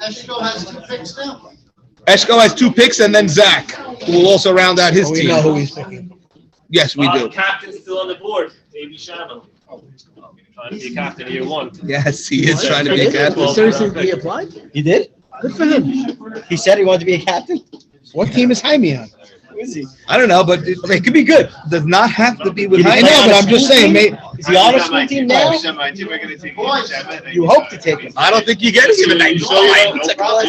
Eshko has 2 picks now. Eshko has 2 picks, and then Zach, who will also round out his We team. know who he's picking. Yes, we do. Captain's still on the board, Baby Shama. Trying to be a captain year 1. Yes, he is trying to be a captain. Seriously, he applied? He did? Good for him. He said he wanted to be a captain? What team is Jaime on? Who is he? I don't know, but it could be good. Does not have to be with I know, but I'm just saying, Is he on a school team now? You hope to take him. I don't think you get him in that. He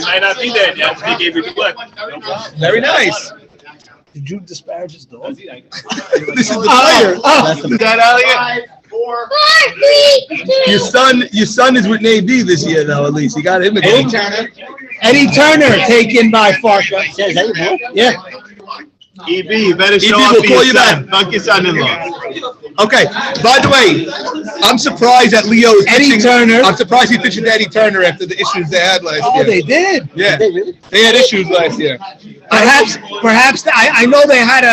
might not be there yet. He gave you the look. Very nice. Did you disparage his dog? This is the player. Is that Elliot? 5, 4. Your son is with Navy this year, though. At least he got him a game. Eddie Turner taken by Farka. Says that your boy? Yeah. EB, you better show EB up will for call your you son. back. Fuck your son-in-law. Okay. By the way, I'm surprised that Leo is Eddie pitching. Turner. I'm surprised he pitched to Eddie Turner after the issues they had last Oh, year. they did. Yeah, Did they really? they had issues last year. Perhaps. I know they had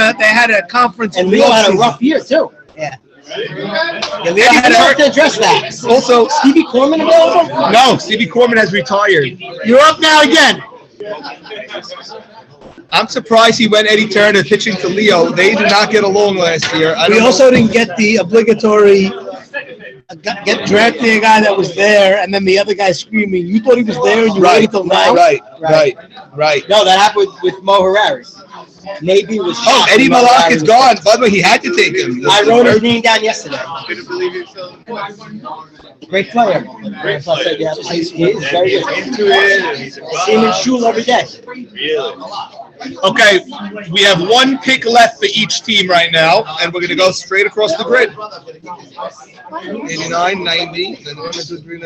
a conference. And in the Leo had a offseason. rough year, too. Yeah. Yeah, Leo had to address that. Also, Stevie Corman available? no, Stevie Corman has retired. You're up now again. I'm surprised he went Eddie Turner pitching to Leo. They did not get along last year. I We don't also didn't get the obligatory get drafting a guy that was there, and then the other guy screaming. You thought he was there, and you waited till now. Right. No, that happened with Mo Harari. Navy was Oh, shocked Eddie when Mo Malak Harari is was gone. picked. By the way, he had to take him. I wrote his name down yesterday. Couldn't believe you're still in Great player. Great player. Yeah, he is very good. into it, and he's a I see him in shul every day. Really? Okay, we have 1 pick left for each team right now, and we're going to go straight across the grid. 89, 90, then 1, 2, 3,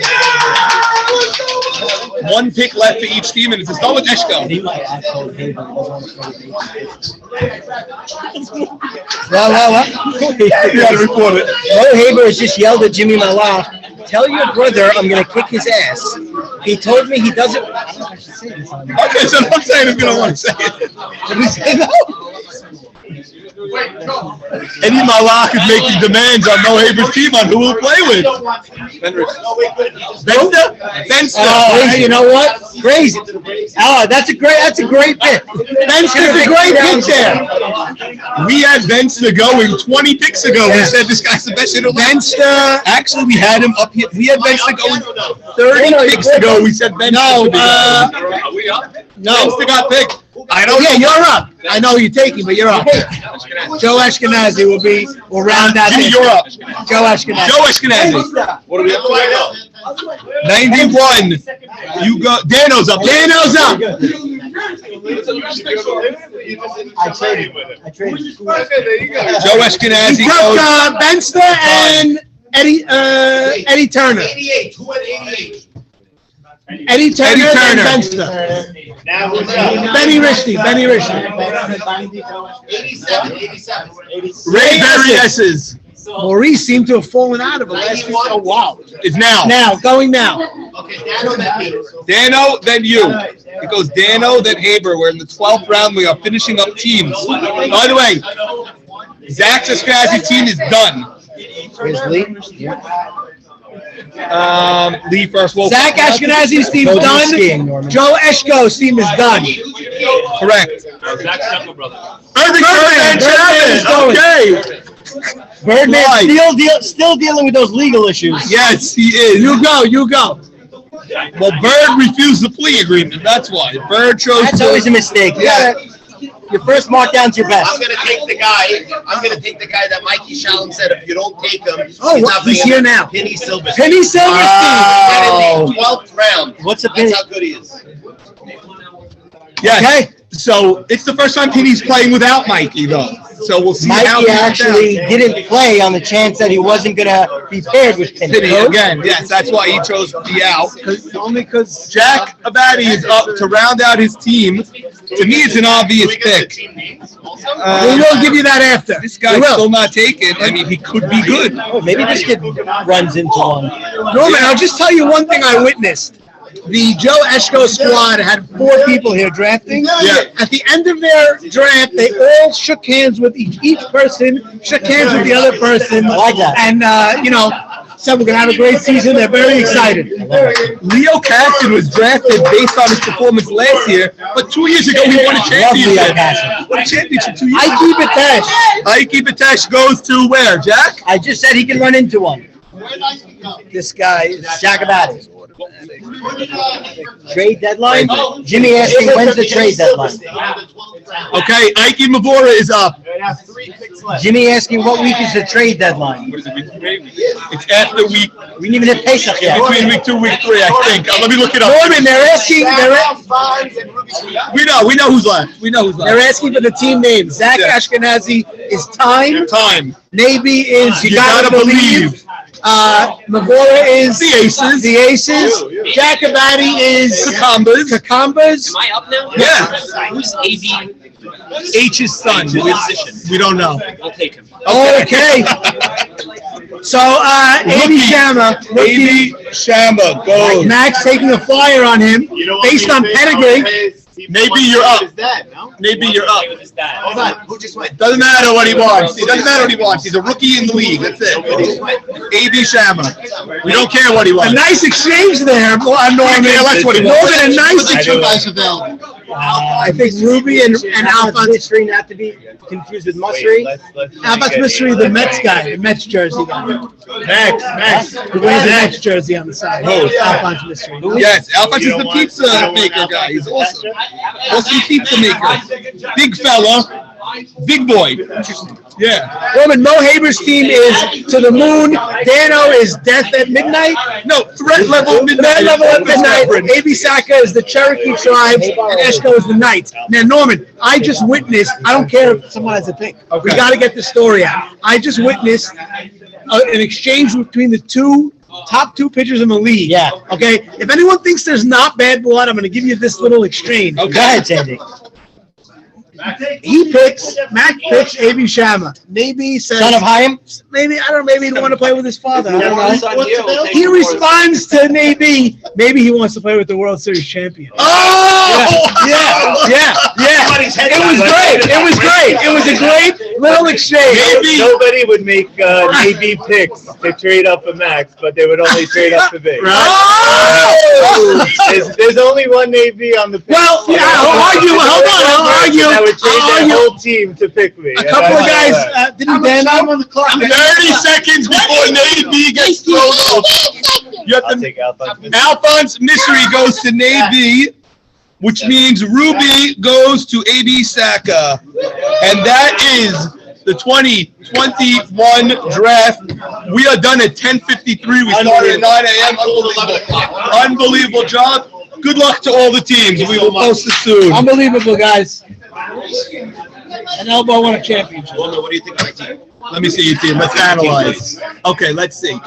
1 pick left for each team, and it's to start with Eshko. He might act like Haber doesn't want to play. Well. You got to report it. Mo Haber has just yelled at Jimmy Malak, tell your brother I'm going to kick his ass. He told me he doesn't. I don't know if I should say this on here. Okay, so I'm saying he's going to want to say it. Did we say no? Eddie Malak is making demands on Mo Haber's team on who we'll play with. Benster. Oh, you know what? Crazy. Oh, that's a great pick. Benster's a great pick there. We had Benster going 20 picks ago. We said this guy's the best hitter. Benster. Actually, we had him up here. We had Benster going 30 picks ago. We said Benster. Are we up? Benster got picked. I don't know. You're up. I know you're taking, but you're up. Joe Ashkenazi will round out. Jimmy, you're up. Joe Ashkenazi. Joe Ashkenazi. What are we up to right now? 91. You go. Dano's up. Dano's up. I traded. Joe Ashkenazi He goes. took Benster and Eddie Turner. 88. Who had 88? Eddie Turner and Turner. Benster. Now who's up? Benny Rishti. 87. Ray Berryesses Maurice seemed to have fallen out of it last week. Oh, wow. is now. Going now. Okay, Dano, then me. Dano, then you. It goes Dano, then Haber. We're in the 12th round. We are finishing up teams. By the way, Zach's Ashkenazi team is done. Here's Lee. Lee first. Well, Zach Ashkenazi's team's Go done. skiing, Norman. Joe Eshko's team is done. correct. Zach's younger brother. Birdman is going. Okay. Birdman Right. still dealing with those legal issues. Yes, he is. You go. Well, Bird refused the plea agreement. That's why. Bird chose That's to. always a mistake. Your first markdown's your best. I'm gonna take the guy that Mikey Shalom said if you don't take him, He's here now. Penny Silverstein. Penny Silverstein. Got in the 12th round. What's a That's penny? how good he is. Yeah. Okay. So it's the first time Penny's playing without Mikey, though. So we'll see how Mikey it works actually out. didn't play on the chance that he wasn't gonna be paired with Penny. Penny again. Yes, that's why he chose to be out. Only because Jack Abadi is up to round out his team. To me, it's an obvious pick. we will give you that after. This guy's still not taken. I mean, he could be good. Oh, maybe this kid runs into one. Norman, I'll just tell you one thing I witnessed. The Joe Eshko squad had 4 people here drafting. Yeah. At the end of their draft, they all shook hands with each person, shook hands with the other person. I like that. And, said we're gonna have a great season. They're very excited. Leo Caston was drafted based on his performance last year, but 2 years ago he won a championship. Won a championship 2 years ago. Ike Batesh goes to where, Jack? I just said he can run into one. This guy is Jacobati. Trade deadline? Jimmy asking when's the trade deadline? Okay, Ike Mavora is up. Jimmy asking what week is the trade deadline? What is it, week 3? It's after week. We didn't even hit Pesach yet. Between week 2 and week 3, I think. Let me look it up. Norman, they're asking. We know who's left. We know who's left. They're asking for the team names. Zach Ashkenazi is time. Time. Navy is You gotta believe. Mavora is The Aces. The Aces. Jacobati is Cucumbers. Cucumbers. Am I up now? Yeah. Who's AB? H's son. We don't know. We'll take him. Okay. So, A.B. Shama. A.B. Shama goes. Max taking a flyer on him based on pedigree. Maybe you're up. Maybe you're up. Hold on, who just went? Doesn't matter what he wants. It doesn't matter what he wants. He's a rookie in the league. That's it. A.B. Shama. We don't care what he A wants. nice exchange there, Norman. Yeah, that's what he wants. Norman, a nice exchange. Guys available. I think Ruby and Alphonse. Mystery, not to be confused with Musri. Alphonse Mystery, the Mets guy, the Mets jersey guy. Max. He wears the Mets jersey on the side. Alphonse Mystery. Yes, Alphonse is the pizza maker guy. He's awesome. Awesome pizza maker. Big fella. Big boy. Yeah. Roman, Mo Haber's team is to the moon. Dano is death at midnight. No, threat level midnight. Threat level at midnight. A.B. Saka is the Cherokee tribe, and Eshko is the Knights. Now, Norman, I just witnessed, I don't care if someone has a pick. We got to get the story out. I just witnessed an exchange between the top two pitchers in the league. Yeah. Okay? If anyone thinks there's not bad blood, I'm going to give you this little exchange. Go ahead, Sandy. Mac picks A.B. Shama. Maybe says, Son of Chaim? maybe, I don't know, maybe he don't want to play with his father. I don't know. What's He responds to maybe he wants to play with the World Series champion. Oh! Yeah. It was great. It was a great little exchange. Nobody would make Navy picks to trade up for Max, but they would only trade up for Big. There's only one Navy on the pick. Well, yeah, I'll argue. That would trade their whole team to pick me. A couple of guys didn't Dan on the clock. 30 seconds before Navy gets thrown off. You have I'll to, take Alphonse. Alphonse Mystery goes to Navy, which means Ruby goes to A.B. Saka. And that is the 2021 draft. We are done at 10:53. We started at 9 a.m. Unbelievable job. Good luck to all the teams. We will post it soon. Unbelievable, guys. And Elbow won a championship. What do you think of my team? Let me see your team. Let's analyze. Okay, let's see.